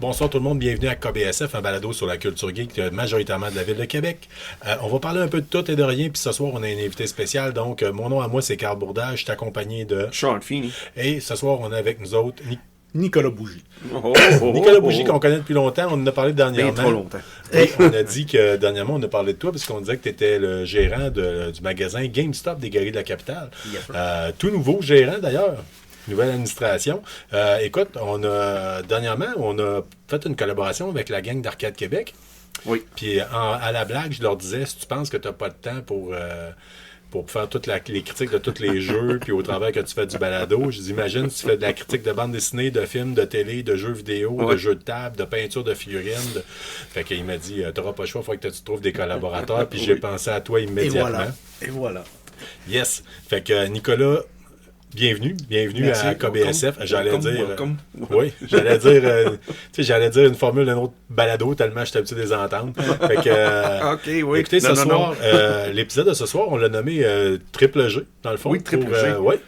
Bonsoir tout le monde, bienvenue à KBSF, un balado sur la culture geek majoritairement de la ville de Québec. On va parler un peu de tout et de rien, puis ce soir on a un invité spécial, donc mon nom à moi c'est Carl Bourdage, je suis accompagné de Sean Feeney. Et ce soir on a avec nous autres Nicolas Bougie. Nicolas Bougie qu'on connaît depuis longtemps, on en a parlé dernièrement. Bien trop longtemps. Et on a dit que dernièrement on a parlé de toi parce qu'on disait que tu étais le gérant du magasin GameStop des Galeries de la Capitale. Yes, Tout nouveau gérant d'ailleurs. Nouvelle administration. Écoute, dernièrement, on a fait une collaboration avec la gang d'Arcade Québec. Oui. Puis à la blague, je leur disais, si tu penses que tu n'as pas de temps pour faire toutes les critiques de tous les jeux, puis au travers que tu fais du balado, je dis, imagine si tu fais de la critique de bande dessinée, de films, de télé, de jeux vidéo, de jeux de table, de peinture, de figurines. Fait qu'il m'a dit, t'auras pas le choix, il faut que tu trouves des collaborateurs. Puis j'ai pensé à toi immédiatement. Et voilà. Yes. Fait que Nicolas... Bienvenue Merci, à KBSF. J'allais dire Welcome. une formule d'un autre balado tellement je suis habitué de les entendre. Fait que, OK, oui. Écoutez, ce soir, l'épisode de ce soir, on l'a nommé Triple G, dans le fond. Oui, Triple G. Ouais.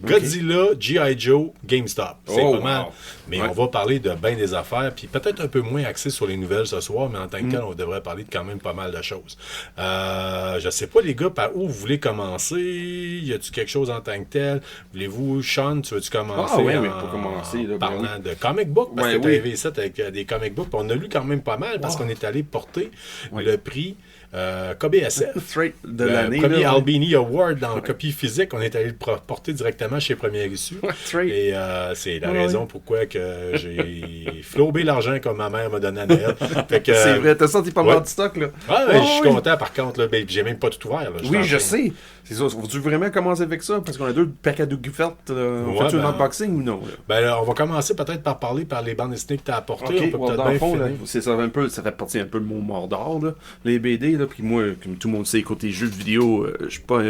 Godzilla, G.I. Joe, GameStop. C'est pas mal. Wow. Mais on va parler de bien des affaires, puis peut-être un peu moins axé sur les nouvelles ce soir, mais en tant que tel, on devrait parler de quand même pas mal de choses. Je sais pas, les gars, par où vous voulez commencer? Y a-tu quelque chose en tant que tel? Voulez-vous, Sean, tu veux-tu commencer? Ah oui, mais pour commencer, là, parlant de comic book, parce que tu oui. avais ça avec des comic books, puis on a lu quand même pas mal, parce qu'on est allé porter le prix KBSF. Straight de Le l'année. premier là, Albini Award en copie physique, on est allé le porter directement chez Première Issue. Et c'est la raison pourquoi que j'ai flobé l'argent comme ma mère m'a donné à Noël. Fait que, c'est vrai, t'as senti pas mal de stock, là. Je suis content par contre, là, j'ai même pas tout ouvert. Là, Oui, je sais. C'est ça. Faut-tu vraiment commencer avec ça? Parce qu'on a deux paquets de Giffert. On fait-tu un unboxing ou non? On va commencer peut-être par les bandes destinées que tu as apportées. Okay, on peut peut-être dans le fond, finir. là, ça fait partie un peu de mon Mordor, là, les BD. Là, puis moi, comme tout le monde sait, côté jeux vidéo, je suis pas...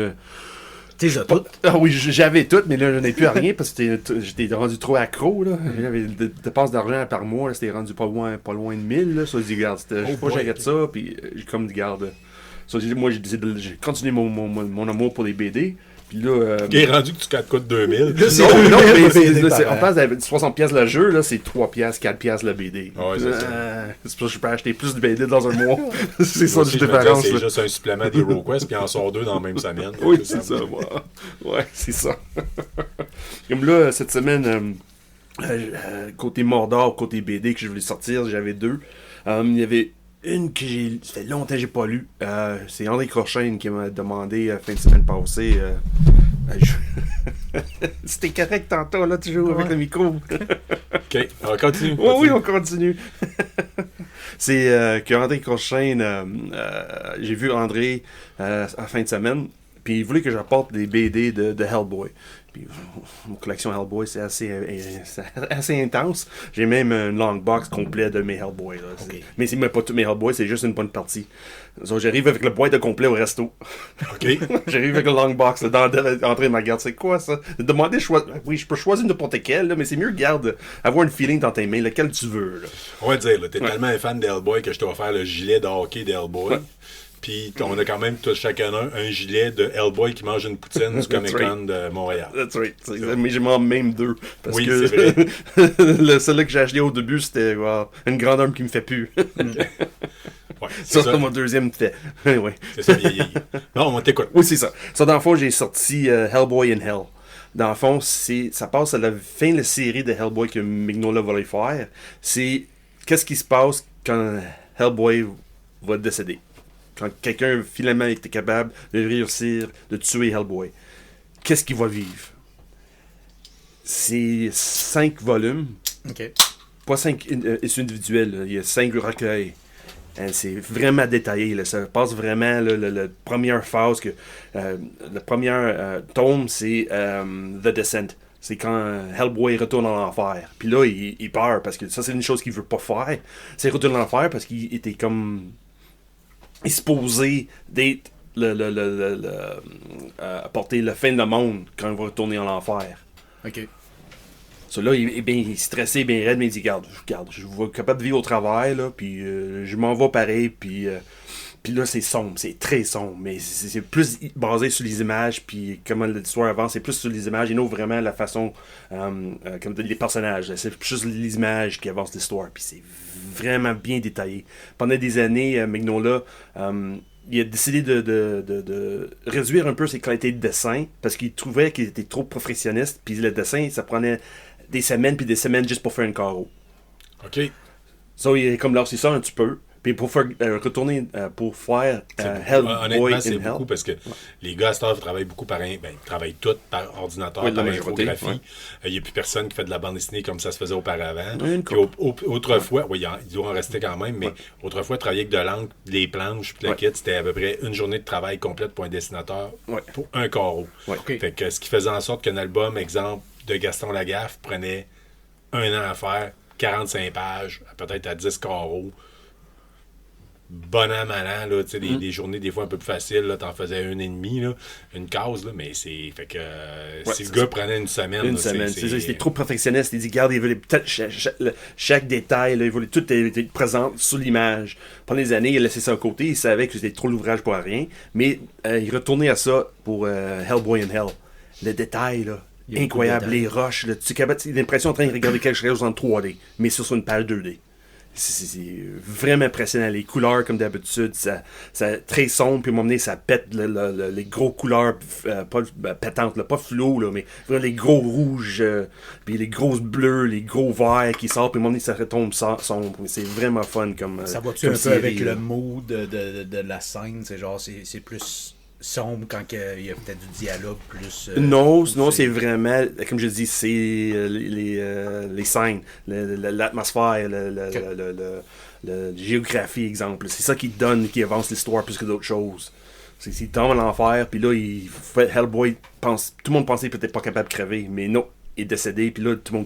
T'es déjà toutes. Ah oui, j'avais toutes, mais là, je n'ai plus à rien parce que j'étais rendu trop accro. Là. J'avais des dépenses d'argent par mois, là, c'était rendu pas loin de 1000. Là. Ça, je dis, regarde, je pas j'arrête ça, puis comme, garde. Ça, moi, j'ai continué mon amour pour les BD. Puis là. Qui est rendu que tu coûtes 2000. Non, mais en place de 60 pièces le jeu, là, c'est 3 pièces, 4 pièces le BD. Ouais, c'est ça. C'est pour ça que je peux acheter plus de BD dans un mois. C'est ça la aussi, différence. C'est juste un supplément d'HeroQuest, puis il en sort 2 dans la même semaine. Oui, c'est ça. Ouais, c'est ça. Comme là, cette semaine, côté Mordor, côté BD que je voulais sortir, j'avais deux. Il y avait une que ça fait longtemps que j'ai pas lu. C'est André Crochaine qui m'a demandé fin de semaine passée. C'était correct tantôt, là, toujours avec le micro. OK, on continue. Oui, on continue. C'est que André Crochaine, j'ai vu André à la fin de semaine, puis il voulait que j'apporte des BD de Hellboy. Puis, mon collection Hellboy, c'est assez intense. J'ai même une long box complète de mes Hellboy. Là. Okay. Mais c'est même pas tous mes Hellboy, c'est juste une bonne partie. Donc, j'arrive avec le boîte de complet au resto. OK. J'arrive avec le long box là, dans l'entrée de ma garde. C'est quoi ça? Demander oui, je peux choisir n'importe quel, là, mais c'est mieux, garde, avoir une feeling dans tes mains, lequel tu veux. Là. On va dire, t'es tellement un fan d'Hellboy que je t'ai offert le gilet de hockey d'Hellboy. Ouais. Puis on a quand même tous chacun un gilet de Hellboy qui mange une poutine du Comic-Con de Montréal. That's right. Mais j'ai même deux. Parce oui, que c'est vrai. Celui que j'ai acheté au début, c'était une grande arme qui me fait plus. Ouais, c'est ça. Mon deuxième fait. Ouais. C'est ça, vieilli. Non, on t'écoute. Oui, c'est ça. Ça, dans le fond, j'ai sorti Hellboy in Hell. Dans le fond, ça passe à la fin de la série de Hellboy que Mignola va aller faire. C'est qu'est-ce qui se passe quand Hellboy va décéder. Quand quelqu'un finalement était capable de réussir de tuer Hellboy. Qu'est-ce qu'il va vivre? C'est 5 volumes. OK. Pas 5 issues individuelles. Là. Il y a 5 recueils. C'est vraiment détaillé. Là. Ça passe vraiment la première phase. Le premier tome, c'est The Descent. C'est quand Hellboy retourne en enfer. Puis là, il peur parce que ça, c'est une chose qu'il veut pas faire. C'est retourner en enfer parce qu'il était comme... Il se posait d'être apporter le fin de monde quand il va retourner en enfer. OK. So là, il est stressé, bien raide, mais il dit, regarde, je vais être capable de vivre au travail, là, puis je m'en vais pareil, puis Puis là, c'est sombre, c'est très sombre, mais c'est plus basé sur les images, puis comment l'histoire avance, c'est plus sur les images, et non vraiment la façon, comme les personnages. C'est juste les images qui avancent l'histoire, puis c'est vraiment bien détaillé. Pendant des années, Mignola, il a décidé de réduire un peu ses qualités de dessin, parce qu'il trouvait qu'il était trop perfectionniste, puis le dessin, ça prenait des semaines, puis des semaines juste pour faire un carreau. OK. So, il est comme là, c'est ça un petit peu. Puis pour faire, retourner pour faire Hellboy Honnêtement, c'est in beaucoup Hell. parce que les gars à Star travaillent beaucoup ils travaillent tous par ordinateur, Ouais, la par majorité, infographie. ouais. Il n'y a plus personne qui fait de la bande dessinée comme ça se faisait auparavant. Ouais, une Puis couple. autrefois, oui, il doit en rester quand même, mais Ouais. autrefois, travailler avec de l'encre, des planches, puis la Ouais. kit, c'était à peu près une journée de travail complète pour un dessinateur Ouais. pour un carreau. Ouais. OK. Fait que ce qui faisait en sorte qu'un album, exemple, de Gaston Lagaffe prenait 1 an à faire, 45 pages, peut-être à 10 carreaux. Bon an, mal an, là, tu sais, des journées des fois un peu plus faciles, là, t'en faisais 1,5, là, une case, là, mais c'est. Fait que si le c'est gars ça. prenait une semaine. Une là, semaine. C'est ça, il était trop perfectionniste. Il dit, regarde, il voulait peut-être chaque détail, là, il voulait tout être présent sur l'image. Pendant des années, il a laissé ça à côté. Il savait que c'était trop l'ouvrage pour rien. Mais il retournait à ça pour Hellboy in Hell. Le détail, là. Il y a Incroyable. beaucoup de Les roches, là. Tu as l'impression en train de regarder quelque chose en 3D, mais sur une page 2D. C'est vraiment impressionnant. Les couleurs, comme d'habitude, ça très sombre, puis à un moment donné, ça pète les gros couleurs, pas pétantes, là, pas floues, là, mais vraiment les gros rouges, puis les grosses bleus, les gros verts qui sortent, puis à un moment donné, ça retombe sombre. C'est vraiment fun comme Ça va-tu comme un peu série, avec là. le mood de la scène? C'est genre, c'est plus sombre quand il y a peut-être du dialogue plus... Non, c'est vraiment, comme je dis, c'est les scènes, l'atmosphère, la géographie, exemple. C'est ça qui avance l'histoire plus que d'autres choses. Il tombe à l'enfer, puis là, Hellboy pense, tout le monde pensait qu'il était pas capable de crever, mais non, il est décédé, puis là, tout le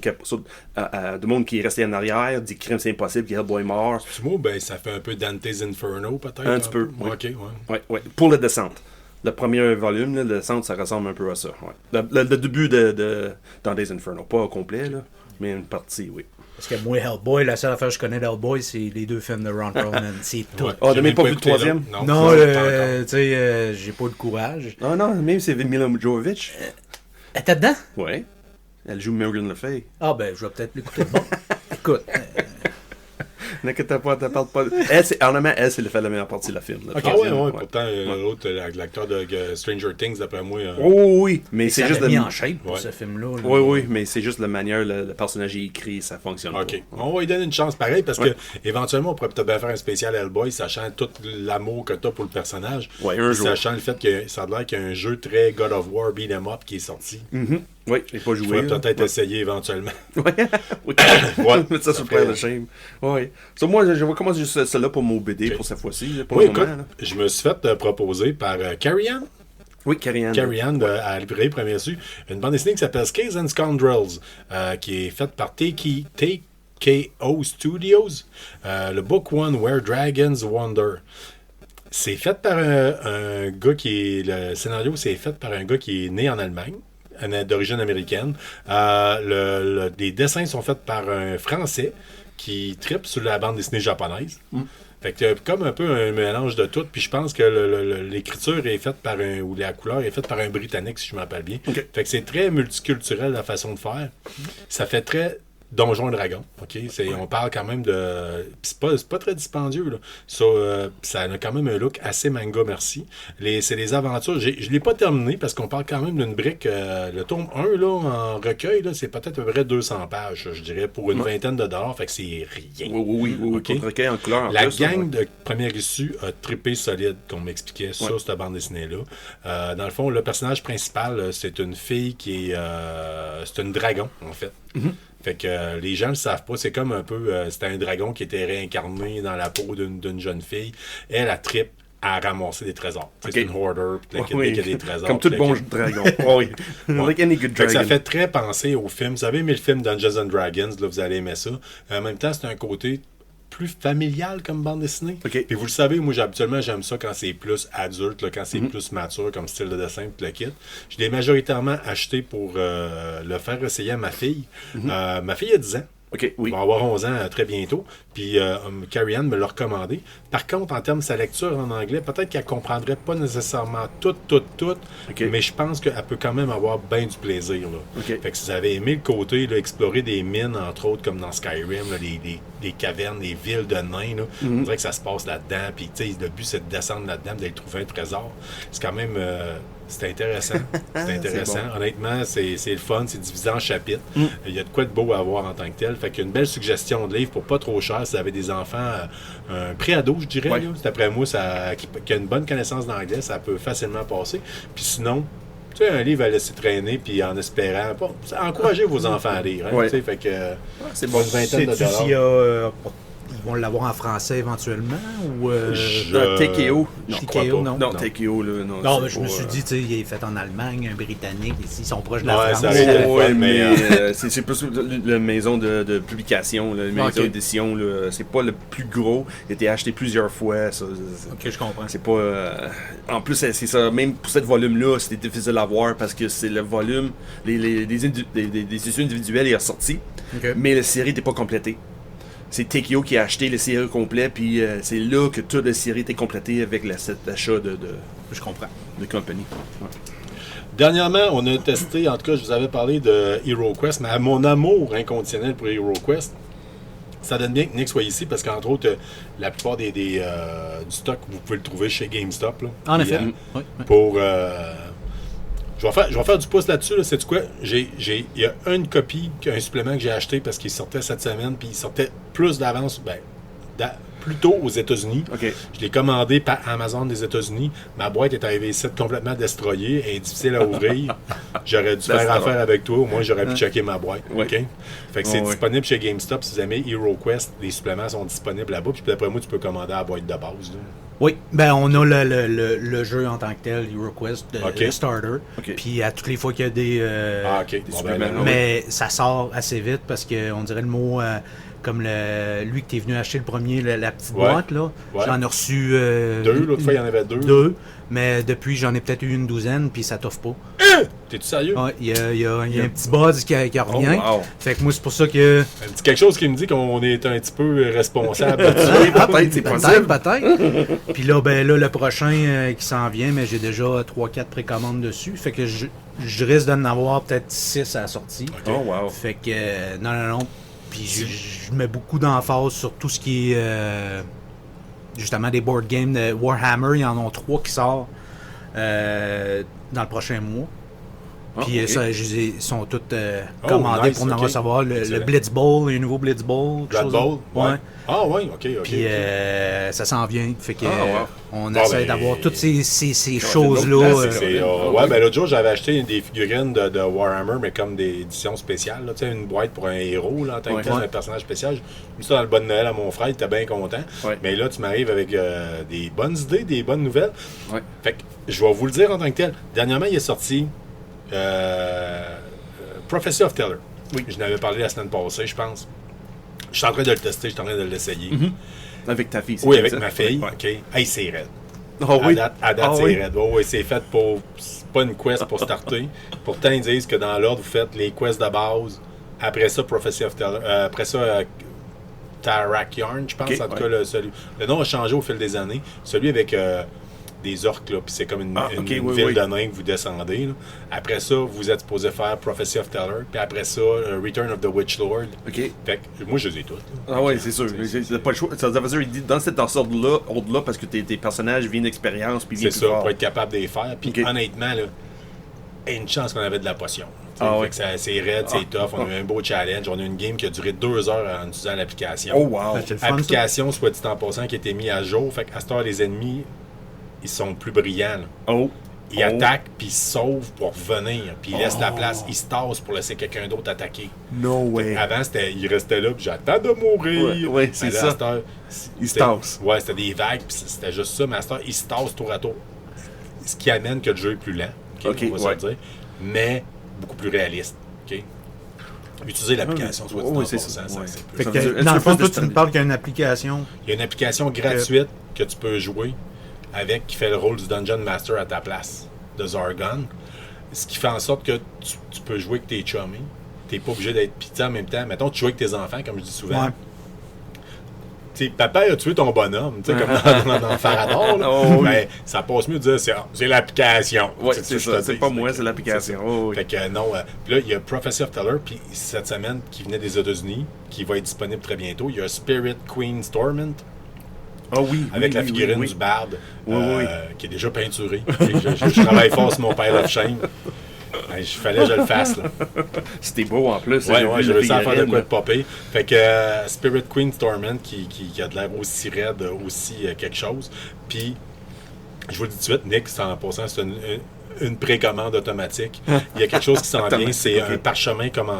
monde qui est resté en arrière dit que c'est impossible, que Hellboy est mort. Ce mot, ben, ça fait un peu Dante's Inferno, peut-être. Un petit peu, oui. OK, ouais. Ouais, pour la descente. Le premier volume, là, le descente, ça ressemble un peu à ça. Ouais. Le début de Dante's Inferno. Pas au complet, là, mais une partie, oui. Parce que moi, Hellboy, la seule affaire que je connais d'Hellboy, c'est les 2 films de Ron Perlman. C'est tout. Ouais. Oh, J'ai t'as même pas vu le écouté troisième? l'autre. Non, pas encore. tu sais, j'ai pas le courage. Non, même c'est Mila Jovovich. Elle était dedans? Ouais. Elle joue Morgan Le Fay. Ah ben, je vais peut-être l'écouter. Bon, écoute, N'inquiète pas, t'en parles pas. Honnêtement, c'est la meilleure partie de la film. Là, le Ah ouais, troisième, ouais, pourtant, l'autre, l'acteur de Stranger Things, d'après moi. Oh oui, mais ça c'est juste mis le... en shape pour Ouais. ce film-là. là. Oui, mais c'est juste la manière le personnage est écrit, ça fonctionne OK. pas. On va lui donner une chance pareil parce Ouais. que éventuellement on pourrait peut-être bien faire un spécial Hellboy, sachant tout l'amour que tu as pour le personnage. Ouais, un Puis jour. sachant le fait que ça a l'air qu'il y a un jeu très God of War beat 'em up qui est sorti. Oui, j'ai pas Je joué. pourrais peut-être là. essayer éventuellement. Ouais. Oui. Ouais. Mettre ça sur Après- Pile of Shame. Oui. So, moi, je vais commencer juste celle-là pour mon BD Ok. pour cette fois-ci. Pour Oui, le moment. écoute, Là. je me suis fait proposer par Carrie Ann. Oui, Carrie-Anne. Carrie Ann à la librairie Premier Su, une bande dessinée qui s'appelle Skates and Scoundrels, qui est faite par TKO Studios, le Book One Where Dragons Wander. C'est fait par un gars qui est. Le scénario, c'est fait par un gars qui est né en Allemagne, d'origine américaine. Les dessins sont faits par un Français qui tripe sur la bande dessinée japonaise. Fait que comme un peu un mélange de tout, puis je pense que l'écriture est faite par ou la couleur est faite par un Britannique, si je me rappelle bien. Ok. Fait que c'est très multiculturel la façon de faire. Ça fait très Donjon et Dragon, ok? On parle quand même de... Pis c'est pas très dispendieux, là. Ça a quand même un look assez manga, merci. C'est les aventures. Je l'ai pas terminé parce qu'on parle quand même d'une brique. Le tome 1, là, en recueil, là, c'est peut-être à peu près 200 pages, je dirais, pour une vingtaine de dollars. Fait que c'est rien. Oui. Ok. Pour le recueil en couleur en La plus, là, gang ouais. de première issue a trippé solide, qu'on m'expliquait sur cette bande dessinée-là. Dans le fond, le personnage principal, c'est une fille qui est... c'est une dragon, en fait. Fait que les gens le savent pas. C'est comme un peu... c'était un dragon qui était réincarné dans la peau d'une jeune fille. Elle, a trippe à ramasser des trésors. Ok. C'est une hoarder, puis Oui. il y a des trésors. Comme tout puis bon là, dragon. Oui. Like any good fait que dragon. ça fait très penser au film. Vous avez aimé le film Dungeons and Dragons, là, vous allez aimer ça. En même temps, c'est un côté plus familial comme bande dessinée. Ok. Puis vous le savez, moi habituellement j'aime ça quand c'est plus adulte, là, quand c'est plus mature comme style de dessin puis le kit. Je l'ai majoritairement acheté pour le faire essayer à ma fille. Ma fille a 10 ans. OK, oui. Il va avoir 11 ans très bientôt. Puis Carrie-Anne me l'a recommandé. Par contre, en termes de sa lecture en anglais, peut-être qu'elle ne comprendrait pas nécessairement tout, OK. mais je pense qu'elle peut quand même avoir bien du plaisir. Là. OK. Fait que si vous avez aimé le côté, là, explorer des mines, entre autres, comme dans Skyrim, là, des cavernes, des villes de nains, là, on dirait que ça se passe là-dedans. Puis, tu sais, le but, c'est de descendre là-dedans, d'aller trouver un trésor. C'est quand même... c'est intéressant. C'est intéressant. C'est bon. Honnêtement, c'est le fun. C'est divisé en chapitres. Il y a de quoi de beau à voir en tant que tel. Fait qu'il y a une belle suggestion de livre pour pas trop cher si vous avez des enfants, un pré-ado, je dirais. Ouais. Là. C'est après moi, qui a une bonne connaissance d'anglais, ça peut facilement passer. Puis sinon, tu sais, un livre à laisser traîner, puis en espérant, encouragez vos enfants à lire. Hein, Ouais. tu sais, fait que, c'est bon, bon. une vingtaine de Sais-tu dollars. s'il y a... Ils vont l'avoir en français éventuellement ou TKO. Je TKO, crois pas. non. Non, TKO, là, non. Non, c'est mais je me pas, suis dit, tu sais, il est fait en Allemagne, un Britannique, ici, ils sont proches de la Ouais, France. ça aurait été le Ouais, fun, mais mais, c'est plus la maison de publication, la maison Ok. d'édition. Là, c'est pas le plus gros. Il a été acheté plusieurs fois. Ça, Ok, je comprends. c'est pas. En plus, c'est ça. Même pour ce volume-là, c'était difficile à voir parce que c'est le volume. Des issues individuelles est ressorti, Ok. mais la série n'était pas complétée. C'est TKO qui a acheté la série complète, puis c'est là que toute la série était complétée avec cet achat de Je comprends. compagnie. Dernièrement, on a testé, en tout cas, je vous avais parlé de HeroQuest, mais à mon amour inconditionnel pour HeroQuest, ça donne bien que Nick soit ici parce qu'entre autres, la plupart du stock, vous pouvez le trouver chez GameStop. Là. En Puis, effet. Oui, oui. Pour. Je vais faire du pouce là-dessus. Là. Sais-tu quoi? Il y a une copie, un supplément que j'ai acheté parce qu'il sortait cette semaine, puis il sortait plus d'avance, plus tôt aux États-Unis. OK. Je l'ai commandé par Amazon des États-Unis. Ma boîte est arrivée ici complètement destroyée et difficile à ouvrir. J'aurais dû faire affaire avec toi, au moins j'aurais pu checker ma boîte. Ouais. OK? Fait que c'est Ouais. disponible chez GameStop. Si vous aimez HeroQuest, les suppléments sont disponibles là-bas. Puis d'après moi, tu peux commander à la boîte de base. Là. Oui, ben on a le jeu en tant que tel, HeroQuest, Ok. le starter. Ok. Puis à toutes les fois qu'il y a des... Ah, OK. Bon, suppléments, là, mais ça sort assez vite parce qu'on dirait le mot... comme lui que t'es venu acheter le premier, la petite Ouais. boîte, là. Ouais. J'en ai reçu... deux, l'autre fois, il y en avait deux. Deux, mais depuis, j'en ai peut-être eu une douzaine, puis ça t'offre pas. T'es-tu sérieux? Ouais, il y a un petit buzz qui revient. Oh, wow. Fait que moi, c'est pour ça que... C'est quelque chose qui me dit qu'on est un petit peu responsable. Oui, peut-être, c'est possible. Peut-être. Puis là, le prochain qui s'en vient, mais j'ai déjà 3-4 précommandes dessus. Fait que je risque d'en avoir peut-être 6 à la sortie. Oh, wow. Fait que, non. Puis je mets beaucoup d'emphase sur tout ce qui est, justement, des board games de Warhammer. Il y en a 3 qui sortent dans le prochain mois. Ah, Puis ok. ça, ils sont toutes commandés nice, pour en ok. recevoir. Le Excellent. Blitz Bowl, un nouveau Blitz Bowl. quelque Blood chose Bowl? de- Ouais. Ah, oui, OK. Puis ça s'en vient. Fait que Ah, wow. on Bon, essaie ben, d'avoir toutes ces c'est choses-là. bon, Ouais, ben l'autre jour, j'avais acheté des figurines de Warhammer, mais comme des éditions spéciales. Là, tu sais, une boîte pour un héros, là, en tant que Ouais. tel, un personnage spécial. J'ai mis ça dans le bon Noël à mon frère, il était bien content. Ouais. Mais là, tu m'arrives avec des bonnes idées, des bonnes nouvelles. Ouais. Fait que je vais vous le dire en tant que tel. Dernièrement, il est sorti Prophecy of Teller. Oui. Je n'avais parlé la semaine passée, je pense. Je suis en train de le tester, je suis en train de l'essayer. Avec ta fille, c'est Oui, bien avec ça? ma fille. Ouais. OK. Hey, c'est raide. Oh, oui. À date, Ah, c'est oui. raide. Oh, oui, c'est fait pour. C'est pas une quest pour starter. Pourtant, ils disent que dans l'ordre, vous faites les quests de base. Après ça, Prophecy of Teller. Après ça, Tarak Yarn, je pense. Ok, En tout ouais. cas, le nom a changé au fil des années. Celui avec des orques, là. Puis c'est comme une ok, ville oui. de nains que vous descendez. Là. Après ça, vous êtes supposé faire Prophecy of Teller. Puis après ça, Return of the Witch Lord. OK. Fait que moi, je les ai toutes. là. Ah, oui, c'est sûr. C'est pas le choix. Ça veut dire, il dit dans cet ordre-là, parce que tes personnages vivent une expérience, puis C'est viennent plus ça, fort. pour être capable de les faire. Puis Ok. honnêtement, là, une chance qu'on avait de la potion. Ah Fait ouais. que c'est raide, c'est tough. On a eu un beau challenge. On a eu une game qui a duré 2 heures en utilisant l'application. Oh, wow. Ben, c'est le fun, ça. Application, soit dit en passant, qui a été mise à jour. Fait qu'à cette heure, les ennemis, ils sont plus brillants. là. Oh. Ils Oh. attaquent, puis ils se sauvent pour revenir. Puis ils laissent la place. Ils se tassent pour laisser quelqu'un d'autre attaquer. No way. Avant, ils restaient là, puis j'attends de mourir. Ouais, c'est Mais là, ça. à cette heure, Ils se c'était- tassent. Ouais, c'était des vagues, puis c'était juste ça. Mais à cette heure, ils se tassent tour à tour. Ce qui amène que le jeu est plus lent. Ok, on va ouais. se le dire. Mais beaucoup plus réaliste. OK? Utiliser l'application, soit dit Oui, en c'est passant, ça, ça, ouais. c'est plus- Fait Ça que, veut dire, est-ce dans que le fond, plus de toi, tu me stand- parles qu'il y a une application. Il y a une application gratuite que tu peux jouer avec qui fait le rôle du Dungeon Master à ta place, de Zargon. Ce qui fait en sorte que tu peux jouer avec tes chummies. t'es pas obligé d'être. Puis en même temps, mettons, tu joues avec tes enfants, comme je dis souvent. Ouais. T'sais, papa a tué ton bonhomme, comme dans Farador. Là. Oh, oui. Ben, ça passe mieux de dire c'est l'application. Oui, T'sais, c'est je ça. te C'est dis, pas moi, c'est l'application. Oh, oui. Fait que non. Puis là, il y a Professor Teller, puis cette semaine, qui venait des États-Unis, qui va être disponible très bientôt. Il y a Spirit Queen Stormont. Ah oui, Avec la figurine oui. du barde, Oui. qui est déjà peinturée. Je travaille fort sur mon pile of shame. Il fallait que je le fasse. Là. C'était beau en plus. Ouais, j'ai réussi à faire de quoi de de popper. Fait que Spirit Queen Stormont, qui a de l'air aussi raide, aussi quelque chose. Puis, je vous le dis tout de suite, Nick, en passant, c'est une précommande automatique. Il y a quelque chose qui s'en vient, c'est un parchemin comme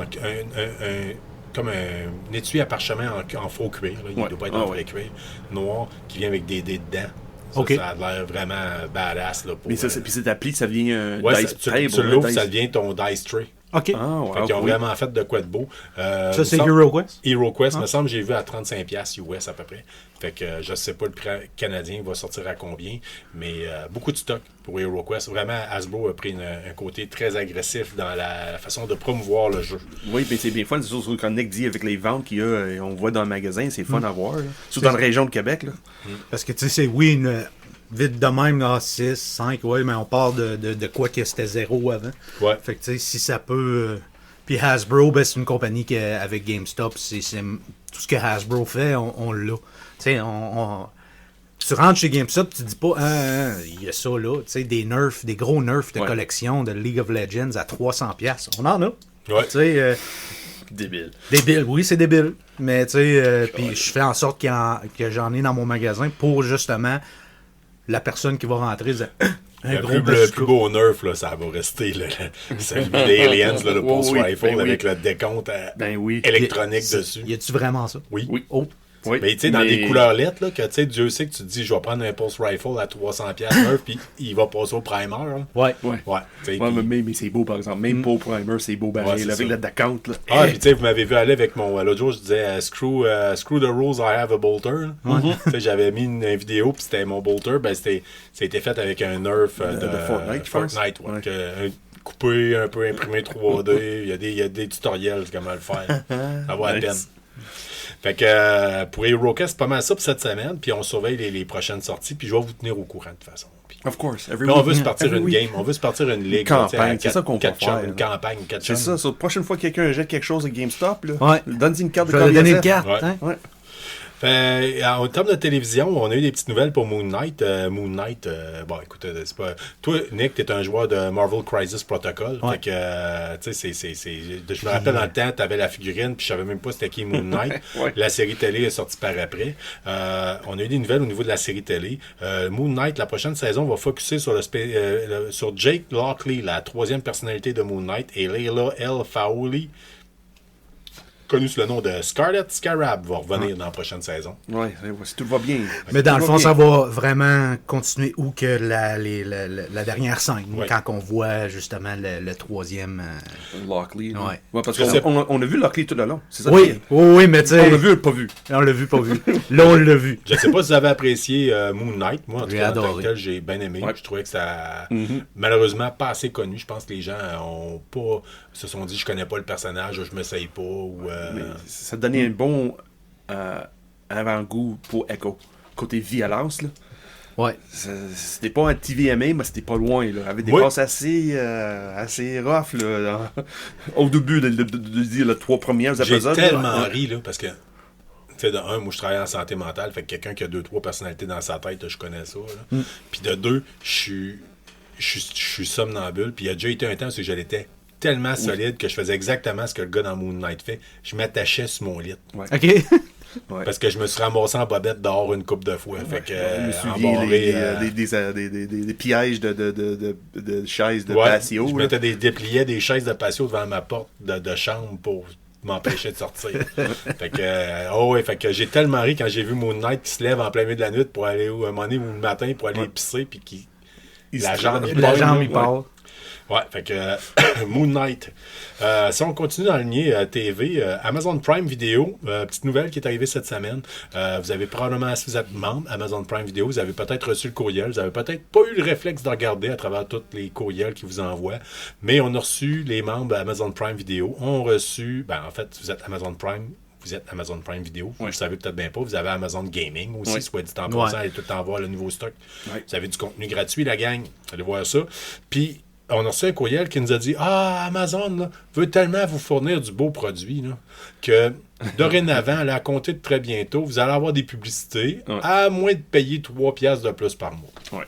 comme un étui à parchemin en faux cuir. Là. Il ne doit pas être en vrai cuir. Noir, qui vient avec des dés dedans. Ça, OK. ça a l'air vraiment badass. Là, pour, Mais ça, puis cette appli, ça devient un ouais, dice tu table. l'ouvres, ça devient ton dice tray. OK. Ah, wow, Fait qu'ils ont oui. vraiment fait de quoi de beau. Ça, c'est HeroQuest? HeroQuest, me semble, j'ai vu à 35$ US à peu près. Fait que je sais pas le prix canadien va sortir à combien, mais beaucoup de stock pour HeroQuest. Vraiment, Hasbro a pris un côté très agressif dans la façon de promouvoir le jeu. Oui, mais c'est bien fun. C'est sûr, quand Nick dit avec les ventes qu'il y a, on voit dans le magasin, c'est fun à voir. Là. Surtout dans la région de Québec. Là. Parce que, tu sais, c'est oui, vite de même, là, 6, 5, ouais, mais on part de quoi que c'était 0 avant. Ouais. Fait que, tu sais, si ça peut... Puis Hasbro, ben, c'est une compagnie qui, avec GameStop, c'est tout ce que Hasbro fait, on l'a. Tu sais, tu rentres chez GameStop, tu dis pas, il y a ça là, tu sais, des gros nerfs de collection de League of Legends à 300$. On en a. Ouais. Tu sais, Débile. débile, oui, c'est débile. Mais, tu sais, puis je fais en sorte que j'en ai dans mon magasin pour justement la personne qui va rentrer dire, Le plus beau nerf, là, ça va rester celui d'Aliens, le Pulse Rifle avec le décompte électronique dessus. Y a-tu vraiment ça? Oui. Oh. Oui, mais tu sais, dans des couleurs lettres, là, que tu sais, Dieu sait que tu te dis, je vais prendre un Pulse Rifle à 300$ nerf, puis il va passer au primer. Là. Ouais. Mais c'est beau, par exemple. Même pas au primer, c'est beau barré, avec la décompte. Là. Ah, puis tu sais, vous m'avez vu aller avec mon... L'autre jour, je disais, screw the rules, I have a bolter. Tu sais, j'avais mis une vidéo, puis c'était mon bolter. Ben, ça a été fait avec un nerf de Fortnite. Coupé, un peu imprimé 3D. Il y a des tutoriels comment le faire. Ça vaut la peine. Fait que pour HeroQuest, c'est pas mal ça pour cette semaine. Puis on surveille les prochaines sorties. Puis je vais vous tenir au courant de toute façon. Puis, Of course. puis on veut se partir une game. On veut se partir une ligue. Campagne. C'est ça qu'on va faire. Une campagne. C'est ça. La prochaine fois que quelqu'un jette quelque chose à GameStop, ouais. donne-y une carte de je vais donner une carte. carte. Ouais. Hein? Ouais. En termes de télévision, on a eu des petites nouvelles pour Moon Knight. Bon, écoute, c'est pas. Toi, Nick, t'es un joueur de Marvel Crisis Protocol. Ouais. Fait que, tu sais, je me rappelle dans le temps, t'avais la figurine, puis je savais même pas c'était qui Moon Knight. Ouais. La série télé est sortie par après. On a eu des nouvelles au niveau de la série télé. Moon Knight, la prochaine saison, va focusser sur sur Jake Lockley, la troisième personnalité de Moon Knight, et Layla El Faouli, connu sous le nom de Scarlet Scarab, va revenir dans la prochaine saison. Oui, si tout va bien. Mais dans le fond, ça va vraiment continuer où que la dernière scène, quand on voit justement le troisième... Lockley. Ouais. Parce qu'on a vu Lockley tout le long. C'est ça oui, mais tu sais... On l'a vu ou pas vu? On l'a vu, pas vu. Là, on l'a vu. Je sais pas si vous avez apprécié Moon Knight. Moi, en tout cas, en tant que adoré. tel, j'ai bien aimé. Ouais. Je trouvais que ça... Malheureusement, pas assez connu. Je pense que les gens se sont dit, je connais pas le personnage, je m'essaye pas, ou... Ça donnait un bon avant-goût pour Echo. Côté violence, là. Ouais. C'était pas un TVMA, mais c'était pas loin, là. Avec des passes assez rough, là. Au début de les 3 premières épisodes. J'ai tellement ri, là, parce que, tu sais, de un, moi, je travaille en santé mentale, fait que quelqu'un qui a 2-3 personnalités dans sa tête, je connais ça, là. Puis de 2, je suis somnambule, puis il y a déjà été un temps où j'étais tellement solide que je faisais exactement ce que le gars dans Moon Knight fait. Je m'attachais sur mon lit. Ouais. OK. Ouais. Parce que je me suis ramassé en bobette dehors une couple de fois. Fait que, je me souviens des pièges de chaises de patio. Je mettais dépliais des chaises de patio devant ma porte de chambre pour m'empêcher de sortir. Fait que, fait que j'ai tellement ri quand j'ai vu Moon Knight qui se lève en plein milieu de la nuit pour aller un moment donné ou le matin pour aller pisser puis la jambe il part. Ouais, fait que Moon Knight. Si on continue dans le lien TV, Amazon Prime Video, petite nouvelle qui est arrivée cette semaine. Vous avez probablement, si vous êtes membre Amazon Prime Video, vous avez peut-être reçu le courriel, vous avez peut-être pas eu le réflexe de regarder à travers tous les courriels qu'ils vous envoient, mais on a reçu, les membres Amazon Prime Video ont reçu, en fait, vous êtes Amazon Prime. Vous êtes Amazon Prime Video. Vous ne savez peut-être bien pas. Vous avez Amazon Gaming aussi, soit dit en passant, allez tout le temps voir le nouveau stock. Vous avez du contenu gratuit, la gang. Allez voir ça. Puis, on a reçu un courriel qui nous a dit Amazon là, veut tellement vous fournir du beau produit là, que dorénavant, là, à compter de très bientôt, vous allez avoir des publicités à moins de payer 3$ de plus par mois.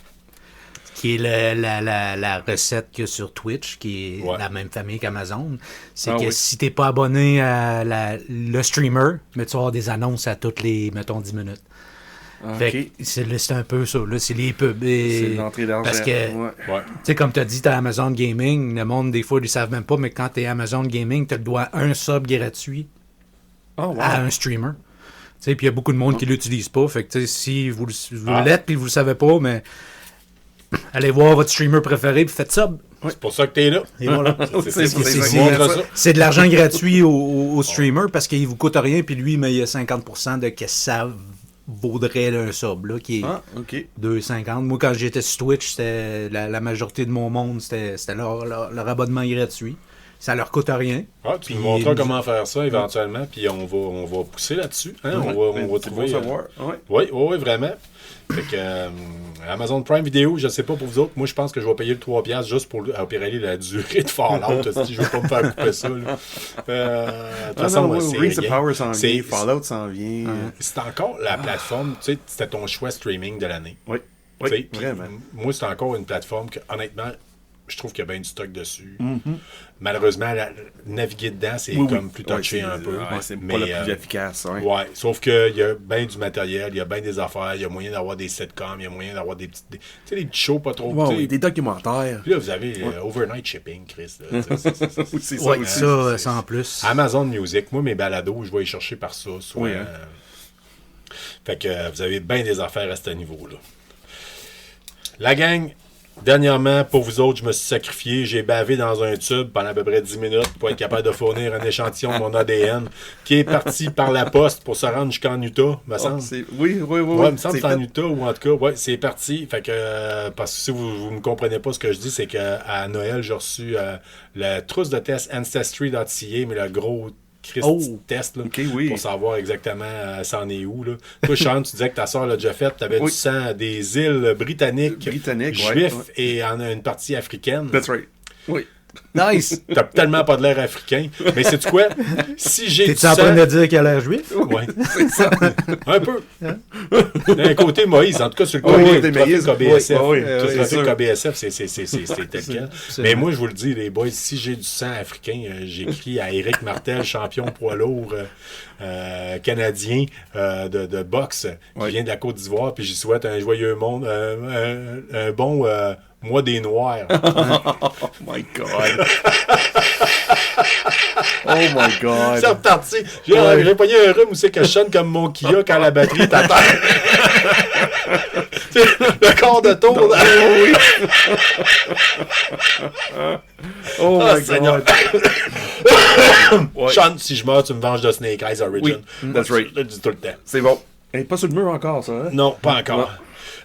Qui est la recette qu'il y a sur Twitch, qui est la même famille qu'Amazon. C'est que si t'es pas abonné à le streamer, mais tu vas avoir des annonces à toutes les, mettons, 10 minutes. Fait que c'est un peu ça. Là, c'est les pubs. C'est l'entrée d'argent. Parce que, tu sais, comme tu as dit, t'as Amazon Gaming. Le monde, des fois, ils ne savent même pas, mais quand t'es Amazon Gaming, tu dois un sub gratuit à un streamer. Puis il y a beaucoup de monde qui l'utilise pas. Fait que, si vous l'êtes et vous le savez pas, mais allez voir votre streamer préféré et faites sub. C'est pour ça que t'es là. Et voilà. C'est de l'argent gratuit au streamer parce qu'il vous coûte rien, puis lui, mais il y a 50% de ce que ça vaudrait un sub, là, qui est 2,50. Moi, quand j'étais sur Twitch, c'était la majorité de mon monde, c'était leur abonnement gratuit. Ça leur coûte rien. Tu nous montreras comment faire ça éventuellement, puis on va pousser là-dessus. Hein? On va trouver. Savoir. Oui, vraiment. Fait que Amazon Prime Video, je sais pas pour vous autres, moi je pense que je vais payer le 3$ juste pour opérer la durée de Fallout. Si je veux pas me faire couper ça. De toute façon, Rings of Power s'en vient, Fallout s'en vient. C'est encore la plateforme, tu sais, c'était ton choix streaming de l'année. Oui, vraiment. Moi, c'est encore une plateforme que, honnêtement, je trouve qu'il y a bien du stock dessus. Malheureusement, naviguer dedans, c'est comme plus touché un peu. C'est pas le plus efficace. Sauf qu'il y a bien du matériel, il y a bien des affaires, il y a moyen d'avoir des sitcoms, il y a moyen d'avoir des petits shows pas trop... des documentaires. Puis là, vous avez overnight shipping, Chris. C'est ça aussi. Ça en plus. Amazon Music, moi, mes balados, je vais y chercher par ça. Fait que vous avez bien des affaires à ce niveau-là. La gang... Dernièrement, pour vous autres, je me suis sacrifié. J'ai bavé dans un tube pendant à peu près 10 minutes pour être capable de fournir un échantillon de mon ADN qui est parti par la poste pour se rendre jusqu'en Utah, me semble. Oui. Ouais, me semble que c'est en Utah ou en tout cas, c'est parti. Fait que, parce que si vous ne me comprenez pas ce que je dis, c'est qu'à Noël, j'ai reçu la trousse de test Ancestry.ca, mais le gros test là, pour savoir exactement ça en est où. Là. Toi, Sean, tu disais que ta soeur l'a déjà fait. Tu avais du sang des îles britanniques juifs et en une partie africaine. That's right. Oui. Nice! T'as tellement pas de l'air africain. Mais sais-tu quoi? Si j'ai du sang... T'es-tu en train de dire qu'il a l'air juif? Oui, c'est ça. Un peu. D'un côté, Moïse, en tout cas, sur le côté KBSF. Sur le KBSF, c'est tel quel. Mais moi, je vous le dis, les boys, si j'ai du sang africain, j'écris à Éric Martel, champion poids lourd canadien de boxe, qui vient de la Côte d'Ivoire, puis j'y souhaite un joyeux monde, un bon... Moi des Noirs. Oh my God. Oh my God. C'est reparti. J'ai pogné un rhume où c'est que je sonne comme mon Kia quand la batterie est à terre. Le corps de tour. Oh my God. Sean, si je meurs, tu me venges de Snake Eyes Origin. Oui, that's right. Je le dis tout le temps. C'est bon. Elle n'est pas sur le mur encore, ça. Hein? Non, pas encore.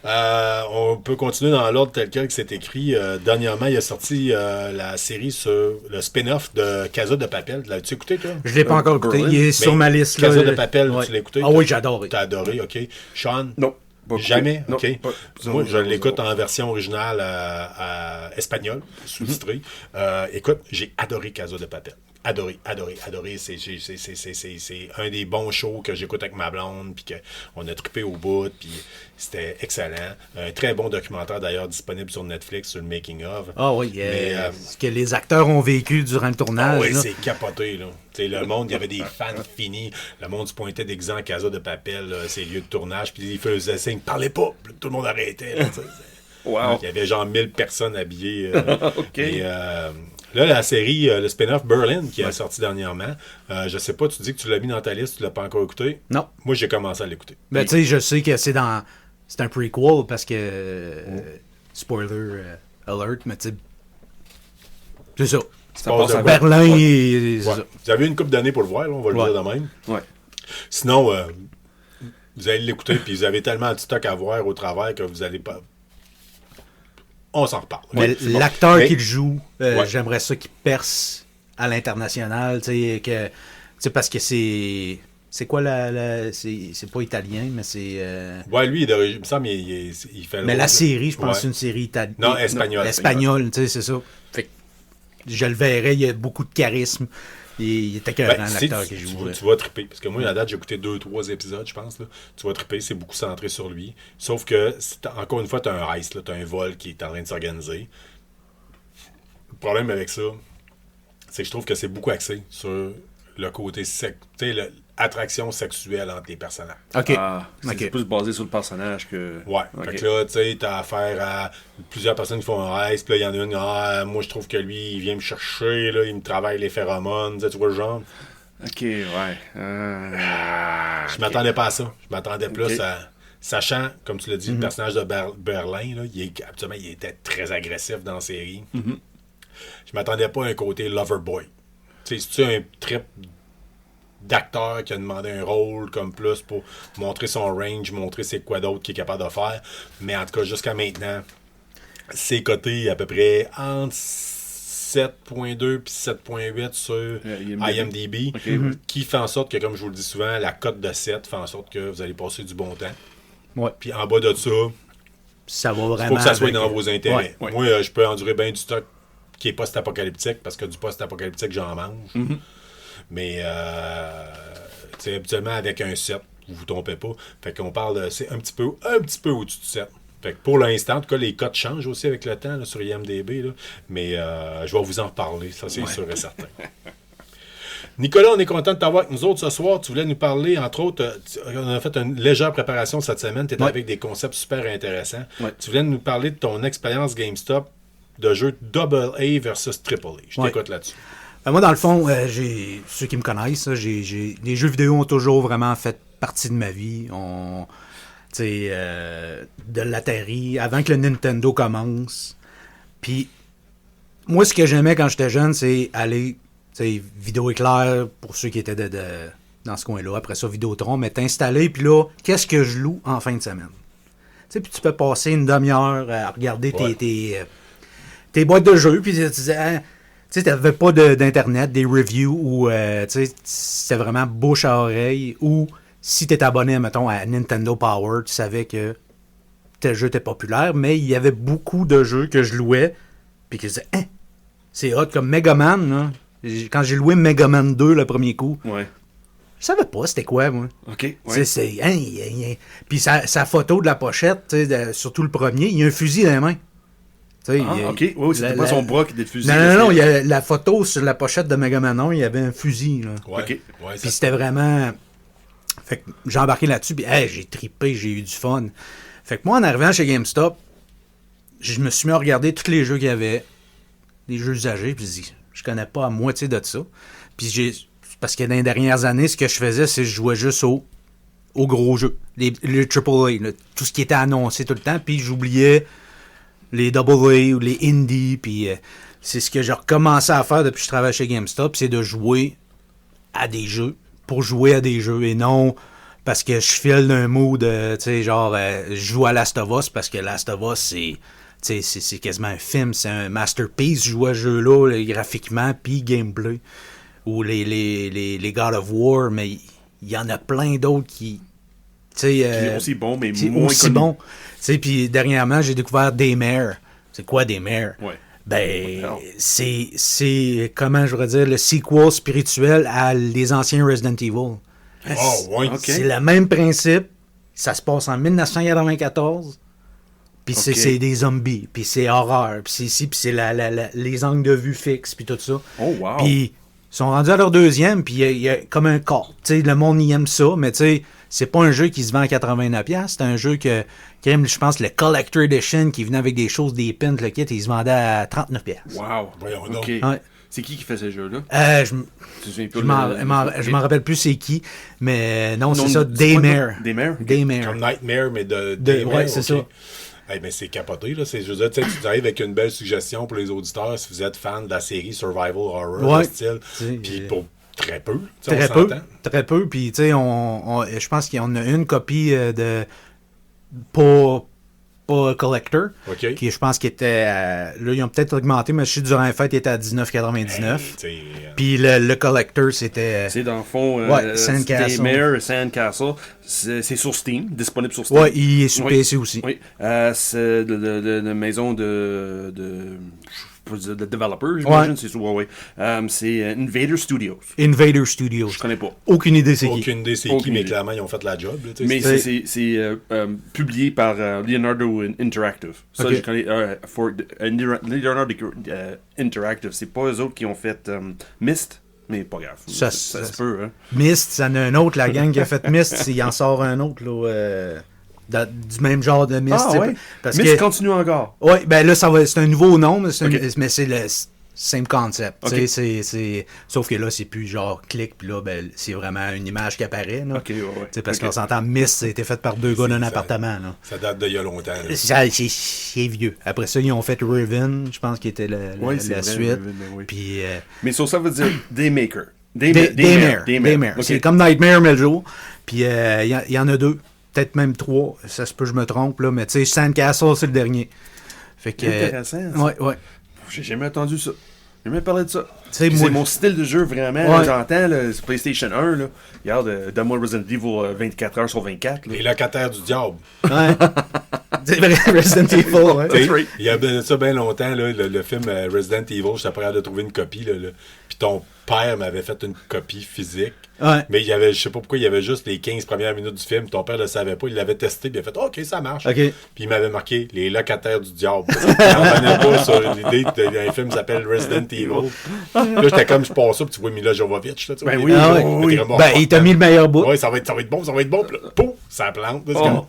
On peut continuer dans l'ordre tel quel que c'est écrit. Dernièrement, il a sorti la série sur le spin-off de Casa de Papel. L'as-tu écouté, toi? Je ne l'ai pas encore écouté. Il est sur ma liste. Casa de Papel, tu l'as écouté? Ah oui, j'ai adoré. T'as adoré, OK. Sean? Non. Jamais? Non, OK. Moi, je l'écoute en version originale espagnole, sous-titrée. Écoute, j'ai adoré Casa de Papel. Adoré. C'est un des bons shows que j'écoute avec ma blonde, puis qu'on a trippé au bout, puis c'était excellent. Un très bon documentaire, d'ailleurs, disponible sur Netflix, sur le making-of. Ah oui, ce que les acteurs ont vécu durant le tournage. Oui, c'est capoté, là. T'sais, le monde, il y avait des fans finis. Le monde se pointait d'exemple à Casa de Papel, ses lieux de tournage, puis ils faisaient signe, parlez pas, puis tout le monde arrêtait. Là, wow. Il y avait genre 1000 personnes habillées. OK. Et, là, la série, le spin-off Berlin, qui est sorti dernièrement, je sais pas, tu dis que tu l'as mis dans ta liste, tu l'as pas encore écouté? Non. Moi, j'ai commencé à l'écouter. Ben, tu sais, je sais que c'est un prequel parce que... spoiler alert, mais tu sais, C'est ça. Ça passe à Berlin, ouais. et c'est Ouais. ça. Vous avez une couple d'années pour le voir, là, on va le Ouais. dire de même. Ouais. Sinon, vous allez l'écouter, puis vous avez tellement de stock à voir au travers que vous allez pas... On s'en reparle. Mais Ouais, c'est bon. l'acteur Mais- qui le joue, Ouais. j'aimerais ça qu'il perce à l'international, tu sais, que... Tu sais, parce que c'est... C'est quoi c'est pas italien, mais c'est... Ouais, lui, il me semble il fait... Mais la série, je pense Ouais. que c'est une série italienne. Non, espagnole. Espagnole, tu sais, c'est ça. Fait que je le verrais, il y a beaucoup de charisme. Il était écœurant, Ben, l'acteur tu, qui tu joue. vas- tu vas triper. Parce que moi, à la date, j'ai écouté 2-3 épisodes, je pense. Là. Tu vas triper, c'est beaucoup centré sur lui. Sauf que, encore une fois, tu as un heist, tu as un vol qui est en train de s'organiser. Le problème avec ça, c'est que je trouve que c'est beaucoup axé sur le côté attraction sexuelle entre les personnages. OK. Ah, c'est OK. plus basé sur le personnage que... Ouais. Ok. Fait que là, tu sais, t'as affaire à plusieurs personnes qui font un heist, puis là, il y en a une, moi, je trouve que lui, il vient me chercher, là, il me travaille les phéromones, tu vois le genre. Ok, ouais. Je m'attendais pas à ça. Je m'attendais plus Ok. à... Sachant, comme tu l'as dit, le personnage de Berlin, là, absolument, il était très agressif dans la série. Je m'attendais pas à un côté lover boy. Tu sais, c'est-tu un trip d'acteur qui a demandé un rôle comme plus pour montrer son range, montrer c'est quoi d'autre qu'il est capable de faire. Mais en tout cas, jusqu'à maintenant, c'est coté à peu près entre 7.2 puis 7.8 sur IMDb, Ok. qui fait en sorte que, comme je vous le dis souvent, la cote de 7 fait en sorte que vous allez passer du bon temps. Ouais. Puis en bas de ça, Ça va il vraiment. faut que ça soit avec- dans vos intérêts. Ouais. Moi, je peux endurer bien du stock qui est post-apocalyptique, parce que du post-apocalyptique, j'en mange. Mais, tu sais, habituellement, avec un 7, vous vous trompez pas. Fait qu'on parle de... C'est un petit peu au-dessus de 7. Fait que pour l'instant, en tout cas, les cotes changent aussi avec le temps là, sur IMDb. Là. Mais je vais vous en reparler, ça c'est sûr et certain. Nicolas, on est content de t'avoir avec nous autres ce soir. Tu voulais nous parler, entre autres, on a fait une légère préparation cette semaine. Tu étais Ouais. avec des concepts super intéressants. Ouais. Tu voulais nous parler de ton expérience GameStop de jeu AA versus AAA. Je Ouais. t'écoute là-dessus. Ben, moi, dans le fond, ceux qui me connaissent, les jeux vidéo ont toujours vraiment fait partie de ma vie. Tu sais, de l'Atari, avant que le Nintendo commence. Puis, moi, ce que j'aimais quand j'étais jeune, c'est aller, tu sais, Vidéo Éclair, pour ceux qui étaient dans ce coin-là. Après ça, Vidéotron, mais t'installer, puis là, qu'est-ce que je loue en fin de semaine? Tu sais, puis tu peux passer une demi-heure à regarder Ouais. tes boîtes de jeux, puis tu disais, hein, tu sais, t'avais pas d'internet, des reviews, ou, tu sais, c'était vraiment bouche à oreille, ou si t'étais abonné, mettons, à Nintendo Power, tu savais que tel jeu était populaire, mais il y avait beaucoup de jeux que je louais, puis que je disais, hein, c'est hot, comme Mega Man, là. Quand j'ai loué Mega Man 2 le premier coup, Ouais. je savais pas c'était quoi, moi. Ok, ouais. Puis sa photo de la pochette, tu sais, surtout le premier, il y a un fusil dans les mains. Tu sais, Ah, ok. Ouais, c'était pas son bras qui était fusillé. Non, il y a la photo sur la pochette de Mega Man 1, il y avait un fusil. Là. Ouais. Ok. Ouais, Puis ça- c'était vraiment... Fait que j'ai embarqué là-dessus, puis hey, j'ai trippé, j'ai eu du fun. Fait que moi, en arrivant chez GameStop, je me suis mis à regarder tous les jeux qu'il y avait, des jeux usagés, puis j'ai dit, je connais pas la moitié de ça. Puis parce que dans les dernières années, ce que je faisais, c'est que je jouais juste aux gros jeux, les AAA, là, tout ce qui était annoncé tout le temps, puis j'oubliais les AA ou les indies, puis c'est ce que j'ai recommencé à faire depuis que je travaille chez GameStop, c'est de jouer à des jeux, pour jouer à des jeux, et non parce que je file d'un mood, tu sais, genre, je joue à Last of Us, parce que Last of Us, c'est quasiment un film, c'est un masterpiece, je joue à ce jeu-là, là, graphiquement, puis gameplay. Ou les God of War, mais il y en a plein d'autres qui... Qui est aussi bon, mais c'est moins aussi connu. bon. Tu sais, puis dernièrement, j'ai découvert Daymare. C'est quoi Daymare? Ouais. Ben, Alors. c'est, comment je voudrais dire, le sequel spirituel à les anciens Resident Evil. Oh, ouais. Ok. C'est le même principe. Ça se passe en 1994. Puis Ok. c'est des zombies. Puis c'est horreur. Puis c'est ici. Puis c'est les angles de vue fixes. Puis tout ça. Oh, wow. Puis ils sont rendus à leur deuxième. Puis il y a comme un corps. Tu sais, le monde y aime ça. Mais tu sais, c'est pas un jeu qui se vend à 89$. C'est un jeu qui aime, je pense, le Collector Edition qui venait avec des choses, des pins, le kit. Et il se vendait à 39$. Wow. Voyons donc. Ok. Ouais. C'est qui fait ce jeu-là? Je Tu te souviens pas je de m'en rappelle plus c'est qui. Mais non, c'est Non, ça. c'est pas Daymare. Daymare? Daymare. Comme Nightmare, mais de Ouais, c'est ça. Hey, mais c'est capoté, là. Je veux dire, tu arrives avec une belle suggestion pour les auditeurs si vous êtes fan de la série Survival Horror, Ouais. de style. Puis pour très peu, Très peu. Puis, tu sais, je pense qu'on a une copie de. Pas Collector. OK. Qui, je pense, qu'il était. Là, ils ont peut-être augmenté, mais je sais, durant la fête, il était à 19,99. Hey, Puis le Collector, c'était. C'est dans le fond, Sandcastle. C'est sur Steam, disponible sur Steam. Ouais, il est sur PC aussi. Oui, c'est de maison de développeurs, j'imagine. Ouais. C'est sur Huawei. C'est Invader Studios. Invader Studios. Je connais pas. Aucune idée c'est qui. aucune idée c'est qui, mais clairement, ils ont fait la job. Là, Mais c'est publié par Leonardo Interactive. Ça, Ok. je connais. Leonardo Interactive, c'est pas eux autres qui ont fait Myst, mais pas grave. Ça se peut, hein. Myst, ça en a un autre, la gang qui a fait Myst, il en sort un autre, là. Du même genre de Myst. Ah ouais? Parce Myst que, continue encore. ouais, ben là, c'est un nouveau nom, mais c'est, Ok. mais c'est le same concept. Ok. Tu sais, sauf que là, c'est plus genre clic, puis là, ben, c'est vraiment une image qui apparaît. Là. Ok, ouais. Tu sais, parce Ok. qu'on s'entend, Myst, ça a été fait par deux gars d'un ça- appartement. Là. Ça date d'il y a longtemps. là. C'est vieux. Après ça, ils ont fait Riven, je pense, qui était Ouais, c'est la vrai, suite. Riven, ben oui. Puis. Mais ça veut dire Daymaker. Daymare. Ok. C'est comme Nightmare, mais le jour. Puis il y en a deux, peut-être même trois. Ça se peut, je me trompe, là. Mais tu sais, Sandcastle, c'est le dernier. Fait que. Intéressant. ça. Ouais. J'ai jamais entendu ça. J'ai jamais parlé de ça. sais, Puis moi- c'est mon style de jeu, vraiment. Ouais. Là, j'entends, là, c'est PlayStation 1. Là. Regarde, donne-moi Resident Evil 24 heures sur 24. Là. Les locataires du diable. Ouais. C'est vrai, Resident Evil, ouais. T'sais, right. il y a de ça bien longtemps, là, le film Resident Evil, j'étais pas capable de trouver une copie. Là. Puis ton père m'avait fait une copie physique. Ouais. Mais il y avait, je sais pas pourquoi, il y avait juste les 15 premières minutes du film. Ton père le savait pas. Il l'avait testé. Puis il a fait OK, ça marche. OK. Puis il m'avait marqué les locataires du diable. Il n'en revenait pas sur l'idée d'un film qui s'appelle Resident Evil. Là, j'étais comme je passe ça. Puis tu vois Mila Jovovich. Là, tu vois, Ben il oui, était- ah il ouais. était oui. vraiment Ben, il t'a mis le meilleur bout. Ouais, ça va être bon. Puis là, pouf, ça plante. Là, c'est comme-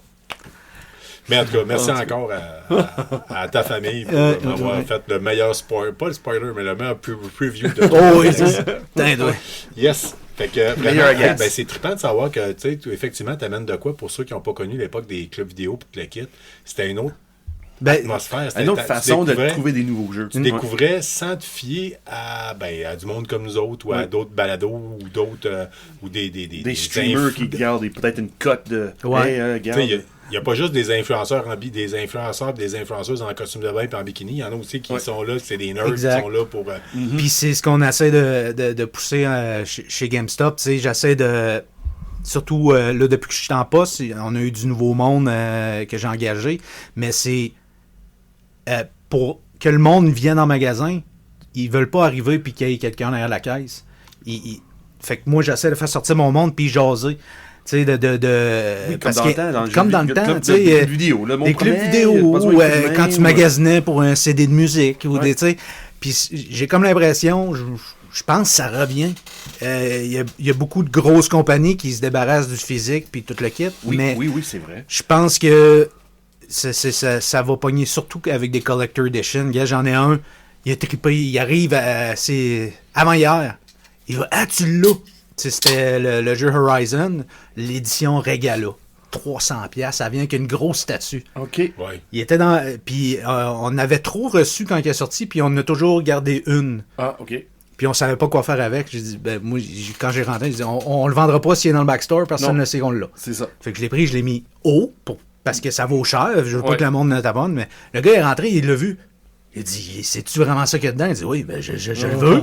Mais en tout cas, merci encore à ta famille pour m'avoir fait le meilleur spoiler. Pas le spoiler, mais le meilleur preview de tout. Oh, oui, c'est ça. Putain, ouais. Yes. Fait que Meilleur vraiment, guess. ben, c'est trippant de savoir que effectivement, tu amènes de quoi pour ceux qui n'ont pas connu l'époque des clubs vidéo et le kit. C'était une autre Ben, atmosphère. Une autre Tu façon de découvrais- trouver des nouveaux jeux. Tu découvrais sans te fier à du monde comme nous autres ou à d'autres balados ou d'autres ou Des streamers qui gardent peut-être une cote de. Ouais. Hey, regarde. Il n'y a pas juste des influenceurs des influenceuses en costume de bain et en bikini. Il y en a aussi qui sont là, c'est des nerds Exact. qui sont là pour. Puis c'est ce qu'on essaie de pousser chez GameStop. Tu sais, j'essaie de. Surtout là, depuis que je suis en poste, on a eu du nouveau monde que j'ai engagé. Mais c'est pour que le monde vienne en magasin, ils veulent pas arriver puis qu'il y ait quelqu'un derrière la caisse. Fait que moi, j'essaie de faire sortir mon monde puis jaser. Tu sais, Oui, comme parce dans que- le temps, dans le comme jeu dans vidéo, le temps, club tu sais, de vidéo, là, mon des clubs premier, vidéo pas besoin ou de coup de main, quand tu ou- magasinais pour un CD de musique ou Ouais. des, tu sais, puis j'ai comme l'impression, je pense que ça revient. Il y a beaucoup de grosses compagnies qui se débarrassent du physique puis tout le kit, mais Oui, c'est vrai. je pense que ça va pogner surtout avec des collector edition. Gars, j'en ai un, il a trippé, il arrive c'est avant hier. Il va tu l'as. Tu sais, c'était le jeu Horizon, l'édition Regala. 300$, ça vient avec une grosse statue. OK. Ouais. Il était dans. Puis on avait trop reçu quand il est sorti, puis on a toujours gardé une. Ah, OK. Puis on savait pas quoi faire avec. J'ai dit, ben, moi, quand j'ai rentré, j'ai dit, on le vendra pas s'il est dans le backstore, personne Non. ne sait qu'on l'a. C'est ça. Fait que je l'ai pris, je l'ai mis haut, parce que ça vaut cher. Je veux pas Ouais. que le monde ne t'abonne, mais le gars est rentré, il l'a vu. Il dit, c'est-tu vraiment ça qu'il y a dedans? Il dit, oui, ben, je le veux.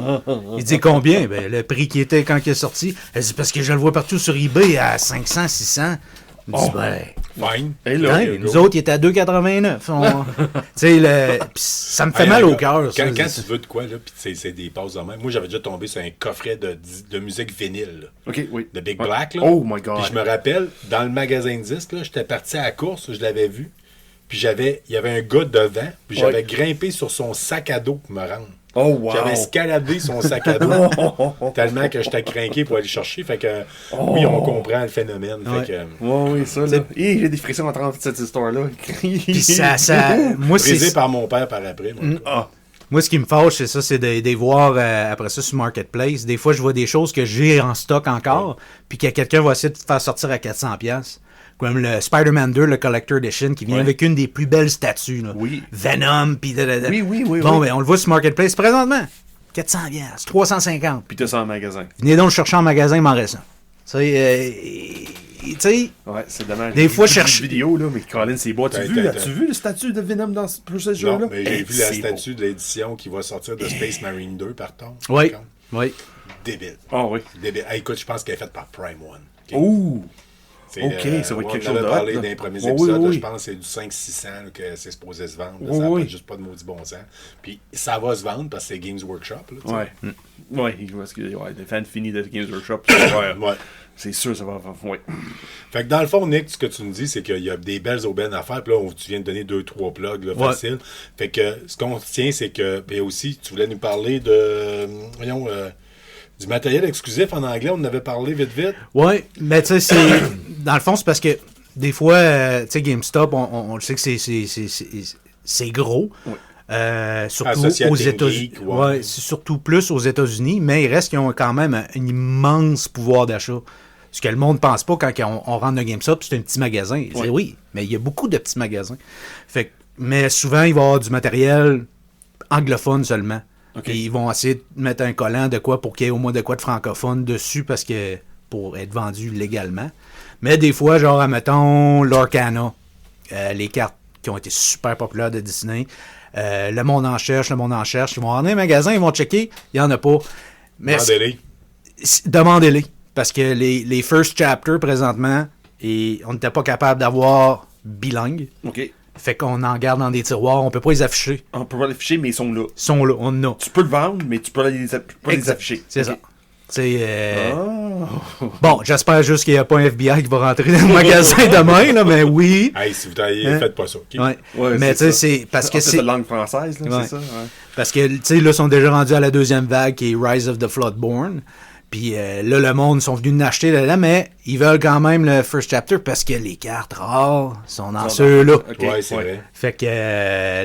Il dit, combien? Ben, le prix qui était quand il est sorti. Elle dit, parce que je le vois partout sur eBay à 500, 600. Il dit, ben, Fine. Et là, hein, nous autres, il était à 2,89. Tu sais, pis ça me fait Hey, mal quand- au cœur. ça. Quand tu veux de quoi, là, puis c'est des passes de même. Moi, j'avais déjà tombé sur un coffret de musique vinyle, là, OK, oui. de Big Ouais. Black. Là. Oh my God. Puis je me rappelle, dans le magasin de disques, là, j'étais parti à la course, je l'avais vu. Puis il y avait un gars devant, puis j'avais Ouais. grimpé sur son sac à dos pour me rendre. Oh, wow. J'avais escaladé son sac à dos tellement que j'étais craqué pour aller chercher. Fait que oui, on comprend le phénomène. Ouais. Fait que, Ouais, oui, ça, là. J'ai des frissons en train de cette histoire-là. Puis moi, brisé c'est. par mon père par après. Moi. Ah, Moi, ce qui me fâche, c'est ça, c'est de voir après ça sur Marketplace. Des fois, je vois des choses que j'ai en stock encore, puis que quelqu'un va essayer de faire sortir à 400$. Comme le Spider-Man 2, le Collector Edition, qui vient avec une des plus belles statues. Là. Oui. Venom, puis... Oui. Bon, ben, on le voit sur Marketplace présentement. 400 $, 350. Puis t'as ça en magasin. Venez donc le chercher en magasin, il m'en reste un. Tu sais... Ouais, c'est dommage. Des fois, je cherche... une vidéo, là, mais Colin, c'est beau. As-tu vu le statut de Venom dans ce jeu-là? Non, mais j'ai vu la statue de l'édition qui va sortir de Space Marine 2, par contre. Oui. Débile. Ah oui. Débile. Hey, écoute, je pense qu'elle est faite par Prime One. Okay? Ouh! OK, ça va être quelque chose de On avait parlé hot, dans les premiers épisodes, je pense que c'est du 500-600 que c'est supposé se vendre. Ça n'a juste pas de maudit bon sens. Puis ça va se vendre parce que c'est Games Workshop. Là, ouais, parce que les fans finis de Games Workshop. Ouais. C'est sûr, ça va. Ouais. Fait que dans le fond, Nick, ce que tu nous dis, c'est qu'il y a des belles aubaines à faire. Puis là, tu viens de donner 2-3 plugs là, faciles. Fait que ce qu'on tient, c'est que. Puis aussi, tu voulais nous parler de. Voyons. Du matériel exclusif en anglais, on en avait parlé vite. Oui, mais tu sais, c'est. Dans le fond, c'est parce que des fois, tu sais, GameStop, on le sait que c'est gros. Oui. Surtout aux États-Unis. Ouais, c'est surtout plus aux États-Unis, mais il reste qu'ils ont quand même un immense pouvoir d'achat. Ce que le monde ne pense pas quand on rentre dans GameStop, c'est un petit magasin. Ils disent oui, mais il y a beaucoup de petits magasins. Fait, mais souvent, il va y avoir du matériel anglophone seulement. Okay. Et ils vont essayer de mettre un collant de quoi pour qu'il y ait au moins de quoi de francophone dessus parce que pour être vendu légalement. Mais des fois, genre, admettons, l'Arcana, les cartes qui ont été super populaires de Disney, le monde en cherche. Ils vont rentrer dans les magasins, ils vont checker, il n'y en a pas. Mais demandez-les. Parce que les first chapters, présentement, on n'était pas capable d'avoir bilingue. OK. Fait qu'on en garde dans des tiroirs, on peut pas les afficher. On peut pas les afficher, mais ils sont là. Ils sont là, on en a. Tu peux le vendre, mais tu peux pas les afficher. C'est ça. Bon, j'espère juste qu'il n'y a pas un FBI qui va rentrer dans le magasin demain, là, mais oui. Hey, si vous taillez, faites pas ça. Okay? Ouais, mais tu sais, c'est parce que c'est. de langue française, là, c'est ça. Ouais. Parce que, tu sais, là, ils sont déjà rendus à la deuxième vague qui est Rise of the Floodborn. Puis là, le monde sont venus l'acheter là, mais ils veulent quand même le first chapter parce que les cartes rares sont dans ceux-là. Okay. Ouais, c'est vrai. Fait que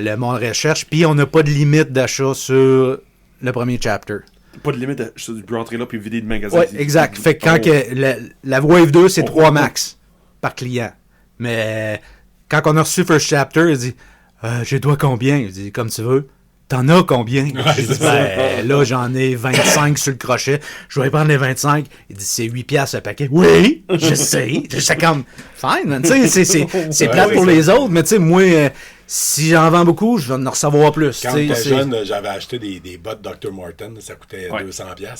le monde recherche. Puis on n'a pas de limite d'achat sur le premier chapter. Pas de limite, tu peux rentrer là puis vider le magasin. Oui, exact. Fait que quand la Wave 2, c'est 3 max par client. Mais quand on a reçu first chapter, il dit j'ai dois combien? Il dit comme tu veux. T'en as combien? J'ai dit, là, j'en ai 25 sur le crochet. Je vais prendre les 25. Il dit, c'est 8$ le paquet. Oui, je sais. J'étais comme, fine. C'est plate pour les autres, mais tu sais, moi, si j'en vends beaucoup, je vais en recevoir plus. Quand j'étais jeune, j'avais acheté des bottes Dr. Martin. Ça coûtait 200$. Là.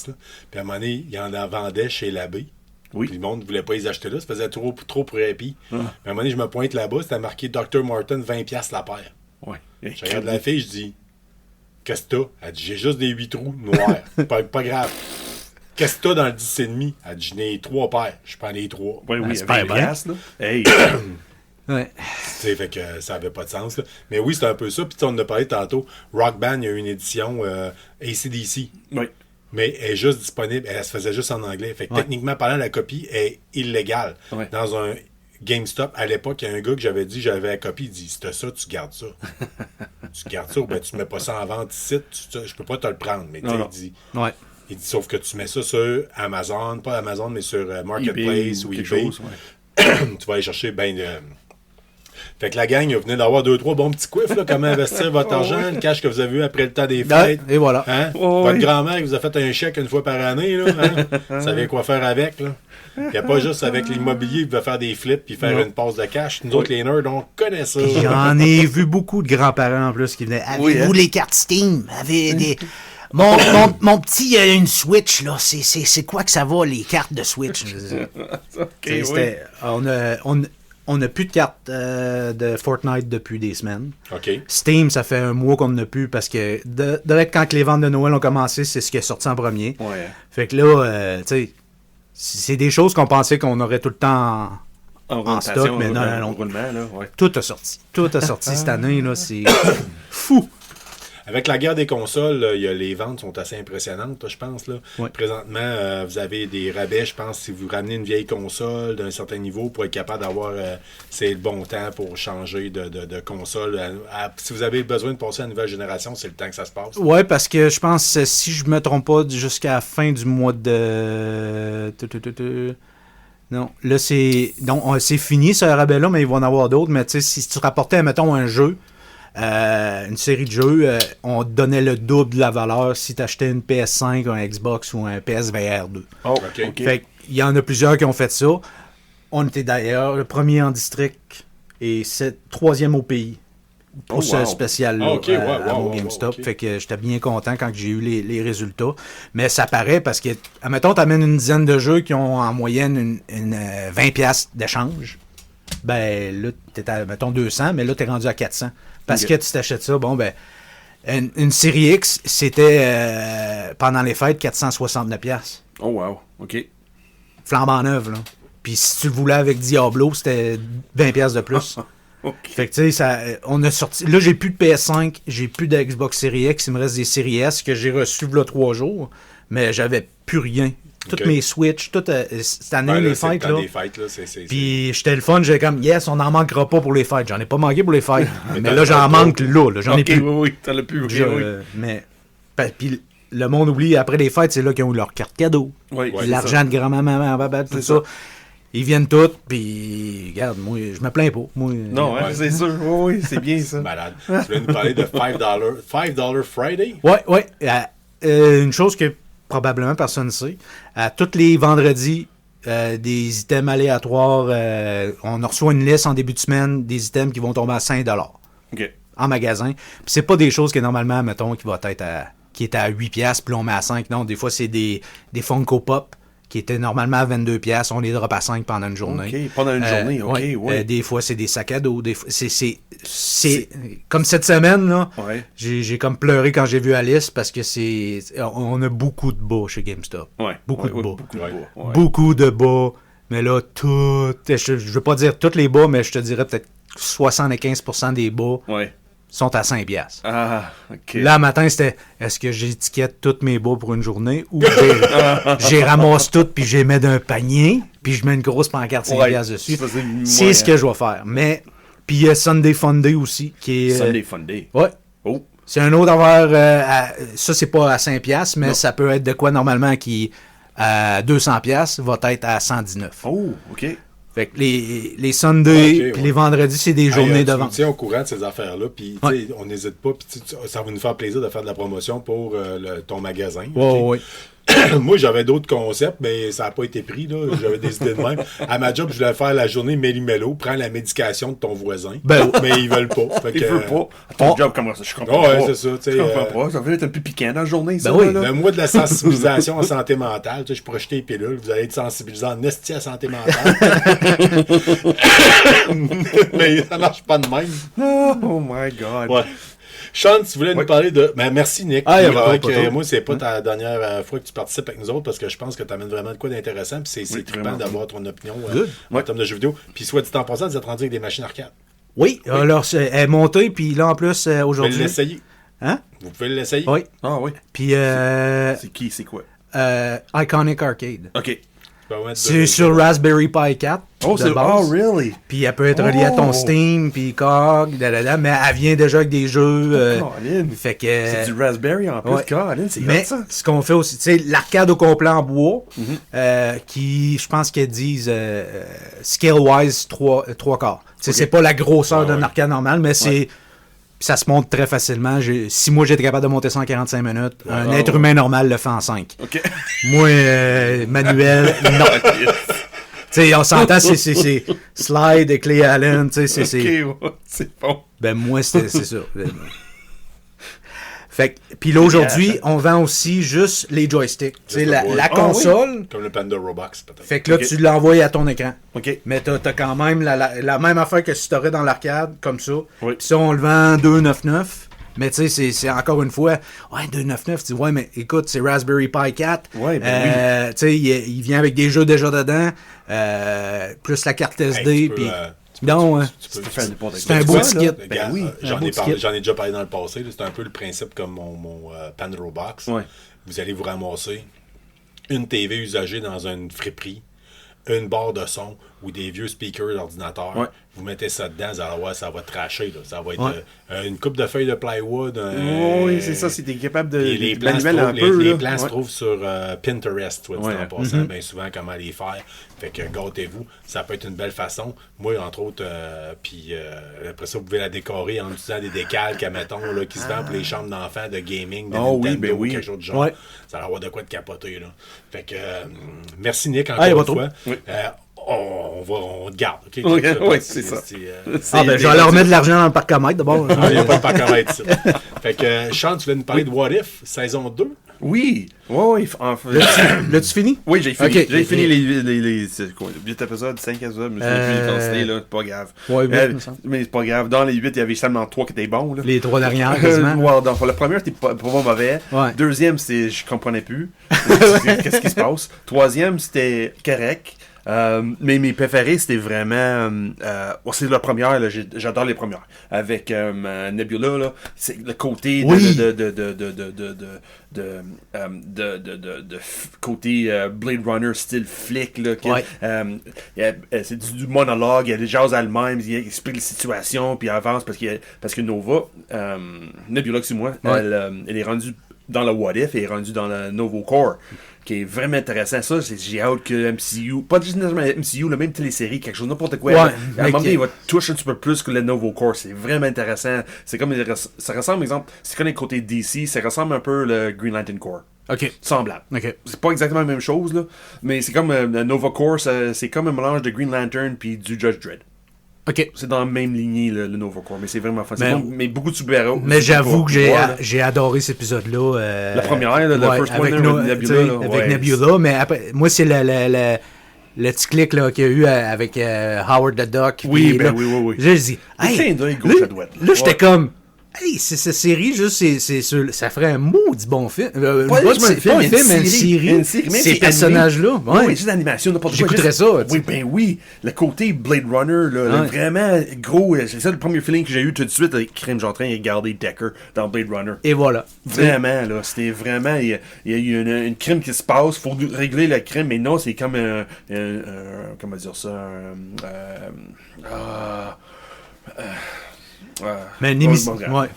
Puis à un moment donné, il en vendait chez l'abbé. Oui. Puis le monde ne voulait pas les acheter là. Ça faisait trop prépi. Puis à un moment donné, je me pointe là-bas. C'était marqué Dr. Martin, 20$ la paire. Ouais. Je regarde la fille, je dis, qu'est-ce que t'as? Elle dit, j'ai juste des 8 trous noirs. pas grave. Qu'est-ce que t'as dans le 10,5? Elle dit, j'en ai 3 paires. Je prends les 3. Oui, c'est pas bien. Là. Hey! Ouais. Fait que ça avait pas de sens. Là. Mais oui, c'est un peu ça. Puis on en a parlé tantôt. Rock Band, il y a eu une édition AC/DC. Oui. Mais elle est juste disponible. Elle se faisait juste en anglais. Fait que techniquement parlant, la copie est illégale. Ouais. Dans un GameStop, à l'époque, il y a un gars que j'avais dit, j'avais la copie, il dit, si t'as ça, tu gardes ça. Tu gardes ça, ou ben tu mets pas ça en vente ici, je peux pas te le prendre. Mais il dit, sauf que tu mets ça sur Amazon, pas Amazon, mais sur Marketplace ou eBay. Chose, tu vas aller chercher Fait que la gang, vous venez d'avoir 2-3 bons petits quiffs, là, comment investir votre argent, le cash que vous avez eu après le temps des fêtes. Et voilà. Hein? Votre grand-mère qui vous a fait un chèque une fois par année, là, vous savez quoi faire avec, là. Il n'y a pas juste avec l'immobilier qui veut faire des flips puis faire une passe de cash. Nous autres, les nerds, on connaît ça. J'en ai vu beaucoup de grands-parents en plus qui venaient. Avez-vous les cartes Steam? Mon petit, il a une Switch, là. C'est quoi que ça va, les cartes de Switch? On n'a plus de cartes de Fortnite depuis des semaines. Okay. Steam, ça fait un mois qu'on n'en a plus parce que quand les ventes de Noël ont commencé, c'est ce qui est sorti en premier. Ouais. Fait que là, tu sais, c'est des choses qu'on pensait qu'on aurait tout le temps en stock, mais non. Tout a sorti. Tout a sorti cette année, là. C'est fou. Avec la guerre des consoles, là, les ventes sont assez impressionnantes, là, je pense. Là. Ouais. Présentement, vous avez des rabais, je pense, si vous ramenez une vieille console d'un certain niveau pour être capable d'avoir c'est le bon temps pour changer de console. Si vous avez besoin de passer à la nouvelle génération, c'est le temps que ça se passe. Oui, parce que je pense, si je me trompe pas, jusqu'à la fin du mois de... Non. Là, c'est fini, ce rabais-là, mais il va en avoir d'autres. Mais tu sais, si tu rapportais, mettons, un jeu, une série de jeux, on te donnait le double de la valeur si tu achetais une PS5, un Xbox ou un PSVR 2. Oh, OK. Fait qu'il y en a plusieurs qui ont fait ça. On était d'ailleurs le premier en district et troisième au pays pour ce spécial-là à mon GameStop. OK. Fait que j'étais bien content quand j'ai eu les résultats. Mais ça paraît parce que, admettons, tu amènes une dizaine de jeux qui ont en moyenne une 20$ d'échange. Ben là, t'es à, mettons, 200, mais là, t'es rendu à 400. Parce que tu t'achètes ça, bon, ben, une série X, c'était, pendant les fêtes, 469$. Oh, wow. OK. Flambant neuve, là. Puis si tu le voulais avec Diablo, c'était 20$ de plus. OK. Fait que, tu sais, on a sorti... Là, j'ai plus de PS5, j'ai plus de Xbox Series X, il me reste des Series S que j'ai reçues là 3 jours, mais j'avais plus rien. Toutes mes Switch, toute cette année, les fêtes, là. Puis j'étais le fun, j'étais comme, yes, on n'en manquera pas pour les fêtes. J'en ai pas manqué pour les fêtes. mais là, j'en manque là. J'en ai plus. Oui, t'en as plus. Mais, puis le monde oublie, après les fêtes, c'est là qu'ils ont eu leur carte cadeau. Oui, l'argent de grand-maman, tout ça. Ils viennent tous, puis regarde, moi, je me plains pas. Moi, non, c'est sûr. Oui, c'est bien ça. Malade. Tu voulais nous parler de $5 Friday? Oui. Une chose que probablement personne ne sait. Tous les vendredis, des items aléatoires, on reçoit une liste en début de semaine des items qui vont tomber à $5 OK. en magasin. Puis c'est pas des choses que normalement, mettons, qui est à 8$, puis là on met à 5$. Non, des fois, c'est des Funko Pop qui étaient normalement à 22$. On les drop à 5$ pendant une journée. OK, pendant une journée, OK, oui. Des fois, c'est des sacs à dos. Des fois, c'est comme cette semaine, là, j'ai comme pleuré quand j'ai vu Alice parce que on a beaucoup de bas chez GameStop. Beaucoup de bas. Beaucoup de bas. Mais là, je veux pas dire tous les bas, mais je te dirais peut-être 75% des bas sont à 5$. Ah, OK. Là, matin, c'était, est-ce que j'étiquette toutes mes bas pour une journée ou j'ai ramasse toutes puis je les mets d'un panier puis je mets une grosse pancarte 5$ dessus. C'est ce que je vais faire. Mais, puis il y a Sunday Funday aussi qui est... Sunday Funday? Ouais. Oh. C'est un autre affaire, ça c'est pas à 5$, mais ça peut être de quoi normalement qui à 200$ va être à 119$. Oh, OK. Fait que les Sundays puis les vendredis, c'est des journées de vente. Tu tiens au courant de ces affaires-là, puis on n'hésite pas, puis ça va nous faire plaisir de faire de la promotion pour ton magasin. Oui. Moi, j'avais d'autres concepts, mais ça n'a pas été pris. Là. J'avais des idées de même. À ma job, je voulais faire la journée méli-mélo, prends la médication de ton voisin. Mais ils veulent pas. Ils veulent pas. Ton job, comment ça? Je comprends pas. C'est ça. Je comprends pas. Ça va être un peu piquant dans la journée, ça. Le mois de la sensibilisation en santé mentale, je pourrais jeter les pilules. Vous allez être sensibilisé en esti à santé mentale. Mais ça marche pas de même. Oh my God. Ouais. Sean, tu voulais nous parler de... Ben, merci, Nick. Moi, c'est pas ta dernière fois que tu participes avec nous autres parce que je pense que tu amènes vraiment de quoi d'intéressant. Puis c'est trippant d'avoir ton opinion en termes de jeux vidéo. Puis soit dit en passant, vous êtes rendu avec des machines arcade. Oui. Alors, elle est montée. Puis là, en plus, aujourd'hui... Vous pouvez l'essayer. Hein? Vous pouvez l'essayer. Oui. Ah oui. Puis... c'est qui? C'est quoi? Iconic Arcade. OK. C'est sur Raspberry Pi 4. Oh, really? Puis elle peut être reliée à ton Steam, puis COG, mais elle vient déjà avec des jeux. Fait que, c'est du Raspberry en plus. C'est mais ça. Ce qu'on fait aussi, tu sais, l'arcade au complet en bois, qui, je pense qu'elles disent scale-wise 3 quarts. C'est pas la grosseur d'un arcade normal, mais c'est... Ça se monte très facilement. Si moi j'étais capable de monter ça en 45 minutes, un être humain normal le fait en 5. Okay. Moi, manuel, non. Tu sais, on s'entend, c'est slide et clé Allen, tu sais, c'est bon. Ben moi, c'est ça. Fait que, puis là, aujourd'hui, on vend aussi juste les joysticks. Tu sais, la console. Comme le Panda Robox, peut-être. Fait que là, tu l'envoies à ton écran. OK. Mais t'as quand même la même affaire que si t'aurais dans l'arcade, comme ça. Oui. Puis ça, on le vend 2,99$. Mais tu sais, c'est encore une fois, 2,99$. Tu dis, ouais, mais écoute, c'est Raspberry Pi 4. Ouais, Tu sais, il vient avec des jeux déjà dedans. Plus la carte SD. Puis. Non, c'est un beau ticket. J'en ai déjà parlé dans le passé. C'est un peu le principe comme mon Pandora Box. Ouais. Vous allez vous ramasser une TV usagée dans une friperie, une barre de son, ou des vieux speakers d'ordinateur. Ouais. Vous mettez ça dedans, vous allez voir, ça va tracher. Là. Ça va être Ouais. une coupe de feuilles de plywood. Oui, c'est ça, si t'es capable de Puis les plans, manuel un peu. les là. plans se Ouais. trouvent sur Pinterest, toi, Ouais. en passant bien souvent comment les faire. Fait que gâtez-vous. Ça peut être une belle façon. Moi, entre autres, puis après ça, vous pouvez la décorer en utilisant des décalques, mettons, là, qui se vendent pour les chambres d'enfants de gaming, de Oh oui, Nintendo, ben oui. quelque chose de genre. Ouais. Ça va avoir de quoi de capoter, là. Fait que merci Nick y a encore pas une trop. fois. Oui. On te garde, OK? Oui, Ça, oui, c'est ça. Ah, ben, je vais leur remettre de l'argent dans le parcomètre d'abord. Il n'y a pas de parcomètre, ça. Fait que, Sean, tu voulais nous parler de What If, saison 2? Oui, oui. L'as-tu fini? Oui, j'ai fini. Ok. J'ai fini les c'est quoi, 8 épisodes, 5 épisodes, je me souviens plus des quantités, là, c'est pas grave. Ouais, 8, me semble. mais c'est pas grave. Dans les 8, il y avait seulement 3 qui étaient bons. Là. Les 3 dernières, quasiment. Ouais, donc, le premier, c'était pas mauvais. Ouais. Deuxième, c'était je comprenais plus. Qu'est-ce qui se passe? Troisième, c'était correct. Mais mes préférés, c'était vraiment... c'est la première, là, j'adore les premières. Avec Nebula, là, c'est le côté Oui. côté Blade Runner style flic, là. Ouais. C'est du monologue, il y a des jazz elle-même, il explique les situations, puis elle avance parce que Nova, Nebula, c'est moi, Ouais. elle est rendue dans le What If et est rendue dans le Novo Core, qui est vraiment intéressant. Ça, j'ai hâte que MCU, pas juste nécessairement MCU, la même télésérie, quelque chose, n'importe quoi. Ouais, à un mais moment donné, qui- il va toucher un petit peu plus que le Novo Core. C'est vraiment intéressant. C'est comme, ça ressemble, exemple, si tu connais le côté DC, ça ressemble un peu le Green Lantern Corps. OK. Semblable. OK. C'est pas exactement la même chose, là, mais c'est comme le Nova Corps, c'est comme un mélange de Green Lantern puis du Judge Dredd. OK. C'est dans la même lignée, le Nova Corps, mais c'est vraiment fun. Mais- Mais beaucoup de super-héros. Mais j'avoue que j'ai là. j'ai adoré cet épisode-là. La première, là, le first one, avec là, No- Nebula, tu sais, là, avec ouais. Nebula, mais après, moi, c'est le petit clic là, qu'il y a eu avec Howard the Duck. Oui, puis ben là, oui, oui, oui. Là, je dis, Des clins d'œil gauche là, à droite. là, j'étais Ouais. comme, hey, cette série, juste, ça ferait un maudit bon film. Pas Pas juste un film, un une film, mais une série. série. Une série, même si Ces c'est personnages-là. animé. Ouais. Oui, juste l'animation, n'importe quoi. J'écouterais juste- ça, tu Oui, sais. ben oui. Le côté Blade Runner, là, Ouais. vraiment gros. C'est ça le premier feeling que j'ai eu tout de suite avec Crime. J'ai en train de regarder Decker dans Blade Runner. Et voilà. Vraiment, là, c'était vraiment... Il y a eu une crime qui se passe, faut régler le crime, mais non, c'est comme comment dire ça? Mais une,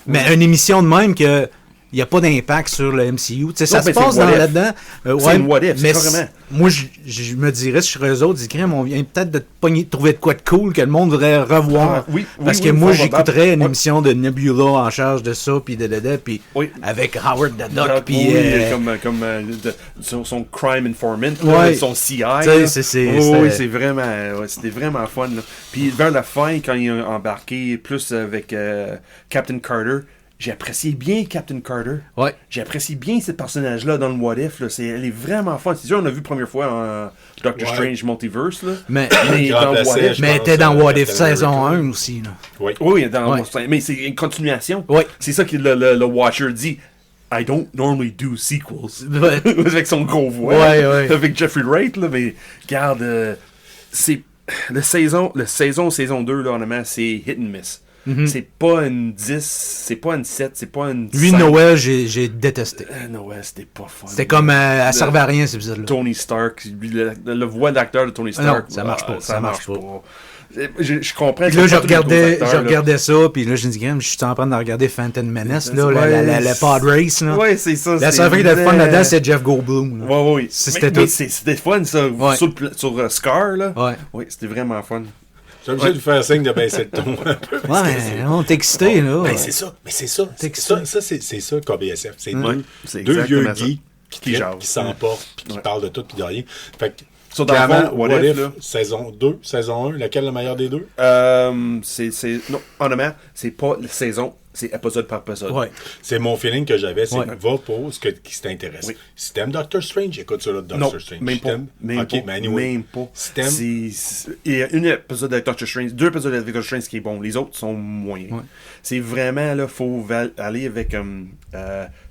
mais une émission de même que il n'y a pas d'impact sur le MCU. Tu sais, ça Non, se ben, passe c'est what if. là-dedans. C'est une what if, c'est mais carrément. moi, je me dirais, si je serais eux autres, on vient peut-être de trouver de quoi de cool que le monde voudrait revoir. Ah, oui, Parce oui, que oui, moi, fort probable. j'écouterais une Ouais. émission de Nebula en charge de ça, puis puis Oui. avec Howard the Duck, Donc, puis... oui, comme son crime informant, Ouais. son CI. Tu sais, là. c'était- Oui, c'est vraiment, c'était vraiment fun. Là. Puis vers la fin, quand il a embarqué plus avec Captain Carter, j'ai apprécié bien Captain Carter. Ouais. J'ai apprécié bien ce personnage-là dans le What If. Là. Elle est vraiment fun. C'est sûr, on l'a vu la première fois en Doctor Ouais. Strange Multiverse. Là. Mais, Mais Qui dans remplaçait, What If, je mais pense, elle était dans What If Captain saison America. 1 aussi. Là. Oui. oui, dans Ouais. mais c'est une continuation. Ouais. C'est ça que le Watcher dit. I don't normally do sequels. Ouais. Avec son gros voix. Ouais, ouais. Avec Jeffrey Wright, là, mais regarde, c'est saison 2, là, honnêtement, c'est hit and miss. C'est pas une 10, c'est pas une 7, c'est pas une Lui, 5. Noël, j'ai détesté. Noël, c'était pas fun. C'était comme... elle servait à rien, cet épisode-là. Tony Stark, le voix d'acteur de Tony Ah Stark. non, ça marche pas, Ça ça marche marche pas. Je comprends. Puis là, je c'est pas tous les gros regardais acteurs, là. ça, puis là, je me dis, je suis en train de regarder Phantom Menace, là, Ouais, la pod race, là. Ouais, c'est ça. La seule fois qui était fun là-dedans, c'est Jeff Goldblum. là. Ouais, ouais. C'était Mais tout. c'était fun, ça. Ouais. Sur Scar, là. Ouais. Oui, c'était vraiment fun. J'ai obligé de vous faire signe de baisser le ton un peu. parce Ouais, que c'est- on t'est excité, là. Ben, c'est ça, mais c'est ça. C'est C'est ça KBSF. C'est Ouais, deux, c'est deux vieux exactement ça. geeks qui Qui jasent. s'emportent puis qui Ouais. parlent de tout puis de rien. Fait que, So, dans le clairement, fond, What What If, If, là. saison 2, saison 1, laquelle la meilleure des deux? Non, honnêtement, c'est pas la saison, c'est épisode par épisode. Ouais. C'est mon feeling que j'avais, c'est Ouais. va pour ce qui t'intéresse. Oui. Si t'aimes Doctor Strange, écoute ça là de Non, Doctor Strange. même Si pas. t'aimes- Même Ok, pas. mais anyway, Même pas. Si t'aimes, Il y a un épisode avec Doctor Strange, 2 épisodes avec Doctor Strange qui est bon. Les autres sont moyens. Ouais. C'est vraiment, là, faut aller avec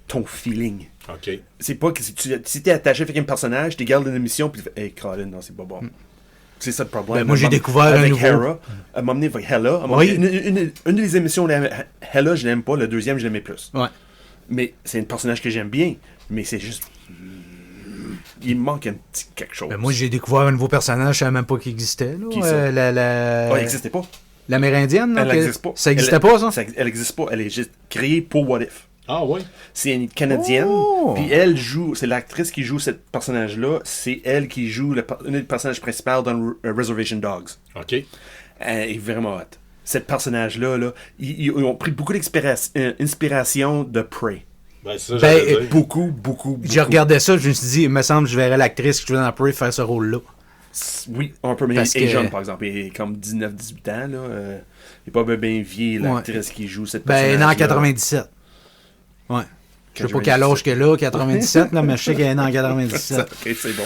ton feeling. ok. C'est pas que si t'es attaché avec un personnage, tu gardes une émission, puis tu fais, hey, Colin, non, c'est pas bon. C'est ça le problème. Ben, moi, j'ai découvert un avec nouveau. Hera. Elle m'a amené avec Hela. Elle m'a Oui. amené- une des émissions, Hela, je l'aime pas. Le deuxième, je l'aimais plus. Ouais. Mais c'est un personnage que j'aime bien. Mais c'est juste. il manque un petit quelque chose. Ben, moi, j'ai découvert un nouveau personnage, je savais même pas qu'il existait. Là. Qui ça? La... Elle n'existait pas. L'amérindienne, là, Elle n'existe pas. Ça n'existait pas, ça? Elle n'existe pas. Elle est juste créée pour What If. Ah oui? C'est une Canadienne, puis elle joue, c'est l'actrice qui joue ce personnage-là, c'est elle qui joue un des personnages principaux dans Reservation Dogs. OK. Elle est vraiment hot. Ce personnage-là, là, ils ont pris beaucoup d'inspiration de Prey. Ben, c'est ça, j'allais dire. Beaucoup. J'ai regardé ça, je me suis dit, il me semble que je verrais l'actrice qui joue dans Prey faire ce rôle-là. Oui, un peu, mais elle est jeune, par exemple. Elle est comme 19-18 ans, là. Elle n'est pas bien vieille, l'actrice qui joue cette personnage. Ben, elle est en 97. Ouais. Je sais pas quel âge qu'elle a, 97, là, mais je sais qu'elle est née en 97. Ok, c'est bon.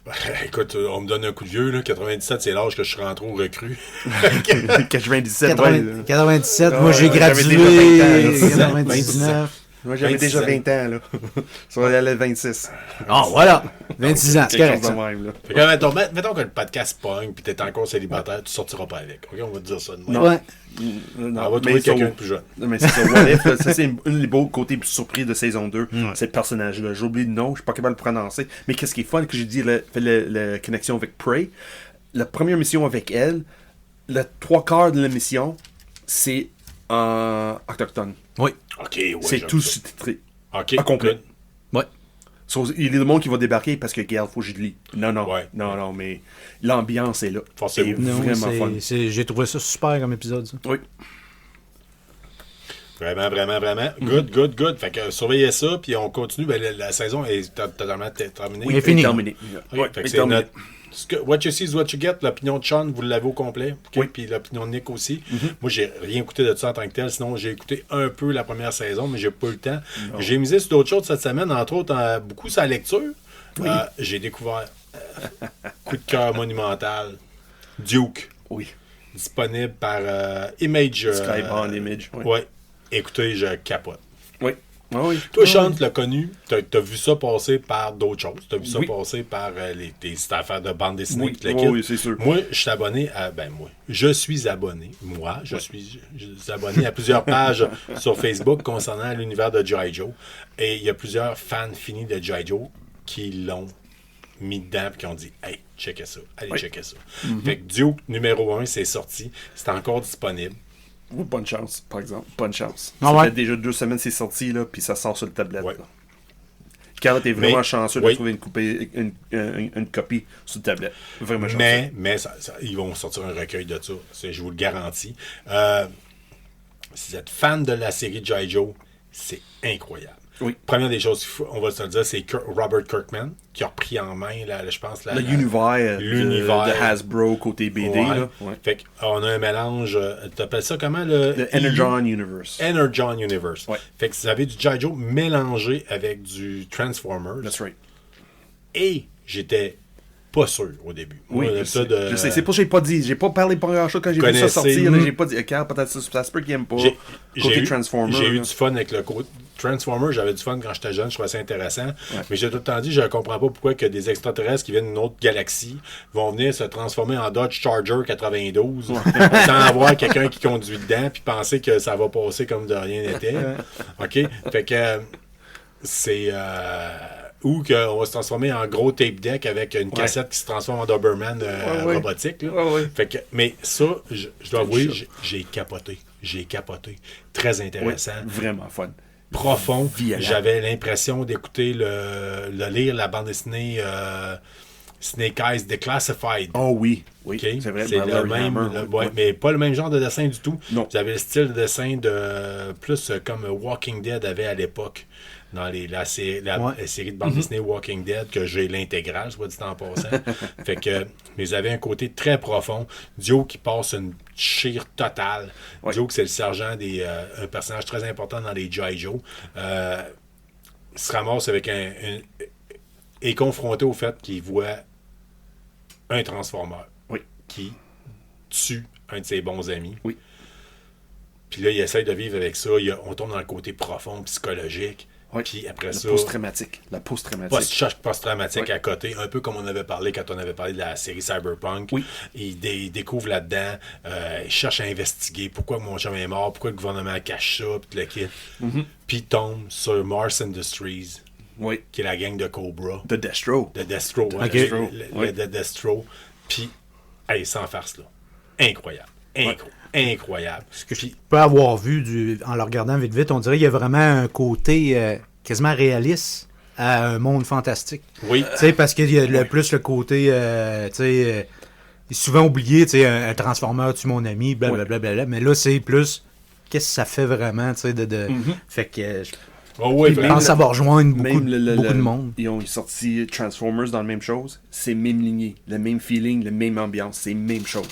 Ben, écoute, on me donne un coup de vieux, là. 97, c'est l'âge que je suis rentré au recrue. 97, 97, moi j'ai j'avais gradué. déjà 20 ans, là. 99. Moi, j'avais déjà 20 ans, là. Ça va aller à 26. Ah, voilà. 26 ans, c'est Quelque correct. chose de Ça. même, là. Fait que, mettons que le podcast pogne pis t'es encore célibataire, tu sortiras pas avec. OK, on va te dire ça de même. Ouais. Non, On va trouver quelqu'un de plus jeune. Non, mais c'est ça. What If, là, ça, c'est un des beaux côtés plus surpris de saison 2. C'est le personnage-là. J'ai oublié le nom, je suis pas capable de le prononcer. Mais qu'est-ce qui est fun, que j'ai dit la connexion avec Prey, la première mission avec elle, le 3/4 de la mission, c'est en autochtone. Oui. OK, ouais. C'est j'aime tout ça. sous-titré. OK. À complet. good. Ouais. Il y a des monde qui va débarquer parce que, regarde, faut que je le lis. Non, Ouais. non, mais l'ambiance est là. Forcément. C'est Non, vraiment fun. j'ai trouvé ça super comme épisode, ça. Oui. Vraiment. Good. Fait que surveillez ça, puis on continue. Ben, la saison est totalement terminée. Oui, fini. Terminé. OK, Ouais, fait que c'est terminé. notre... What you see is what you get. L'opinion de Sean, vous l'avez au complet. OK? Oui. Puis l'opinion de Nick aussi. Moi, j'ai rien écouté de ça en tant que tel. Sinon, j'ai écouté un peu la première saison, mais j'ai pas eu le temps. J'ai misé sur d'autres choses cette semaine, entre autres, beaucoup sur la lecture. J'ai découvert coup de cœur monumental. Duke. Oui. Disponible par Image. Skybound Image. Oui. Ouais. Écoutez, je capote. Oui. Ah oui. Toi, Sean, tu l'as connu. T'as vu ça passer par d'autres choses. T'as vu ça Oui. passer par cette affaire de bande dessinée. Oui, puis le kit. oui, c'est sûr. Moi, je suis abonné à... je suis abonné. Je suis abonné à plusieurs pages sur Facebook concernant l'univers de G.I. Joe. Et il y a plusieurs fans finis de G.I. Joe qui l'ont mis dedans et qui ont dit « Hey, checkez ça. Allez, checkez ça. Fait que Duke numéro 1, c'est sorti. C'est encore disponible. Oui, bonne chance, par exemple. Bonne chance. Ah Ça ouais. fait déjà 2 semaines c'est sorti, là, puis ça sort sur le tablette. Ouais. Là. Carl était vraiment Mais- chanceux de oui. trouver une copie sur le tablette. Vraiment chanceux. Mais ils vont sortir un recueil de ça. Je vous le garantis. Si vous êtes fan de la série G.I. Joe, c'est incroyable. Oui. Première des choses, on va se le dire, c'est Robert Kirkman qui a repris en main, je pense, L'univers l'univers. de Hasbro côté BD. Ouais. Là. Ouais. Fait qu'on a un mélange. T'appelles ça comment le Le Energon Universe. Energon Universe. Ouais. Fait que vous avez du G.I. Joe mélangé avec du Transformers. That's right. Et j'étais pas sûr au début. Oui, Moi, je ça sais. de- Je sais. C'est pour ça que j'ai pas dit. J'ai pas parlé pour grand chose quand j'ai vu ça Connaissez- sortir. Là, j'ai pas dit. Carl, peut-être ça se peut qu'il aime pas. Côté Transformers. J'ai eu là. du fun avec le côté Transformers, j'avais du fun quand j'étais jeune, je trouvais ça intéressant. Mais j'ai tout le temps dit, je ne comprends pas pourquoi que des extraterrestres qui viennent d'une autre galaxie vont venir se transformer en Dodge Charger 92 sans avoir quelqu'un qui conduit dedans puis penser que ça va passer comme de rien n'était. OK? Fait que c'est... ou qu'on va se transformer en gros tape deck avec une cassette qui se transforme en Doberman robotique. Là. Fait que, mais ça, je dois avouer, j'ai capoté. J'ai capoté. Très intéressant. Vraiment fun. Profond. Violent. J'avais l'impression d'écouter lire la bande dessinée Snake Eyes Declassified. Oh oui. Oui, OK? c'est vrai. C'est le Larry même, Hammer, ouais, mais pas le même genre de dessin du tout. Non. Vous avez le style de dessin de plus comme Walking Dead avait à l'époque dans la série de bande dessinée Walking Dead, que j'ai l'intégrale, soit dit en passant. Fait que, mais vous avez un côté très profond. Dio qui passe une chire totale. Ouais. Dio, c'est le sergent un personnage très important dans les G.I. Joe. Se ramasse avec est confronté au fait qu'il voit un Transformer qui tue un de ses bons amis. Oui. Puis là, il essaie de vivre avec ça. On tombe dans le côté profond, psychologique. Oui. Puis après La ça, post-traumatique. La post-traumatique. choc post-traumatique Oui. à côté. Un peu comme on avait parlé quand on avait parlé de la série Cyberpunk. Oui. Il découvre là-dedans. Il cherche à investiguer pourquoi mon chum est mort, pourquoi le gouvernement cache ça, puis le kit. Puis il tombe sur Mars Industries. Oui. qui est la gang de Cobra. De Destro. De Destro, ouais. Ok. De Destro. Puis, hey, sans farce, là. Incroyable. Incroyable. Ce que je peux avoir vu en le regardant vite vite, on dirait qu'il y a vraiment un côté quasiment réaliste à un monde fantastique. Oui. Tu sais, parce qu'il y a plus le côté, tu sais, il est souvent oublié, tu sais, un Transformer tue mon ami, blablabla. Mais là, c'est plus, qu'est-ce que ça fait vraiment, tu sais, Fait que Oh, oui, je vraiment. pense que ça va rejoindre beaucoup, Même beaucoup de monde. Ils ont sorti Transformers dans la même chose. C'est même lignée, le même feeling, la même ambiance. C'est la même chose.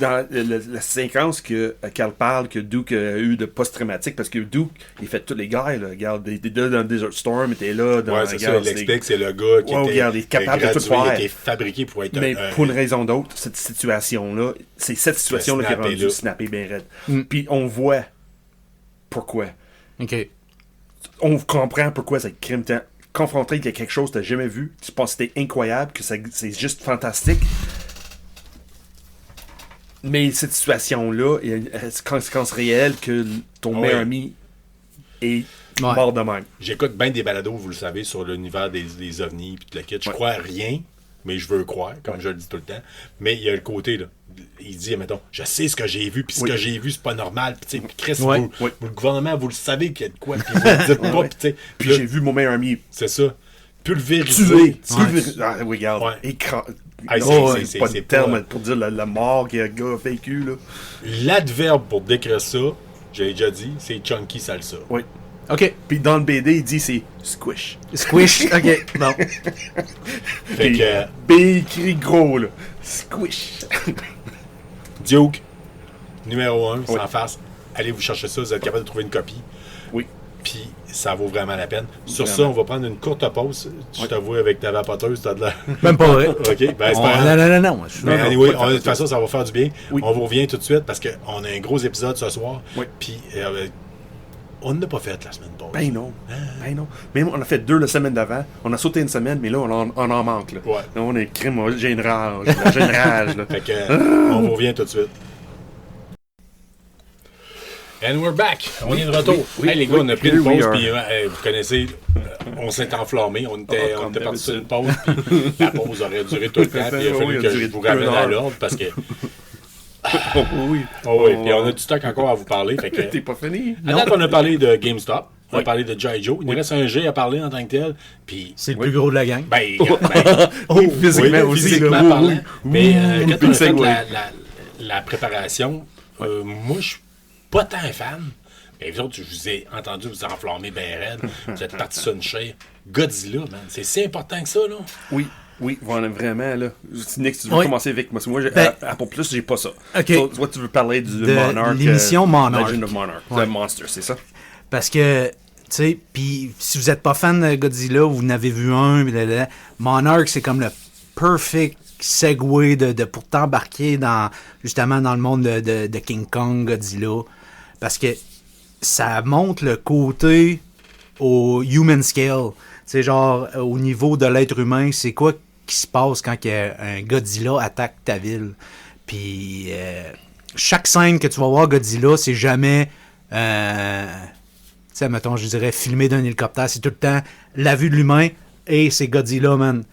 Dans la séquence qu'elle parle, que Duke a eu de post-traumatique, parce que Duke, il fait tous les gars, là. Regarde, il était là dans Desert Storm, il était là dans Ouais, c'est ça, il explique, c'est le gars qui regarde, il est capable de tout gradué, faire. qui est fabriqué pour être Mais pour une raison d'autre, cette situation-là, c'est cette situation-là qui a snappé, rendu là. snappé bien raide. Puis on voit pourquoi. OK. On comprend pourquoi cette crime t'a confronté avec quelque chose que t'as jamais vu. Tu penses que c'était incroyable, que c'est juste fantastique. Mais cette situation-là, il y a une conséquence réelle que ton Ouais. meilleur ami est Ouais. mort de même. J'écoute bien des balados, vous le savez, sur l'univers des ovnis puis de la kit. Je crois à rien, mais je veux croire, comme je le dis tout le temps. Mais il y a le côté, là. Il dit, mettons, je sais ce que j'ai vu, puis ce que j'ai vu, c'est pas normal. Puis, tu sais, Chris, Ouais. vous, le gouvernement, vous le savez qu'il y a de quoi, puis vous le dites pas, puis, tu sais. Puis là, j'ai vu mon meilleur ami c'est ça. Pulvériser. tué. Ouais. Ah oui, regarde. Ouais. Ah, c'est pas c'est de terme pour dire la mort que le gars a vécu, là. L'adverbe pour décrire ça, j'ai déjà dit, c'est chunky salsa. Oui. OK. Puis dans le BD, il dit c'est squish. Squish. OK. Bon. Fait Puis, que B écrit gros, là. Squish. Duke, numéro 1, Oui. sans farce. Allez vous chercher ça, vous êtes capable de trouver une copie. Oui. Puis ça vaut vraiment la peine. Sur Vraiment. ça, on va prendre une courte pause. Je t'avoue, avec ta vapoteuse, t'as de la... Même pas vrai. OK, ben c'est pas grave. Non. Je suis Mais non, anyway, pas de de toute façon, ça va faire du bien. Oui. On vous revient tout de suite parce qu'on a un gros épisode ce soir. Oui. Puis on n'a pas fait la semaine passée. Ben non. Ben non. Même on a fait 2 la semaine d'avant. On a sauté une semaine, mais là, on en manque, là. Ouais. Là, on est crime. J'ai une rage. Là. J'ai une rage, là. Fait que on vous revient tout de suite. And we're back. On est de retour. Oui, Hey, les gars, oui, on a pris here une pause, we are. puis vous connaissez, on s'est enflammé. On était comme parti sur d'habitude. une pause, puis la pause aurait duré tout le temps, puis il a Oui, fallu elle a que je duré vous ramène 1 à heure. l'ordre parce que. Oui. Oh oui, puis on a du stock encore à vous parler. Fait que, T'es pas fini? à date, on a parlé de GameStop, on a Oui. parlé de G.I. Joe. Il nous reste un G à parler en tant que tel. Puis, C'est le plus gros de la gang. ben, Physiquement oui, aussi, physiquement là. parlant. Mais quand on a Big fait segue. la préparation, moi, je suis pas tant fan. Mais vous autres, je vous ai entendu vous enflammer bien raide. Vous êtes partis sur une chair. Godzilla, man. C'est si important que ça, là. Oui. Oui, voilà, vraiment, là. Nick, tu veux Oui. commencer avec moi? Moi, Ben, pour plus, j'ai pas ça. OK. Toi, tu veux parler du De Monarch. l'émission Monarch. Legend of Monarch. Ouais. The Monster, c'est ça? Parce que, tu sais, puis si vous n'êtes pas fan de Godzilla, vous en avez vu un, blablabla, Monarch, c'est comme le perfect segue pour t'embarquer justement dans le monde de King Kong, Godzilla. Parce que ça montre le côté au human scale. Tu sais, genre, au niveau de l'être humain, c'est quoi qui se passe quand un Godzilla attaque ta ville. Puis, chaque scène que tu vas voir Godzilla, c'est jamais... tu sais, mettons, je dirais, filmé d'un hélicoptère. C'est tout le temps la vue de l'humain et c'est Godzilla, man.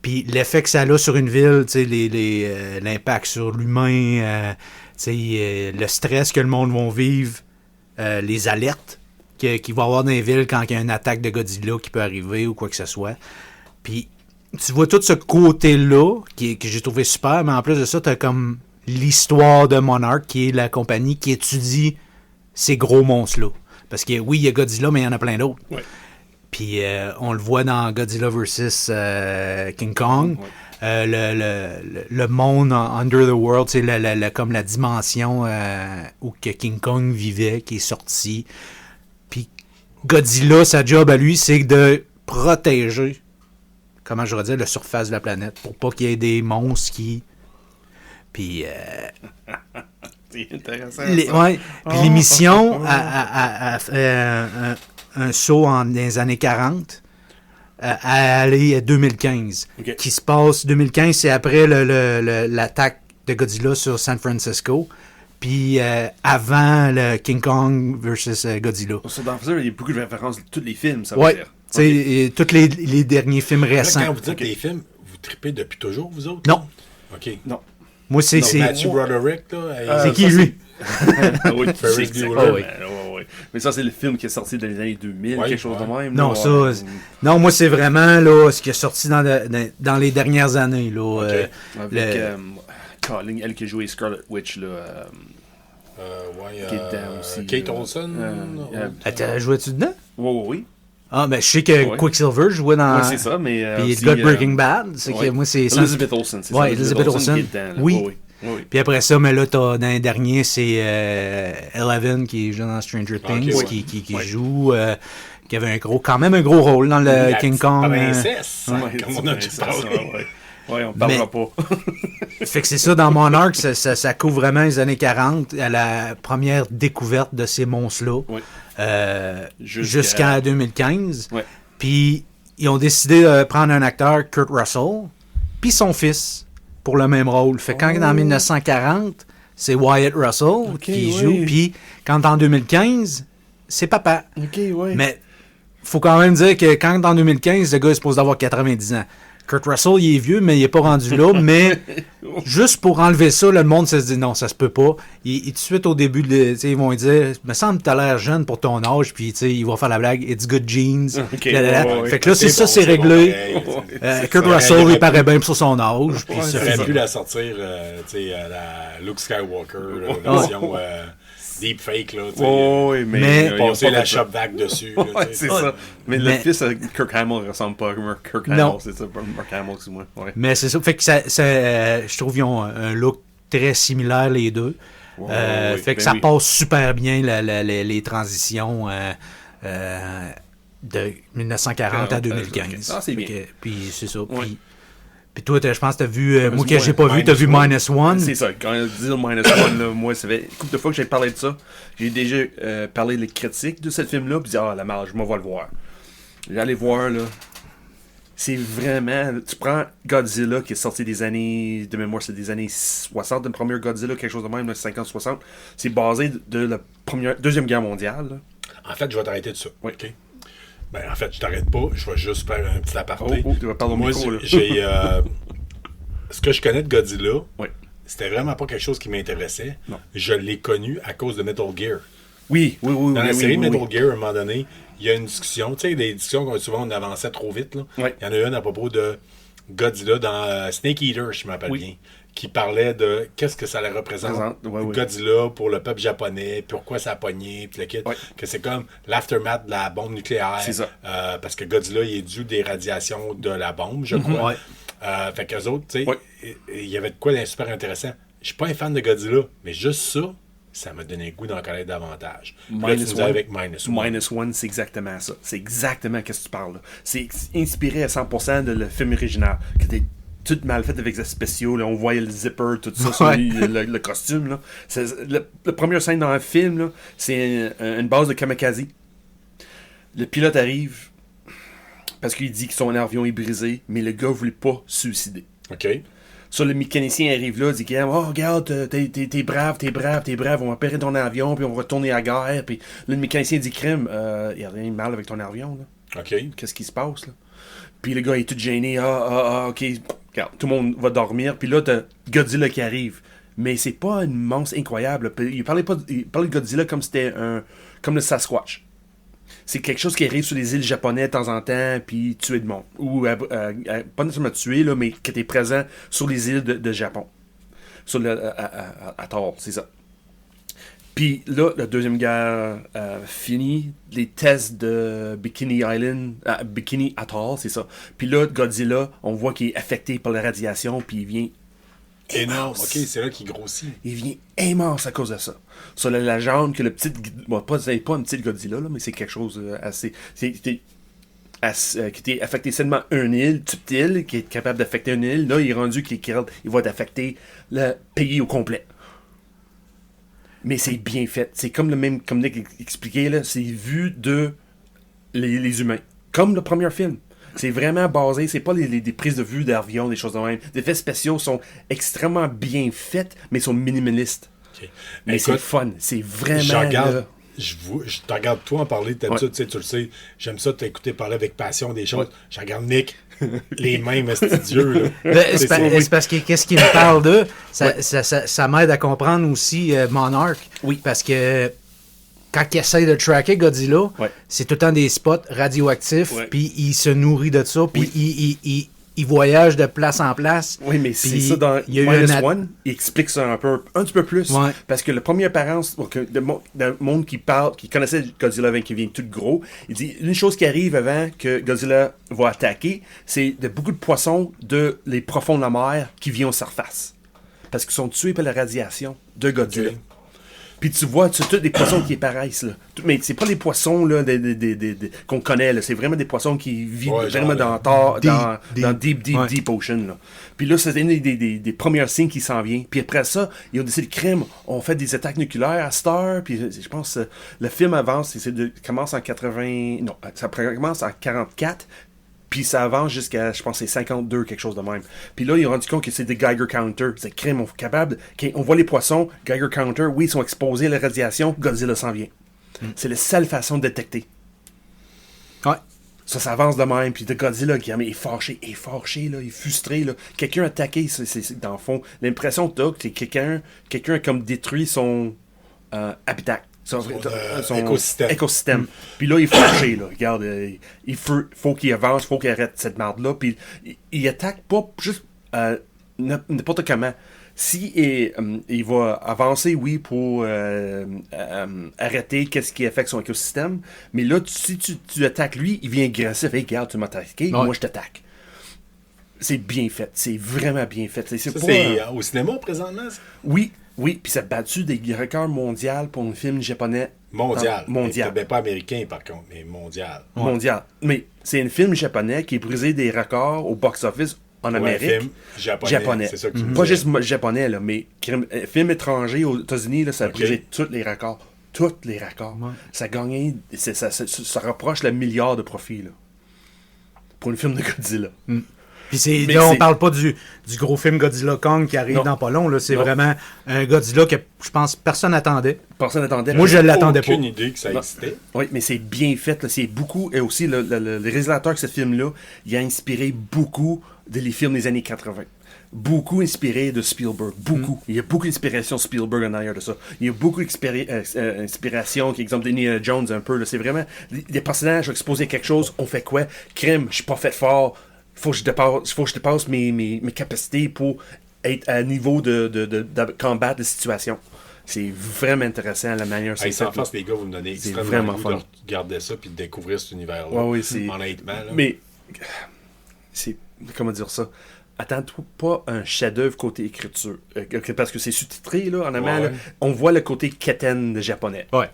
Puis l'effet que ça a sur une ville, tu sais, l'impact sur l'humain, tu sais, le stress que le monde va vivre, les alertes qu'il va y avoir dans les villes quand il y a une attaque de Godzilla qui peut arriver ou quoi que ce soit. Puis tu vois tout ce côté-là que j'ai trouvé super, mais en plus de ça, tu as comme l'histoire de Monarch, qui est la compagnie qui étudie ces gros monstres-là. Parce que oui, il y a Godzilla, mais il y en a plein d'autres. Ouais. Puis on le voit dans Godzilla vs. King Kong. Le monde Under the World, c'est comme la dimension où que King Kong vivait, qui est sorti. Puis Godzilla, sa job à lui, c'est de protéger, comment je dire, la surface de la planète, pour pas qu'il y ait des monstres qui... Puis... C'est intéressant. Ouais. Puis l'émission a fait un saut dans les années 40 à aller à 2015. Ok. Qui se passe... 2015, c'est après l'attaque de Godzilla sur San Francisco. Puis avant le King Kong versus Godzilla. Dans ça, il y a beaucoup de références de tous les films, ça veut Ouais. dire. Tu sais, tous les derniers films Là, récents. quand vous dites les films, vous tripez depuis toujours, vous autres? Non. OK. Non. Moi, c'est... Donc, Matthew Broderick, là. C'est qui, lui? Oui, Ferris c'est Bueller. exactement. oui. Ouais. Mais ça, c'est le film qui est sorti dans les années 2000, Ouais, quelque chose de même. Non, là. ça... Non, moi, c'est vraiment là, ce qui est sorti dans les dernières années. Là, Avec Colin, elle qui a joué Scarlet Witch, là. Ouais, Qui est dedans aussi, Kate là. Olsen. T'as joué-tu dedans? Oui. Ah, ben, je sais que Ouais. Quicksilver jouait dans... Oui, c'est ça, mais. Puis aussi, le gars de Breaking Bad, c'est ouais. que moi, c'est... Elizabeth Olsen, c'est ça. Ouais, Elizabeth Olsen. qui est dedans, là. Oui. Oui. Puis après ça, mais là, t'as dans les derniers, c'est Eleven qui joue dans Stranger Things, ouais. qui Ouais. joue, qui avait quand même un gros rôle dans le La King petite Kong. princesse, Ouais, comme on a déjà parlé. Ouais, on parlera pas. Fait que c'est ça, dans Monarch, ça couvre vraiment les années 40, à la première découverte de ces monstres-là, Oui. jusqu'à 2015. Ouais. Puis ils ont décidé de prendre un acteur, Kurt Russell, puis son fils, pour le même rôle. Fait que quand en 1940, c'est Wyatt Russell qui oui. joue, puis quand en 2015, c'est papa. Ok, ouais. Mais faut quand même dire que quand en 2015, le gars est supposé d'avoir 90 ans. Kurt Russell, il est vieux, mais il est pas rendu là. Mais juste pour enlever ça, le monde se dit non, ça se peut pas. Et tout de suite au début, ils vont lui dire, me semble que t'as l'air jeune pour ton âge, puis il va faire la blague, it's good jeans. Ok, Là. Fait que là, C'est ça, bon, c'est bon, réglé. pareil. Kurt Russell, il paraît bien pour son âge. Puis ça J'aurais fait pu la sortir, tu sais, à la Luke Skywalker, la version deepfake, là, tu sais. Oui, Mais- ils ont Passer pas la fait ça. shop vac dessus. là, Ouais, tu sais. c'est ça. Mais le Mais- fils de Kirk Hamill ressemble pas à Kirk Hamill, Non. c'est ça. Mark Hamill, c'est moi. Ouais. Mais c'est ça. Fait que je trouve qu'ils ont un look très similaire, les deux. Ouais, fait que ben ça oui. passe super bien, les transitions de 1940 à 2015. Ah, c'est bien. Fait que- Puis c'est ça. Ouais. Puis toi, je pense que t'as vu, moi que Minus j'ai pas vu, t'as vu One. Minus One. C'est ça, quand il dit le minus one, là, moi, ça fait une couple de fois que j'ai parlé de ça. J'ai déjà parlé des critiques de ce film-là, puis dit, la marge, je m'en vais le voir. J'allais voir, là. C'est vraiment. Tu prends Godzilla, qui est sorti des années. De mémoire, c'est des années 60, le premier Godzilla, quelque chose de même, 50-60. C'est basé de la Deuxième Guerre mondiale, là. En fait, je vais t'arrêter de ça. Oui. OK? Ben, en fait, je t'arrête pas. Je vais juste faire un petit aparté. Tu vas parler au Moi, micro, là. j'ai. Ce que je connais de Godzilla, Oui. c'était vraiment pas quelque chose qui m'intéressait. Non. Je l'ai connu à cause de Metal Gear. Oui. Dans la oui, série oui, Metal oui. Gear, à un moment donné, il y a une discussion. Tu sais, des discussions qu'on souvent on avançait trop vite. Là. Ouais. Il y en a une à propos de Godzilla dans Snake Eater, je m'appelle Oui. bien, qui parlait de qu'est-ce que ça les représente, Ouais, ouais. Godzilla pour le peuple japonais, pourquoi ça a pogné, puis le kit, Ouais. que c'est comme l'aftermath de la bombe nucléaire. C'est ça. Parce que Godzilla, il est dû des radiations de la bombe, je crois. Ouais. Fait qu'eux autres, tu sais, Ouais. il y avait de quoi d'un super intéressant. Je suis pas un fan de Godzilla, mais juste ça m'a donné le goût d'en connaître davantage. Puis là, tu Minus nous as One. avec Minus One. Minus One, c'est exactement ça. C'est exactement ce que tu parles. Là. C'est inspiré à 100% de le film original, qui était tout mal fait avec des spéciaux. Là. On voyait le zipper, tout ça, sur Ouais. le costume. Là. La première scène dans le film, là, c'est une base de kamikaze. Le pilote arrive parce qu'il dit que son avion est brisé, mais le gars voulait pas se suicider. OK. Ça, le mécanicien arrive là, dit qu'il oh, regarde, t'es brave, on va repérer ton avion, puis on va retourner à la guerre. Puis là, le mécanicien dit crime, il n'y a rien de mal avec ton avion, là. OK. Qu'est-ce qui se passe, là? Puis le gars est tout gêné, ok, regarde, tout le monde va dormir, puis là, t'as Godzilla qui arrive. Mais c'est pas un monstre incroyable. Il parlait de Godzilla comme c'était comme le Sasquatch. C'est quelque chose qui arrive sur les îles japonaises de temps en temps, puis tuer de monde. Ou pas nécessairement tuer, là, mais qui était présent sur les îles de Japon. Sur à tort, c'est ça. Puis là, la Deuxième Guerre finie, les tests de Bikini Island, Bikini Atoll, c'est ça. Puis là, Godzilla, on voit qu'il est affecté par la radiation, puis il vient Énorme. immense. OK, c'est là qu'il grossit. Il vient immense à cause de ça. Sur la légende que le petit... Bon, pas un petit Godzilla, là, mais c'est quelque chose assez... qui était affecté seulement une île, petite île, qui est capable d'affecter une île. Là, il est rendu qu'il va affecter le pays au complet. Mais c'est bien fait. C'est comme comme Nick expliquait, là, c'est vu de les humains. Comme le premier film. C'est vraiment basé, c'est pas des prises de vue d'avion, des choses de même. Les effets spéciaux sont extrêmement bien faits, mais sont minimalistes. OK. Mais c'est Écoute, fun. C'est vraiment. je regarde là, je te regarde toi en parler, d'habitude, tu le sais, j'aime ça t'écouter parler avec passion des choses. Je regarde Nick, les mêmes astudieux. C'est parce que qu'est-ce qu'il me parle de, ça m'aide à comprendre aussi Monarch. Oui. Parce que quand il essaie de tracker Godzilla, c'est tout le temps des spots radioactifs, puis il se nourrit de ça, puis il voyage de place en place. Oui, mais c'est ça dans Minus One, il explique ça un petit peu plus. Ouais. Parce que la première apparence, le monde qui connaissait Godzilla avant qu'il vienne tout gros, il dit une chose qui arrive avant que Godzilla va attaquer, c'est beaucoup de poissons de les profonds de la mer qui viennent aux surfaces. Parce qu'ils sont tués par la radiation de Godzilla. Okay. Puis tu vois, c'est tous des poissons qui apparaissent, là. Mais c'est pas les poissons là, qu'on connaît, là. C'est vraiment des poissons qui vivent vraiment dans Deep Ocean, là. Puis là, c'est une des premières signes qui s'en vient. Puis après ça, ils ont décidé de crime. On fait des attaques nucléaires à Star. Puis je pense le film avance, commence en 80... Non, ça commence en 44. Puis ça avance jusqu'à, je pense, c'est 52, quelque chose de même. Puis là, ils ont rendu compte que c'est des Geiger Counter. C'est crime, on voit les poissons, Geiger Counter, oui, ils sont exposés à la radiation, Godzilla s'en vient. C'est la seule façon de détecter. Ouais. Ça avance de même. Puis de Godzilla, qui est fâché, là, il est frustré, là. Quelqu'un a attaqué, c'est dans le fond. L'impression que t'as, que quelqu'un a comme détruit son habitat. Son écosystème. Puis là, il est fâché, là. Regarde, il faut qu'il avance, il faut qu'il arrête cette merde-là. Puis il attaque pas juste n'importe comment. Si il va avancer, oui, pour arrêter qu'est-ce qui affecte son écosystème, mais là, si tu attaques lui, il vient agressif. Hey, regarde, tu m'as attaqué, moi je t'attaque. C'est bien fait. C'est vraiment bien fait. C'est au cinéma présentement, ça? Oui. Oui, puis ça a battu des records mondiaux pour un film japonais. Mondial. Mondial. Pas américain, par contre, mais mondial. Mondial. Mais c'est un film japonais qui a brisé des records au box-office en Amérique. Un film japonais. C'est ça que tu pas juste japonais, là, mais un film étranger aux États-Unis, là, ça a brisé tous les records. Tous les records. Ouais. Ça a gagné, ça rapproche le milliard de profit, là. Pour un film de Godzilla. Puis on parle pas du gros film Godzilla Kong qui arrive dans pas long. Là. C'est vraiment un Godzilla que je pense personne n'attendait. Moi, je l'attendais pas. Aucune idée que ça existait. Oui, mais c'est bien fait. Là. C'est beaucoup. Et aussi, le réalisateur de ce film-là, il a inspiré beaucoup des films des années 80. Beaucoup inspiré de Spielberg. Beaucoup. Il y a beaucoup d'inspiration Spielberg en arrière de ça. Il y a beaucoup d'inspiration, qui exemple d'Indiana Jones un peu. Là. C'est vraiment des personnages exposés quelque chose. On fait quoi? Crime, je suis pas fait fort. Faut que je dépasse mes capacités pour être à niveau de combattre la situation. C'est vraiment intéressant la manière c'est fait. En face, les gars, vous me donnez extrêmement fun de regarder ça puis de découvrir cet univers-là. Oui, c'est... Honnêtement. Là. Mais, c'est... Comment dire ça? Attends-toi pas un chef-d'œuvre côté écriture. Parce que c'est sous-titré, là, en allemand. Là, on voit le côté keten japonais. Ouais.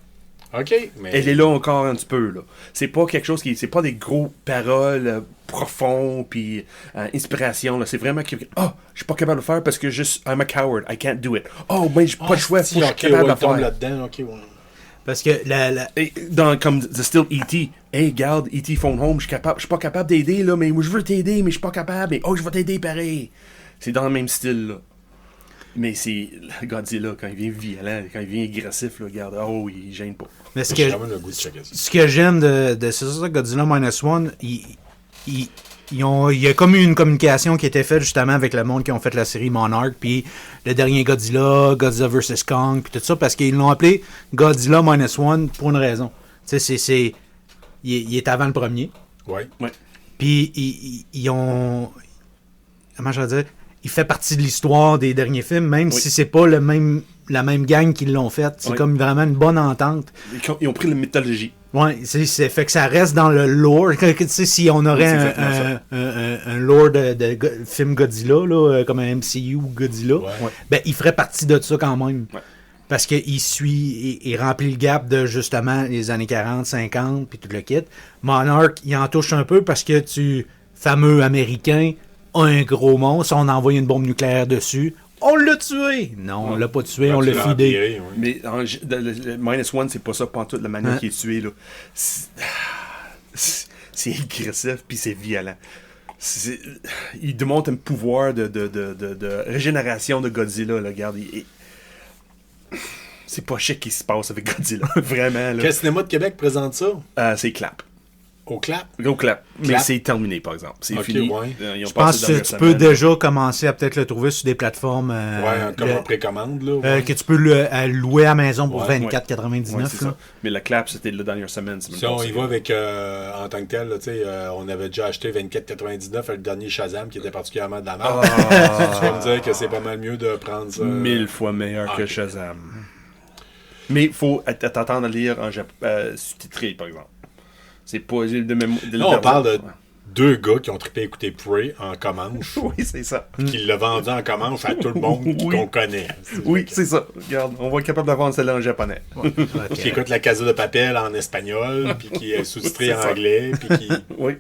OK, mais... Elle est là encore un petit peu, là. C'est pas quelque chose qui... C'est pas des gros paroles profonds, puis inspiration, là. C'est vraiment... je suis pas capable de le faire parce que juste... I'm a coward, I can't do it. Oh, mais j'ai pas le choix, faut que je suis capable de le faire. Là-dedans, Parce que comme The Still E.T. Hey, regarde, E.T. Phone Home, je suis pas capable d'aider, là, mais moi, je veux t'aider, mais je suis pas capable. Mais je vais t'aider pareil. C'est dans le même style, là. Mais c'est Godzilla, quand il vient violent, quand il vient agressif, là, regarde, il gêne pas. Mais ce que j'aime c'est ça, Godzilla Minus One, il y a comme eu une communication qui était faite justement avec le monde qui ont fait la série Monarch, puis le dernier Godzilla vs Kong, puis tout ça, parce qu'ils l'ont appelé Godzilla Minus One pour une raison. Tu sais, il est avant le premier. Ouais. Puis ils ont... Comment je vais dire? Il fait partie de l'histoire des derniers films, même si c'est pas la même gang qui l'ont fait. C'est comme vraiment une bonne entente. Ils ont pris la mythologie. Ouais, c'est fait que ça reste dans le lore. Tu sais, si on aurait un lore de film Godzilla, là, comme un MCU Godzilla, ben il ferait partie de ça quand même. Ouais. Parce qu'il suit et remplit le gap de justement les années 40, 50, puis tout le kit. Monarch, il en touche un peu parce que fameux américain, un gros monstre, on a envoyé une bombe nucléaire dessus. On l'a tué! Non, on l'a pas tué, on l'a fidé. Mais le Minus One, c'est pas ça, pas toute la manière qu'il est tué. Là. C'est agressif, puis c'est violent. Il démontre un pouvoir de régénération de Godzilla. Là, regarde, c'est pas chic qui se passe avec Godzilla. Vraiment, là. Quel cinéma de Québec présente ça? C'est Clap. Au Clap? Au Clap. Mais c'est terminé, par exemple. C'est Ok, fini. ouais. Ils ont Je pense passé que dans tu la peux semaine. déjà commencer à peut-être le trouver sur des plateformes Comme en précommande, là. Ouais. que tu peux louer à la maison pour Ouais. 24,99$. Ouais, c'est ça. là. Mais la Clap, c'était la dernière semaine. Si on y va avec, en tant que tel, là, on avait déjà acheté 24,99 le dernier Shazam qui était particulièrement de la merde. Tu vas me dire que c'est pas mal mieux de prendre ça. 1000 fois meilleur que ok. Shazam. Mais il faut t'attendre à lire en sous-titré, par exemple. C'est pas de même. Là, on parle de 2 gars qui ont trippé à écouter Prey en comanche, Oui, c'est ça. qui l'ont vendu en comanche à tout le monde Oui. qu'on connaît. Oui, c'est ça. Regarde, on va être capable de vendre celle-là en japonais. Qui écoute la Casa de Papel en espagnol, puis qui est sous-titré C'est en ça. anglais, puis qui Oui.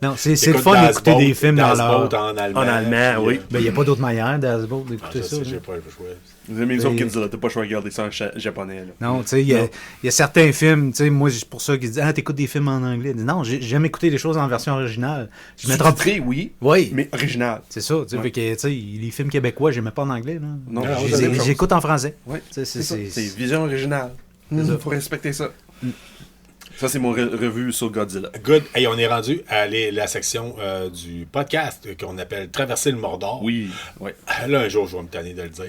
Non, c'est le écoute fun Das d'écouter Boot- des films dans Das leur... Boot en allemand. En allemand, puis, oui. Ben, il n'y a pas d'autre manière d'Asbo Ah, d'écouter je ça. sais, là. j'ai pas le choix. Vous aimez les autres Et- Godzilla, t'as pas le choix de regarder ça en japonais. Là. Non, tu sais, il y a certains films, tu sais, moi, c'est pour ça qu'ils disent « Ah, t'écoutes des films en anglais. » Non, j'aime écouter les choses en version originale. Je mettrai... Sous-titré, oui, Oui, mais original. c'est ça. Tu sais, Ouais. fait que, tu sais, les films québécois, j'aimais pas en anglais. Là. Non, Ah, c'est ouais, la même chose. J'écoute en français. Ouais, Tu sais, c'est ça. c'est- C'est vision originale. Il faut respecter ça. Ça, c'est mon revue sur Godzilla. Good. Hey, on est rendu à la section du podcast qu'on appelle Traverser le Mordor. Oui, ouais. Là, un jour, je vais me tanner de le dire.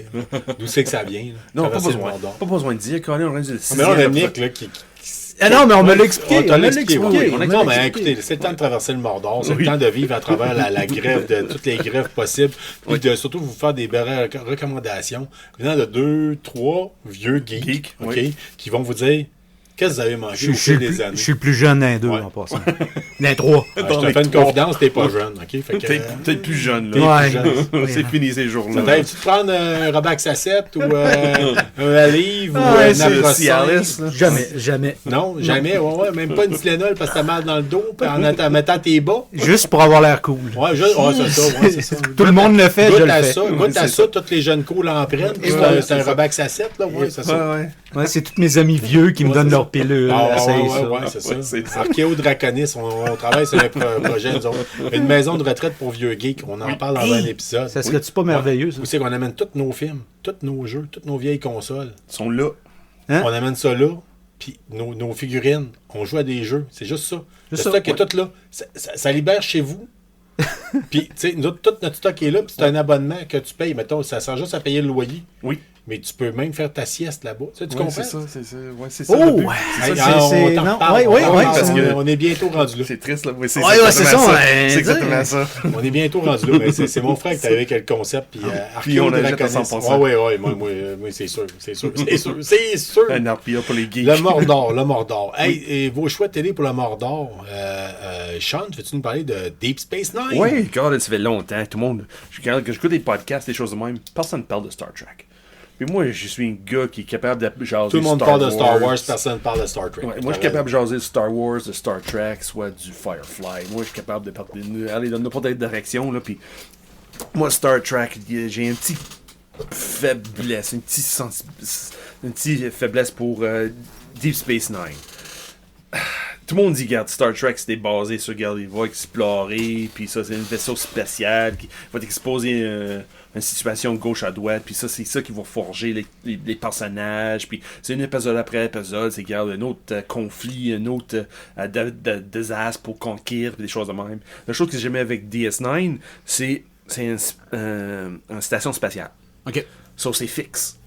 D'où c'est que ça vient? Là? Non, pas Traverser le besoin. Mordor. Pas besoin de dire qu'on est en train de Mais là, on a Nick là, qui Ah non, mais on me l'a expliqué. On t'a on me l'a expliqué, expliqué, oui. on me l'a Non, mais expliqué. écoutez, c'est le temps de traverser le Mordor. C'est Oui. le temps de vivre à travers la grève, de toutes les grèves possibles. Puis de surtout vous faire des belles recommandations venant de 2, 3 vieux geeks, OK, oui. qui vont vous dire qu'est-ce que vous avez mangé au Je suis fil le des plus- années. je suis le plus jeune d'un d'eux, Ouais. en passant. D'un trois. Je te fais une confidence, t'es pas jeune, OK? Fait que, T'es peut-être plus jeune, t'es là. plus jeune. C'est fini ces Ça jours-là. t'aide-tu de prendre un Robax à 7 ou un Alive ou Ouais, un c'est Naproxen? Cialis, là. Jamais, jamais. Non, jamais, ouais, même pas une Tylenol parce que t'as mal dans le dos puis en mettant tes bas. Juste pour avoir l'air cool. Ouais, c'est ça, ouais, c'est ça. Tout le monde le fait, je Goûte le à fais. ça, goûte à ça, toutes les jeunes cools en prennent. puis C'est un Robax à 7, là, ouais, c'est ça. Ouais, ouais. Ouais, c'est tous mes amis vieux qui me Ouais, donnent c'est leur ça. pilule. Ah, essaye ouais, ça. ouais, c'est ça. Ouais, c'est ça. Archéo Draconis, on travaille sur un projet, nous autres. Une maison de retraite pour vieux geeks. On en parle dans Hey, un épisode. Ça serait-tu pas merveilleux, ça? Où c'est qu'on amène tous nos films, tous nos jeux, toutes nos vieilles consoles. Ils sont là. Hein? On amène ça là, puis nos figurines, on joue à des jeux. C'est juste ça. Le ça, stock est ouais. tout là. Ça libère chez vous. Puis, tu sais, tout notre stock est là, puis c'est un abonnement que tu payes. Mettons, ça sert juste à payer le loyer. Oui. Mais tu peux même faire ta sieste là-bas. Tu Ouais, comprends? c'est ça, c'est ça. Ouais, c'est ça. Oh, le but. ouais. Hey, Ça, on c'est- t'en non, reparle, ouais, on ouais, t'en ouais, reparle. ça- On est bientôt rendu là. C'est triste, là. Oui, c'est Ouais, ouais, c'est exactement ça, ça. ouais, C'est dire. exactement ça. On est bientôt rendu là. Mais c'est mon frère qui est avec le concept. Puis, Puis on Archéo achète à Draconis. 100%. Ouais, moi, c'est sûr. C'est sûr. Un RPA pour les geeks. Le Mordor. Hey, et vos choix de télé pour le Mordor. Sean, veux-tu nous parler de Deep Space Nine? Oui, regarde, ça fait longtemps. Tout le monde. Quand j'écoute des podcasts, des choses de même, personne ne parle de Star Trek. Puis moi, je suis un gars qui est capable de jaser Tout le monde parle de Star Wars, personne ne parle de Star Trek. Ouais, moi, je suis capable de jaser de Star Wars, de Star Trek, soit du Firefly. Moi, je suis capable aller dans n'importe quelle direction. Là, puis moi, Star Trek, j'ai une petite faiblesse, une petite faiblesse pour Deep Space Nine. Tout le monde dit, regarde, Star Trek, c'était basé sur, regarde, il va explorer, puis ça, c'est un vaisseau spatial qui va t'exposer une situation de gauche à droite, puis ça, c'est ça qui va forger les personnages, puis c'est un épisode après épisode, c'est, regarde, un autre conflit, un autre désastre pour conquérir, puis des choses de même. La chose que j'aimais avec DS9, c'est une station spatiale. OK. Ça, c'est fixe.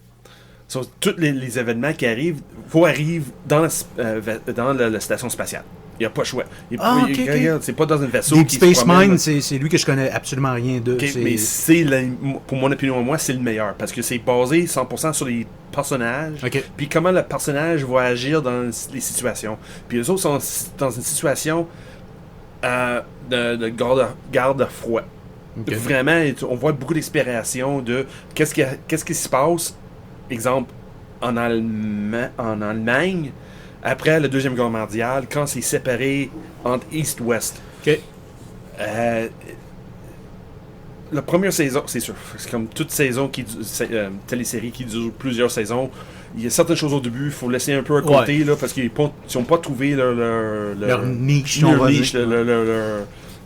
So, tous les événements qui arrivent arrivent dans la station spatiale. Il n'y a pas le choix. Regarde, c'est pas dans un vaisseau Deep qui Space se promène. Mine, c'est lui que je connais absolument rien de. Ok, c'est- mais pour mon opinion, moi, c'est le meilleur. Parce que c'est basé 100% sur les personnages. OK. Puis comment le personnage va agir dans les situations. Puis les autres sont dans une situation de garde-froid. OK. Vraiment, on voit beaucoup d'expiration de qu'est-ce qui se passe, exemple, en Allemagne, après la Deuxième Guerre mondiale, quand c'est séparé entre East-West. OK. La première saison, c'est sûr, c'est comme toute saison télésérie qui dure plusieurs saisons. Il y a certaines choses au début, il faut laisser un peu à côté, là, parce qu'ils n'ont pas trouvé leur Leur niche, on leur va niche, dire.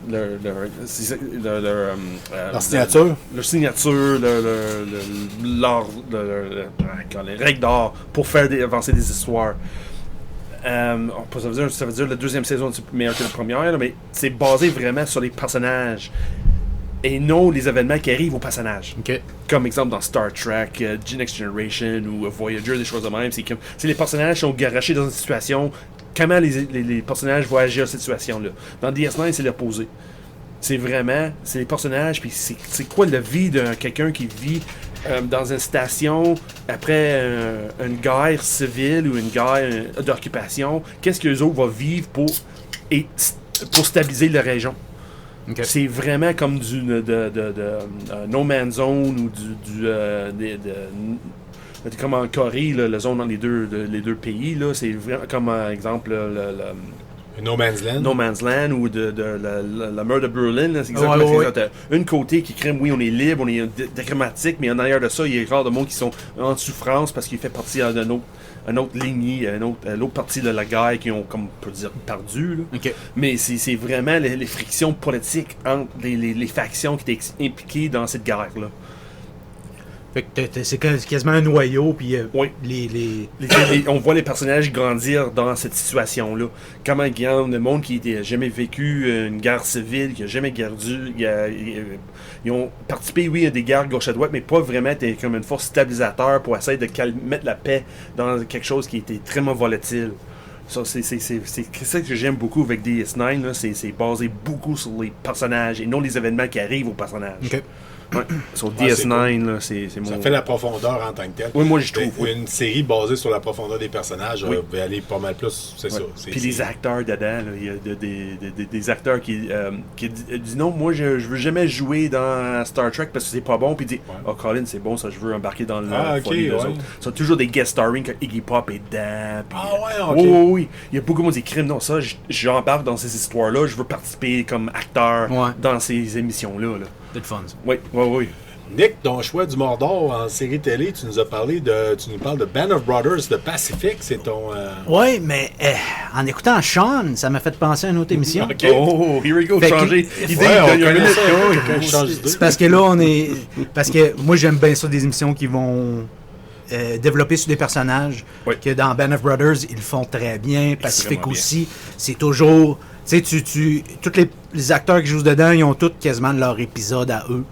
Leur signature. Leur signature, les règles d'art pour faire avancer des histoires. Ça veut dire la deuxième saison est meilleure que la première, là, mais c'est basé vraiment sur les personnages et non les événements qui arrivent aux personnages. OK. Comme exemple dans Star Trek, Next Generation ou Voyager, des choses de même. C'est les personnages qui sont garachés dans une situation. Comment les personnages vont agir dans cette situation-là. Dans DS9, c'est l'opposé. C'est les personnages, puis c'est quoi la vie de quelqu'un qui vit dans une station après une guerre civile ou une guerre d'occupation. Qu'est-ce que les autres vont vivre pour stabiliser la région? Okay. C'est vraiment comme du No Man's Zone ou comme en Corée, là, la zone dans les deux pays, là, c'est vraiment comme exemple No Man's Land. No Man's Land ou la Murder Berlin, là, c'est exactement ça. Une côté qui crime, oui, on est libre, on est décromatique, mais en arrière de ça, il y a rare de monde qui sont en souffrance parce qu'il fait partie d'une autre lignée, l'autre partie de la guerre qui ont, comme on peut dire, perdu. Là. Okay. Mais c'est vraiment les frictions politiques entre les factions qui étaient impliquées dans cette guerre-là. Fait que c'est quasiment un noyau, puis oui. On voit les personnages grandir dans cette situation-là. Comment le monde qui n'a jamais vécu une guerre civile, qui n'a jamais ils ont participé, oui, à des guerres gauche à droite, mais pas vraiment être comme une force stabilisateur pour essayer de mettre la paix dans quelque chose qui était très volatile. Ça, c'est ça que j'aime beaucoup avec DS9, là, c'est basé beaucoup sur les personnages et non les événements qui arrivent aux personnages. Okay. Ouais. Sur DS9, là, c'est mon... Ça fait la profondeur en tant que tel. Oui, moi, je trouve. Une série basée sur la profondeur des personnages va aller pas mal plus, c'est ça. Puis les acteurs dedans, là, il y a des acteurs qui disent non, moi, je veux jamais jouer dans Star Trek parce que c'est pas bon. Puis ils disent, oh, Colin, c'est bon, ça, je veux embarquer dans le folie des autres. Ils sont toujours des guest starring quand Iggy Pop est dedans. Puis, oui. Il y a beaucoup de monde qui écrivent, non, ça, j'embarque dans ces histoires-là, je veux participer comme acteur dans ces émissions-là. C'est le fun, ça. Oui. Nick, ton choix du Mordor en série télé, tu nous parles de Band of Brothers de Pacific, c'est ton... Oui, mais en écoutant Sean, ça m'a fait penser à une autre émission. Okay. Oh, here we go, changer. C'est parce que là, parce que moi, j'aime bien ça, des émissions qui vont développer sur des personnages, que dans Band of Brothers, ils le font très bien. Pacific aussi, c'est toujours... Tu sais, tous les acteurs qui jouent dedans, ils ont tous quasiment leur épisode à eux.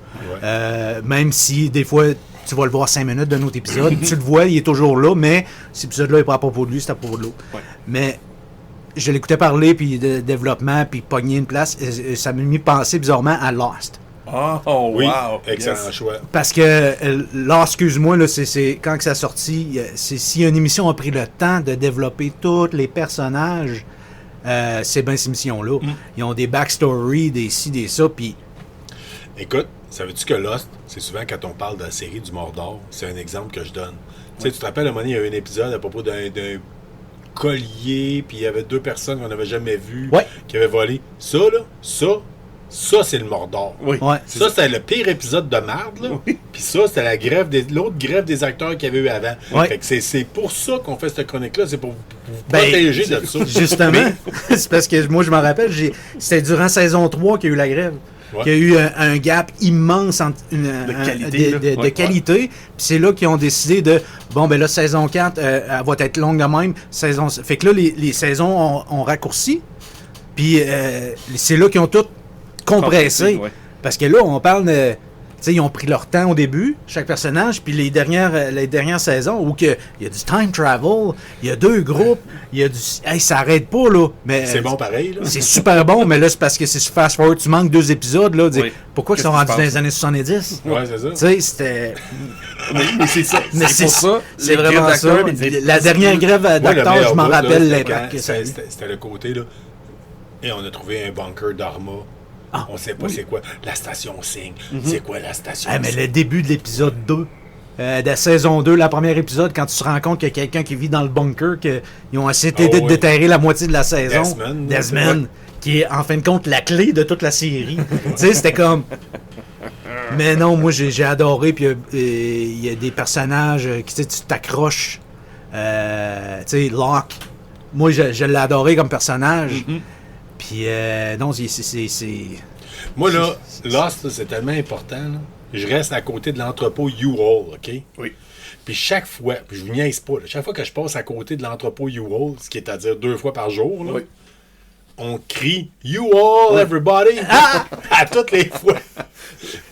Ouais. Même si, des fois, tu vas le voir 5 minutes d'un autre épisode, tu le vois, il est toujours là, mais cet épisode-là n'est pas à propos de lui, c'est à propos de l'autre. Ouais. Mais je l'écoutais parler, puis de développement, puis pogner une place, et ça m'a mis penser bizarrement à Lost. Oh, oui, wow! Excellent choix. Parce que, là, excuse-moi, là, c'est quand que ça a sorti, si une émission a pris le temps de développer tous les personnages... c'est bien ces missions-là. Ils ont des backstories, des ci, des ça, puis... Écoute, savais-tu que Lost, c'est souvent quand on parle de la série du Mordor, c'est un exemple que je donne. Tu sais, tu te rappelles, à un moment donné, il y a eu un épisode à propos d'un collier, puis il y avait 2 personnes qu'on n'avait jamais vues qui avaient volé. Ça, c'est le Mordor. Oui. Ouais. Ça, c'était le pire épisode de marde, là. Oui. Puis ça, c'était l'autre grève des acteurs qu'il y avait eu avant. Ouais. Fait que c'est pour ça qu'on fait cette chronique-là, c'est pour vous protéger de ça. Justement, c'est parce que moi, je m'en rappelle, c'était durant saison 3 qu'il y a eu la grève. Qu'il y a eu un gap immense de qualité. Puis c'est là qu'ils ont décidé de, bon, ben là, saison 4, elle va être longue de même. Fait que là, les saisons ont raccourci. Puis c'est là qu'ils ont tout compressé. Parce que là, on parle de... Tu sais, ils ont pris leur temps au début, chaque personnage, puis les dernières saisons où il y a du time travel, il y a 2 groupes, il y a du... Hey, ça arrête pas, là. Mais c'est bon pareil, là. C'est super bon, mais là, c'est parce que c'est fast forward, tu manques 2 épisodes, là. Pourquoi ils sont rendus dans les années 70? Ouais, c'est ça. Tu sais, c'était... Mais c'est ça. C'est pour ça. C'est vraiment ça. La dernière grève d'acteurs, je m'en rappelle l'impact que ça a eu. C'était le côté, là. Et on a trouvé un bunker d'Arma. On sait pas c'est quoi. La station signe. C'est quoi la station signe? Mais le début de l'épisode 2, de la saison 2, la première épisode, quand tu te rends compte qu'il y a quelqu'un qui vit dans le bunker, qu'ils ont essayé de déterrer la moitié de la saison. Desmond, qui est en fin de compte la clé de toute la série. Tu sais, c'était comme... Mais non, moi j'ai adoré, puis il y a des personnages qui, tu t'accroches. Tu sais, Locke. Moi, je l'ai adoré comme personnage. Puis Puis, non, c'est. Moi, là, Lost, là, c'est tellement important. Là. Je reste à côté de l'entrepôt U-Haul, OK? Oui. Puis chaque fois, puis je vous niaise pas, là, chaque fois que je passe à côté de l'entrepôt U-Haul, ce qui est à dire 2 fois par jour, là, Oui. on crie U-Haul, everybody! À toutes les fois.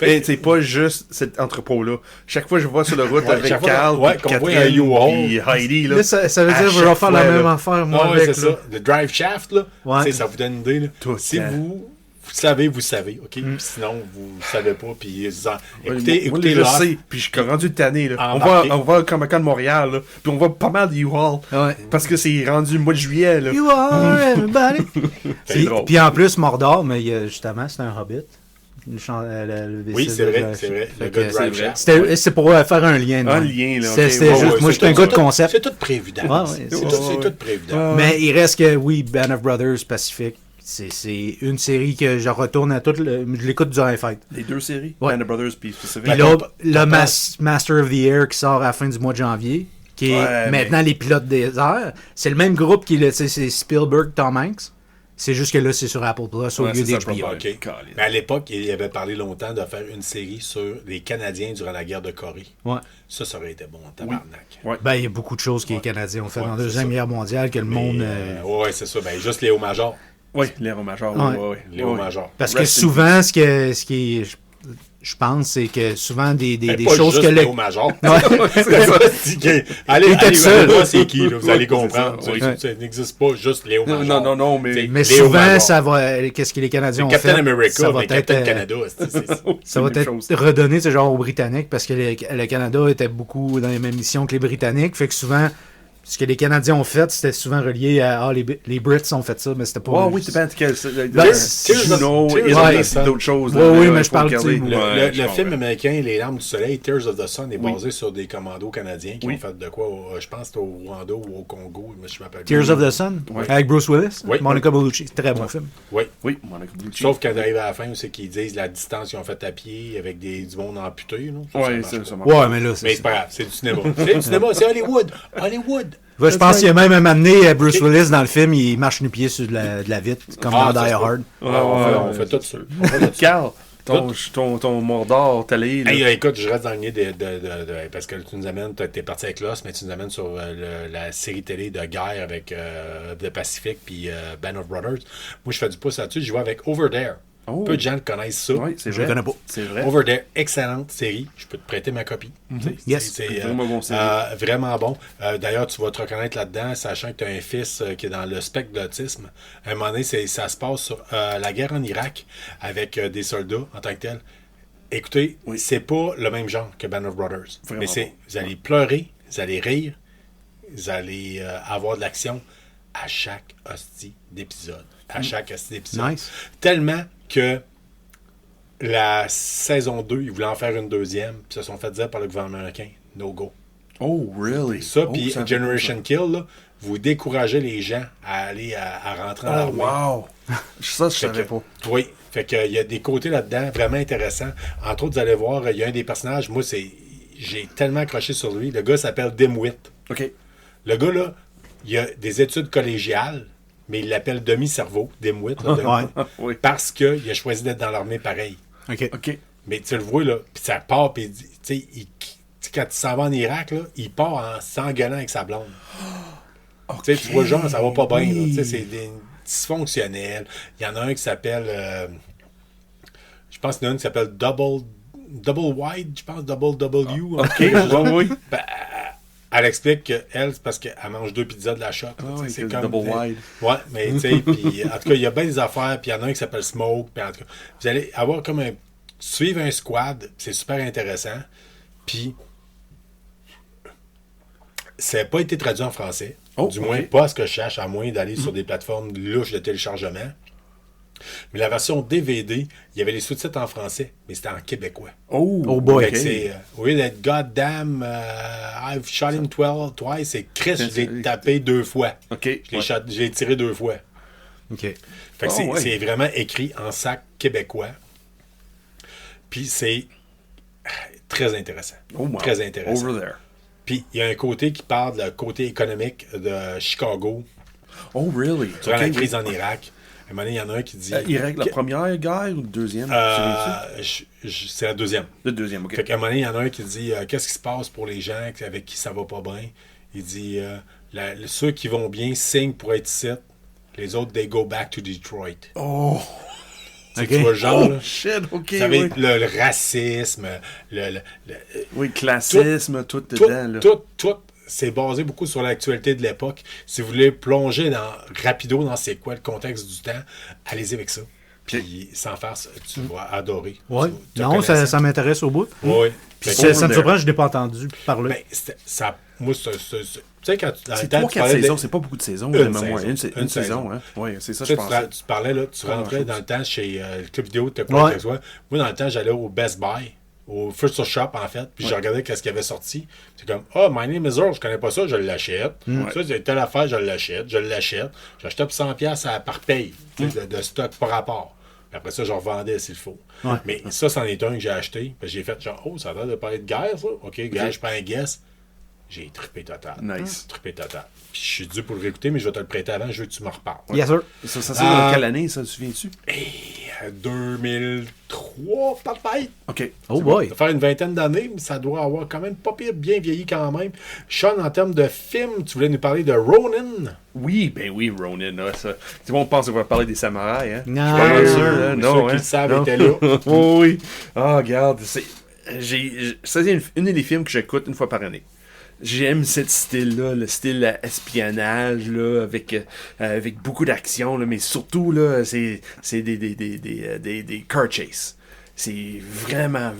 Et c'est pas juste cet entrepôt-là. Chaque fois que je vois sur la route Ouais, avec chaque fois Carl, qu'on voit un Catherine, U-Haul. puis Heidi, là. Là, ça veut à dire que je vais chaque faire fois, la même là. affaire, moi, Ah ouais, avec. c'est là. ça. Le drive shaft, là, Ouais. tu sais, ça vous donne une idée. Là. Tout Si le temps. vous savez, vous savez, OK? Puis sinon, vous savez pas, puis écoutez, Moi, écoutez je Lost. sais, puis je suis rendu tanné, là. Embarqué. On va au Comic-Con de Montréal, là, puis on voit pas mal de U-Haul, Ouais. parce que c'est rendu le mois de juillet, là. You are everybody. C'est puis, drôle. puis en plus, Mordor, mais justement, c'est un hobbit. Le Oui, vaisseau c'est de- vrai, c'est vrai. Fait Le que gars de drive c'est vrai. shaft. C'est pour faire un lien. Un non? lien, là, C'était ok. c'était Ouais, juste, ouais, moi, c'est j'étais un tout- gars de concept. C'est tout prévu d'avance. Ouais, ouais, c'est c'est tout, ça. prévu d'avance. Mais il reste que, oui, Band of Brothers, Pacific, c'est une série que je retourne à toute. Je l'écoute durant les fêtes. Les 2 séries, Ouais. Band of Brothers, puis Pacific. Puis là, le Master of the Air qui sort à la fin du mois de janvier, qui est Ouais, maintenant les pilotes des airs, c'est le même groupe qui est, c'est Spielberg, Tom Hanks. C'est juste que là, c'est sur Apple Plus au Ouais, lieu c'est ça, d'HBO. Apple OK. Mais à l'époque, il avait parlé longtemps de faire une série sur les Canadiens durant la guerre de Corée. Ouais. Ça aurait été bon, tabarnak. Ouais. Ben, il y a beaucoup de choses que les Canadiens ont fait Ouais, dans la c'est Deuxième ça. Guerre mondiale que le monde. Ouais, c'est ça. Ben, juste Léo Major. Oui, l'héros major, Ouais. oui, oui. Léo Major. Parce que Rest in souvent, ce qui est. Je pense, c'est que souvent des Ben, pas choses juste que Léo Major. Ouais. Allez, Il était allez, seul. allez voir c'est qui, là, vous Ouais, allez c'est comprendre. ça, oui. Ça n'existe pas juste Léo Non, Major. non, mais... C'est Mais Léo souvent, Major. ça va. Qu'est-ce que les Canadiens ont Captain fait? America, ça va mais Captain être, Canada. c'est- ça va être redonné, c'est genre aux Britanniques, parce que le Canada était beaucoup dans les mêmes missions que les Britanniques. Fait que souvent, ce que les Canadiens ont fait, c'était souvent relié à les Brits ont fait ça, mais c'était pas. Oh oui, c'est pas quel. Ben, Juno, Tears et of the Sun. d'autres choses. Ouais, là, oui, là, mais je faut parle, regarder. tu sais, Ouais, je Le comprends. film américain Les Larmes du Soleil, Tears of the Sun, est Oui. basé sur des commandos canadiens qui Oui. ont fait de quoi, je pense que c'était au Rwanda ou au Congo, je me rappelle Tears plus. of the Sun, Ouais. avec Bruce Willis, Oui. Monica Bellucci. Très bon film. Oui. Oui, Monica Bellucci. Sauf quand arrive à la fin, c'est qu'ils disent la distance qu'ils ont faite à pied avec du monde amputé. Là. Ouais, marche pas. ça marche. Ouais, mais là, Mais c'est pas grave, c'est du cinéma. C'est du cinéma, c'est Hollywood. Hollywood. Ouais, je pense qu'il y a même un moment donné, Bruce Willis dans le film, il marche nu-pied sur de la vitre, comme Ah, dans ça Die se peut. Hard. On fait tout ça. On fait tout ça. Carl, ton Mordor, t'es allé. là. Hey, écoute, je reste dans le nid parce que tu nous amènes, t'es parti avec Lost, mais tu nous amènes sur la série télé de guerre avec The Pacific puis Band of Brothers. Moi, je fais du pouce là-dessus, je vais avec Over There. Oh. Peu de gens le connaissent ça. Oui, c'est Je vrai. le connais pas. C'est vrai. Over There, excellente série. Je peux te prêter ma copie. Yes. C'est Vraiment bon série. vraiment bon. D'ailleurs, tu vas te reconnaître là-dedans, sachant que tu as un fils qui est dans le spectre de l'autisme. À un moment donné, ça se passe sur la guerre en Irak avec des soldats en tant que tels. Écoutez, Oui. c'est pas le même genre que Band of Brothers. Vraiment Mais c'est, bon. vous allez pleurer, vous allez rire, vous allez avoir de l'action à chaque hostie d'épisode. À chaque hostie d'épisode. Nice. Tellement que la saison 2, ils voulaient en faire une deuxième, puis se sont fait dire par le gouvernement américain, no go. Oh, really? Ça, Oh, puis ça fait Generation ça. Kill, là, vous découragez les gens à aller à rentrer en Oh, armée. wow! Ça, je Fait savais que- pas. Oui, fait que il y a des côtés là-dedans vraiment intéressants. Entre autres, vous allez voir, il y a un des personnages, moi, j'ai tellement accroché sur lui. Le gars s'appelle Dimwit. OK. Le gars, là, il a des études collégiales, mais il l'appelle demi-cerveau, Dimwit, là, Ouais. Oui. parce qu'il a choisi d'être dans l'armée pareil. OK. OK. Mais tu le vois, là, puis ça part, puis tu sais, quand il s'en va en Irak, là, il part en s'engueulant avec sa blonde. Tu sais, tu vois, genre, ça va pas bien, là. Tu sais, c'est dysfonctionnel. Il y en a un qui s'appelle, je pense qu'il y en a un qui s'appelle Double Wide, je pense, Double W. OK, oui. Ben, elle explique qu'elle, c'est parce qu'elle mange 2 pizzas de la shop. là, oui, tu sais, c'est comme double wide. Ouais, mais tu sais, puis en tout cas, il y a bien des affaires, puis il y en a un qui s'appelle Smoke, puis en tout cas, vous allez avoir comme suivre un squad, c'est super intéressant, puis ça n'a pas été traduit en français, Oh, du moins ok. pas à ce que je cherche, à moins d'aller sur des plateformes louches de téléchargement. Mais la version DVD, il y avait les sous-titres en français, mais c'était en québécois. Oh, Oh boy. Fait que c'est, au lieu d'être Goddamn, I've shot him twice, c'est Chris, je l'ai tapé 2 fois. OK. Je l'ai tiré 2 fois. OK. Fait que Oh, ouais. c'est vraiment écrit en sac québécois. Puis c'est très intéressant. Oh, wow. Très intéressant. Over there. Puis il y a un côté qui parle du côté économique de Chicago Oh, really? durant la OK. crise en Irak. un moment donné, il y en a un qui dit... Il règle la première guerre ou la deuxième? c'est la deuxième. Le deuxième, OK. Fait qu'à un moment donné, il y en a un qui dit qu'est-ce qui se passe pour les gens avec qui ça va pas bien? Il dit ceux qui vont bien signent pour être ici, les autres, they go back to Detroit. Oh! Tu vois le genre, là? Shit, OK, Vous savez, oui. le racisme, Oui, classisme, tout dedans, là. tout, c'est basé beaucoup sur l'actualité de l'époque. Si vous voulez plonger rapido dans c'est quoi le contexte du temps, allez-y avec ça. Puis sans faire ça, tu vas adorer. Ouais. Tu Non, ça m'intéresse au bout. Oui. Puis ça me surprend, je n'ai pas entendu parler. Ben, moi, tu sais, quand tu. C'est 3-4 saisons, c'est pas beaucoup de saisons, de mémoire. Une saison, hein. Oui, c'est ça, je pense. Tu parlais, là, tu rentrais dans le temps chez le club vidéo, tu quoi que ce soit. Moi, dans le temps, j'allais au Best Buy, au First Shop, en fait, puis je regardais qu'est-ce qu'il y avait sorti. C'est comme, My Name is Earl, je connais pas ça, je l'achète. Ça, c'est telle affaire, je l'achète. J'achetais pour 100$ par paye de stock par rapport. Puis après ça, je revendais s'il faut. Ouais. Mais ça, c'en est un que j'ai acheté. Puis j'ai fait genre, ça a l'air de parler de guerre, ça. OK, gars, je prends un guess. J'ai trippé total. Nice. Trippé total. Puis je suis dû pour le réécouter, mais je vais te le prêter avant, je veux que tu me reparles. Yes, sir. Ça c'est dans quelle année, ça, te souviens-tu? 2003, peut-être. OK. Oh boy. Ça va faire une vingtaine d'années, mais ça doit avoir quand même pas pire, bien vieilli quand même. Sean, en termes de film, tu voulais nous parler de Ronin? Oui, Ronin, là, ça. C'est bon, on pense qu'on va parler des samouraïs, hein? Non. Je suis pas mal sûr, hein? Non, Ceux hein? qui le savent Non. étaient là. Oh, oui. Ah, regarde, ça, c'est une des films que j'écoute une fois par année. J'aime ce style-là, le style espionnage, là, avec beaucoup d'action, là, mais surtout, là, c'est des car chases. C'est vraiment...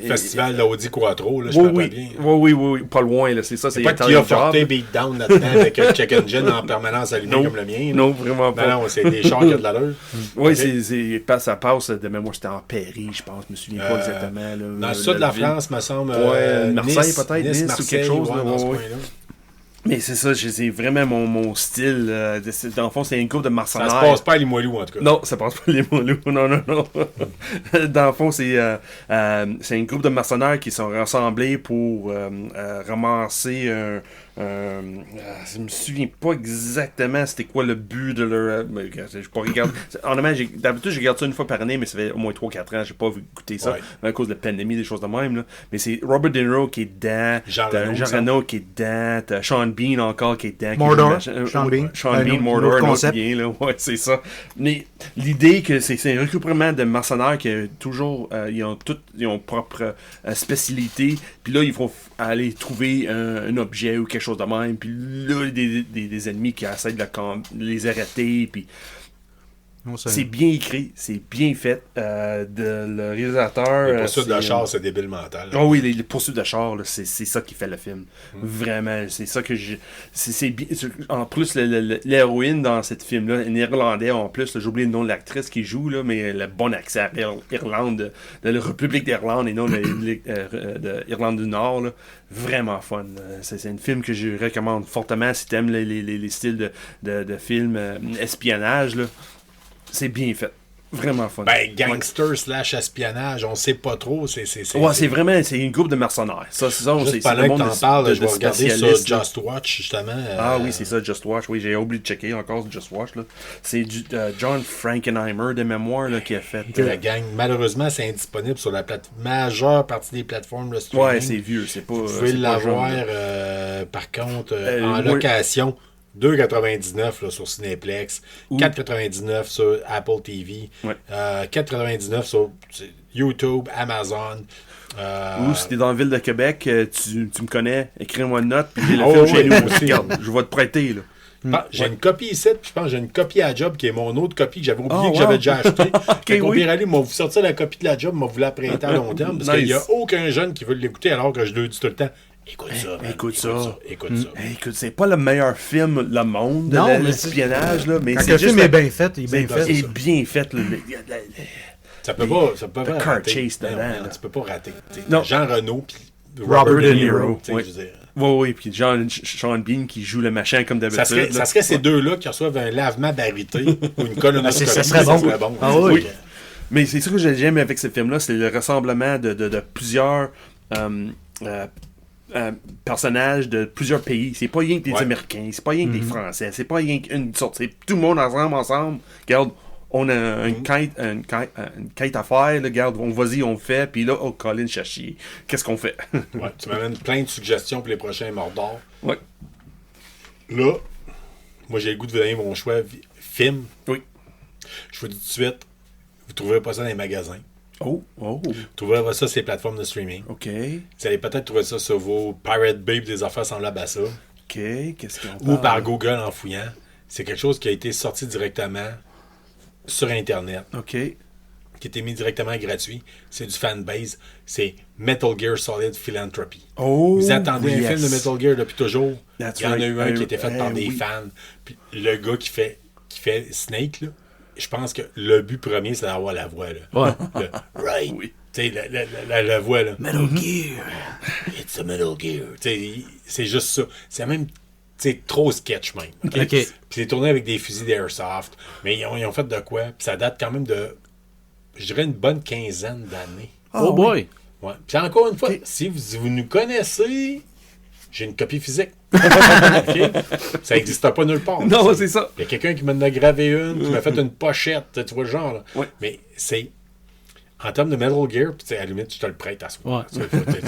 Festival d'Audi Quattro, là, je me rappelle bien. Oui, pas loin, là, c'est ça. C'est pas qui a porté Beatdown là-dedans avec un check engine en permanence allumé comme le mien. Là. Non, vraiment pas. Non, c'est des chars qui ont de l'allure. Oui, Okay. ça passe de mémoire, c'était en Péry, je pense, je me souviens pas exactement. Là, dans le sud de la France, me semble. Marseille peut-être, Nice Marseille, ou quelque chose. ouais, Là, dans ce ouais. coin-là. Mais c'est ça, c'est vraiment mon style. Dans le fond, c'est une groupe de mercenaires. Ça se passe pas à Limoilou, en tout cas. Non, ça passe pas les Limoilou. Non. Dans le fond, c'est une groupe de mercenaires qui sont rassemblés pour ramasser je me souviens pas exactement c'était quoi le but de leur... je pas regarder. Honnêtement, d'habitude, je regarde ça une fois par année, mais ça fait au moins 3-4 ans, j'ai pas vu écouter ça, à cause de la pandémie, des choses de même. Là. Mais c'est Robert De Niro qui est dedans, Jean Reno qui est dedans, t'as Sean Bean encore qui est dedans. Mordor, Sean Bean. Sean Bean, Mordor, un autre bien, là. Ouais, c'est ça. Mais l'idée que c'est un regroupement de mercenaires qui toujours, ils ont propre spécialité, puis là, ils vont aller trouver un objet ou quelque chose de même, puis là, des ennemis qui essaient de les arrêter, puis c'est bien écrit, c'est bien fait. Le réalisateur... Les poursuites de char, c'est débile mental. Oh oui, les poursuites de char, c'est ça qui fait le film. Vraiment, c'est ça que j'ai... En plus, l'héroïne dans ce film-là, un Irlandais en plus, j'ai oublié le nom de l'actrice qui joue, là, mais le bon accent Irlande, de la République d'Irlande et non de Irlande du Nord, là. Vraiment fun. C'est un film que je recommande fortement si tu aimes les styles de films espionnage, là. C'est bien fait. Vraiment fun. Ben, gangster / espionnage, on sait pas trop. C'est une groupe de mercenaires. Ça, c'est pendant le que monde t'en parles, je vais regarder sur spécialistes, Just Watch, justement. Ah oui, c'est ça, Just Watch. Oui, j'ai oublié de checker encore Just Watch. Là. C'est John Frankenheimer de mémoire là, qui a fait... La gang, malheureusement, c'est indisponible sur la majeure partie des plateformes de streaming. Ouais, c'est vieux. C'est pas, vous pouvez l'avoir, par contre, en location. 2,99 sur Cinéplex, 4,99 sur Apple TV, 4,99 sur YouTube, Amazon. Ou si t'es dans la ville de Québec, tu me connais, écris-moi une note, puis j'ai le film chez nous aussi. Regarde, je vais te prêter. Là. J'ai une copie ici, puis je pense que j'ai une copie à Job qui est mon autre copie que j'avais oublié que j'avais déjà acheté. Au pire aller, m'a vous sortir la copie de la Job, m'a vous la prêter à long terme, parce qu'il n'y a aucun jeune qui veut l'écouter alors que je le dis tout le temps. Écoute ça. Écoute, c'est pas le meilleur film le monde de l'espionnage, là, mais quand le film est bien fait, il est bien fait. Il est bien fait. Ça peut pas car rater. chase dedans. Tu peux pas rater. Non. Jean Reno puis Robert De Niro. Oui, puis Sean Bean qui joue le machin comme d'habitude. Ça serait ces deux-là qui reçoivent un lavement barité ou une colonoscopie. Ça serait bon. Ah oui. Mais c'est ça que j'aime avec ce film-là, c'est le rassemblement de plusieurs personnages de plusieurs pays. C'est pas rien que des Ouais. Américains, c'est pas rien que des Français, c'est pas rien qu'une sorte. C'est tout le monde ensemble. Regarde, on a une quête à faire, là, regarde, vas-y, on le fait, puis là, oh, Colin Chachier, qu'est-ce qu'on fait? Ouais, tu m'amènes plein de suggestions pour les prochains Mordor. Ouais. Là, moi, j'ai le goût de vous donner mon choix film. Oui. Je vous dis tout de suite, vous ne trouverez pas ça dans les magasins. Oh. Vous ne trouverez pas ça sur les plateformes de streaming. OK. Vous allez peut-être trouver ça sur vos Pirate Bay, des affaires semblables à ça. OK. Qu'est-ce qu'on Ou parle? par Google en fouillant. C'est quelque chose qui a été sorti directement sur Internet, OK. qui a été mis directement gratuit. C'est du fanbase. C'est Metal Gear Solid Philanthropy. Oh, Vous attendez yes. un film de Metal Gear depuis toujours. That's Il y en a right. eu un qui a été fait par des oui. fans. Puis le gars qui fait Snake, là, je pense que le but premier, c'est d'avoir la voix. Là. Ouais. Le right. Oui. Tu sais, la voix. Là. Metal Gear. It's a Metal Gear. Tu sais, c'est juste ça. C'est même trop sketch même. OK? OK. Puis c'est tourné avec des fusils d'airsoft. Mais ils ont fait de quoi? Puis ça date quand même de, je dirais, une bonne quinzaine d'années. Oh boy. Ouais. Puis encore une fois, OK. si vous nous connaissez, j'ai une copie physique. OK? Ça n'existe pas nulle part. Non, c'est ça. Il y a quelqu'un qui m'en a gravé une, qui m'a fait une pochette, tu vois le genre. Là. Ouais. Mais c'est... En termes de Metal Gear, puis à la limite, je te le prête à soi. Ouais.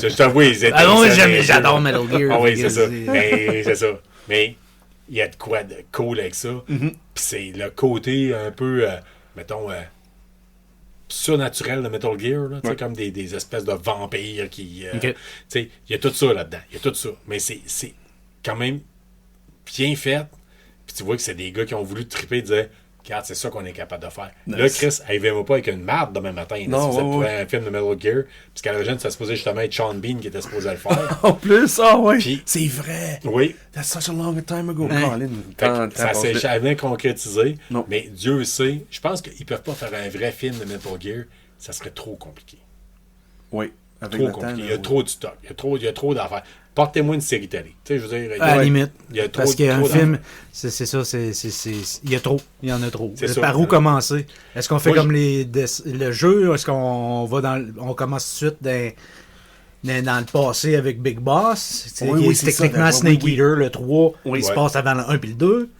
Je t'avoue, ils étaient... Ah non, j'adore Metal Gear. Ah oui, c'est ça. Mais c'est ça. Mais il y a de quoi de cool avec ça. Puis c'est le côté un peu, mettons, surnaturel de Metal Gear, là, tu sais, Ouais. comme des espèces de vampires qui... Ok. tu sais, il y a tout ça là-dedans. Il y a tout ça. Mais c'est quand même bien fait. Puis tu vois que c'est des gars qui ont voulu triper et dire... Regarde, c'est ça qu'on est capable de faire. Nice. Là, Chris, arrivez-moi pas avec une marde demain matin. Là, Non, si vous êtes ouais, pour ouais. un film de Metal Gear, parce qu'à l'origine, ça supposait justement être Sean Bean qui était supposé le faire. En plus, ah ouais. Puis- C'est vrai. Oui. That's such a long time ago. Hein. Colin. Fait que ça s'est passé. jamais concrétisé. Non. Mais Dieu sait, je pense qu'ils peuvent pas faire un vrai film de Metal Gear. Ça serait trop compliqué. Oui. Avec Trop le temps, compliqué. Il y là, a trop de stock. Il y a trop d'affaires. Portez-moi une série télé. Tu sais, je veux dire, À la limite. il y a trop, Parce qu'un trop film, c'est ça, il y a trop. Il y en a trop. C'est ça. Par où commencer? Est-ce qu'on fait Moi, comme le jeu? Est-ce qu'on va on commence tout de suite dans le passé avec Big Boss? Oui, C'est c'est ça, techniquement oui, Snake oui. Eater, le 3. Oui. Il se Ouais. passe avant le 1 puis le 2.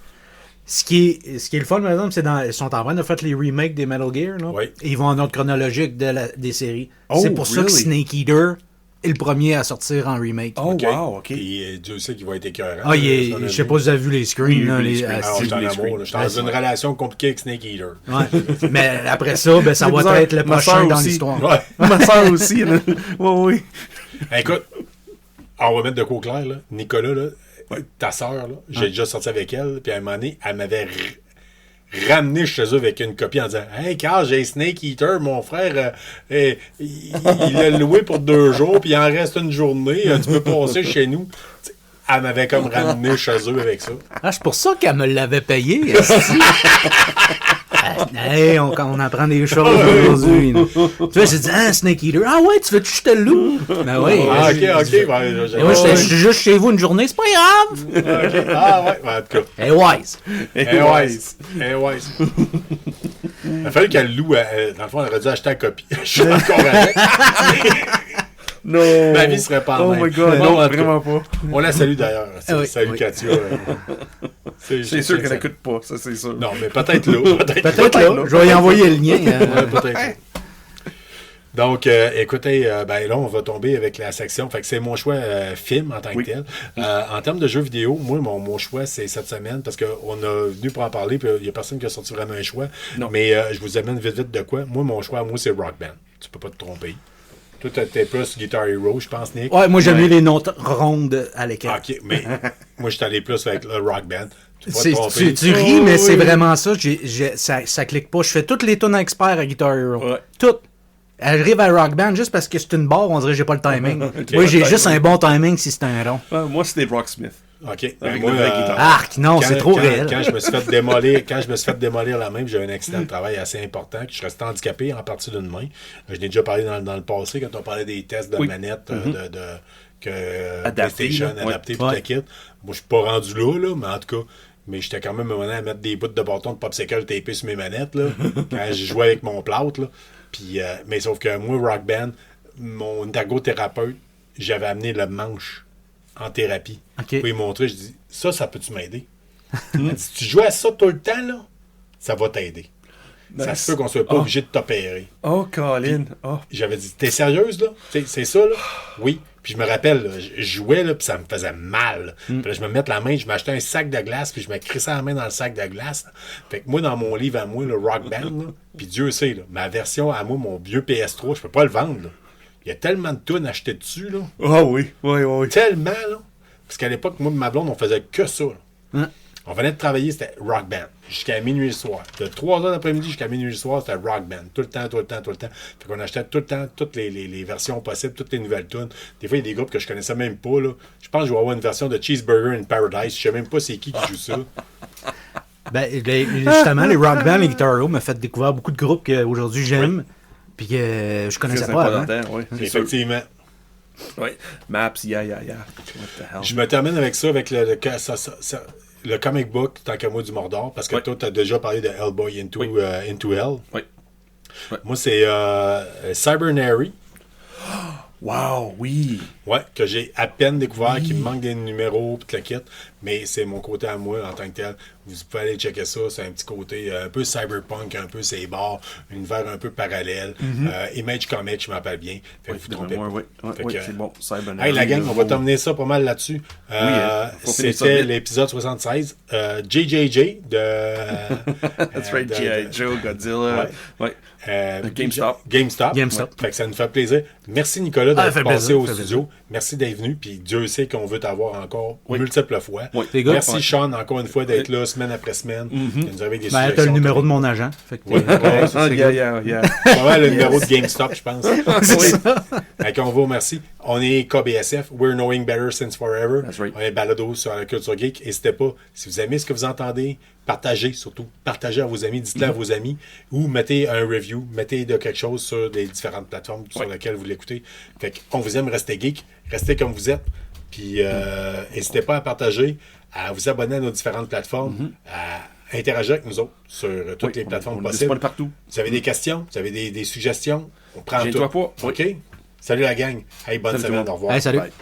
Ce qui est le fun, par exemple, c'est ils sont en train de faire les remakes des Metal Gear. Là. Oui. Et ils vont en ordre chronologique des séries. Oh, c'est pour ça que really? Snake Eater est le premier à sortir en remake. Oh, OK? wow, OK. Puis Dieu sait qu'il va être écœurant. Ah, je sais pas si vous avez vu les screens. Oui, là, oui, les les- screens. ah, Alors, je suis en les amour. screens. là. Je suis dans une relation compliquée avec Snake Eater. Ouais. Mais après ça, ben, ça C'est va bizarre. être le Ma prochain sœur dans aussi. l'histoire. Ouais. Ma soeur aussi, là. Oui, oui. Écoute, on va mettre de quoi au clair, là. Nicolas, là, ta soeur, là, j'ai déjà sorti avec elle, puis à un moment donné, elle m'avait ramené chez eux avec une copie en disant « Hey, Carl, j'ai Snake Eater, mon frère, il l'a loué pour 2 jours, puis il en reste une journée, tu peux passer chez nous. » Elle m'avait comme ramené chez eux avec ça. Ah, c'est pour ça qu'elle me l'avait payé. esti. Hey, on apprend des choses aujourd'hui. là. Tu vois, j'ai dit, ah, Snake Eater. Ah ouais, tu veux que je te loue? Ben oui. Ah, ok, Et ok. Ouais, moi, je suis juste chez vous une journée, c'est pas grave. ok. Ah, ouais, en tout cas. Hey, wise. Wise. Wise. Il a fallu qu'elle loue. Dans le fond, elle aurait dû acheter la copie. Je suis encore avec. Non. Ma vie serait pas la Oh même. my God, Bon, non, en tout cas, vraiment pas. On la salue d'ailleurs. Ah oui. Salut Oui. Katia. C'est sûr qu'elle n'écoute pas, ça, c'est sûr. Non, mais peut-être là. Peut-être là. Je vais y envoyer le lien. Ouais, peut-être là. Donc, écoutez, ben là, on va tomber avec la section. Fait que c'est mon choix film en tant que Oui. tel. En termes de jeux vidéo, moi, mon choix, c'est cette semaine parce qu'on a venu pour en parler, puis il n'y a personne qui a sorti vraiment un choix. Non. Mais je vous amène vite de quoi. Moi, mon choix, c'est Rock Band. Tu peux pas te tromper. Toi, t'es plus Guitar Hero, je pense, Nick. Ouais, moi, j'aime Ouais. mieux les notes rondes à l'écran. Ah, ok, mais moi, je suis allé plus avec le Rock Band. Tu peux pas te tromper. Tu ris, mais Oh, c'est oui. vraiment ça. Ça clique pas. Je fais toutes les tunes experts à Guitar Hero. Ouais. Toutes. J'arrive à Rock Band juste parce que c'est une barre, on dirait que j'ai pas le timing. Ok. Moi, j'ai Pas de juste timing. un bon timing si c'est un rond. Moi, c'était Rocksmith. OK. Avec moi, une vraie guitare. Arc, non, c'est trop réel. Quand je me suis fait démolir la main, j'ai eu un accident de travail assez important, que je suis resté handicapé en partie d'une main. Je n'ai déjà parlé dans le passé, quand on parlait des tests de Oui. manette que Adapté, PlayStation là. Ouais. adapté, tout Ouais. le kit. Moi, je suis pas rendu là, mais en tout cas, mais j'étais quand même amené à mettre des bouts de bâton de popsicle tapés sur mes manettes, là, quand je jouais avec mon plâtre, là. Puis, mais sauf que moi, Rock Band, mon ergothérapeute, j'avais amené le manche en thérapie. OK. Pour lui montrer, je dis, ça peut-tu m'aider? Elle dit, tu joues à ça tout le temps, là, ça va t'aider. Ça se peut qu'on soit pas obligé de t'opérer. Oh, Colin. Oh. J'avais dit, t'es sérieuse, là? C'est ça, là? Oui. Puis je me rappelle, là, je jouais, là, puis ça me faisait mal. Puis là, je me mettais la main, je m'achetais un sac de glace, puis je me crissais la main dans le sac de glace. Là. Fait que moi, dans mon livre à moi, le Rock Band, là, puis Dieu sait, là, ma version à moi, mon vieux PS3, je peux pas le vendre, là. Il y a tellement de tunes achetées dessus, là. Oh oui, oui. Tellement, là. Parce qu'à l'époque, moi et ma blonde, on faisait que ça, là. Hein? On venait de travailler, c'était Rock Band. Jusqu'à minuit le soir. De 3h d'après-midi jusqu'à minuit le soir, c'était Rock Band. Tout le temps. Fait qu'on achetait tout le temps toutes les versions possibles, toutes les nouvelles tunes. Des fois, il y a des groupes que je connaissais même pas, là. Je pense que je vais avoir une version de Cheeseburger in Paradise. Je sais même pas c'est qui joue ça. Ben, justement, les Rock Band, les Guitar Hero m'ont fait découvrir beaucoup de groupes qu'aujourd'hui j'aime, puis que je connaissais pas avant. Oui, Effectivement. Oui. Maps, yeah. What the hell? Je me termine avec ça, avec le comic book, tant qu'à moi, du Mordor, parce que toi, tu as déjà parlé de Hellboy Into Hell. Oui. Moi, c'est Cybernary. Wow, oui. Ouais, que j'ai à peine découvert, qu'il me manque des numéros, puis la kit, mais c'est mon côté à moi en tant que tel. Vous pouvez aller checker ça, c'est un petit côté un peu cyberpunk, un peu c'est barres, un univers un peu parallèle. Image Comics, je m'en rappelle bien. Fait que vous trompez pas. Oui, c'est bon. Cybernary. Hey, la gang, on va terminer ça pas mal là-dessus. C'était l'épisode 76. JJJ de... That's right, G.I. Joe, Godzilla. Ouais. GameStop. Fait que ça nous fait plaisir. Merci Nicolas d'être passé au studio. Plaisir. Merci d'être venu. Puis Dieu sait qu'on veut t'avoir encore multiples fois. Oui. Merci Sean encore une fois d'être là semaine après semaine. De nous avec des Ben, suggestions. t'as le numéro de mon agent. Fait que, Yeah. C'est pas mal le numéro de GameStop, je pense. c'est ça. Fait qu'on vous remercie. On est KBSF, We're Knowing Better Since Forever. That's right. On est balado sur la culture geek. N'hésitez pas, si vous aimez ce que vous entendez, partagez surtout. Partagez à vos amis, dites-le à vos amis. Ou mettez un review, mettez de quelque chose sur les différentes plateformes sur lesquelles vous l'écoutez. Fait qu'on vous aime, restez geek, restez comme vous êtes. Puis n'hésitez pas à partager, à vous abonner à nos différentes plateformes, à interagir avec nous autres sur toutes les plateformes possibles. On est partout. Vous avez des questions, vous avez des suggestions, on prend tout. Gêne-toi pas. OK? Salut la gang. Hey, bonne Salut tout le semaine. monde. Au revoir. Hey, salut. Bye.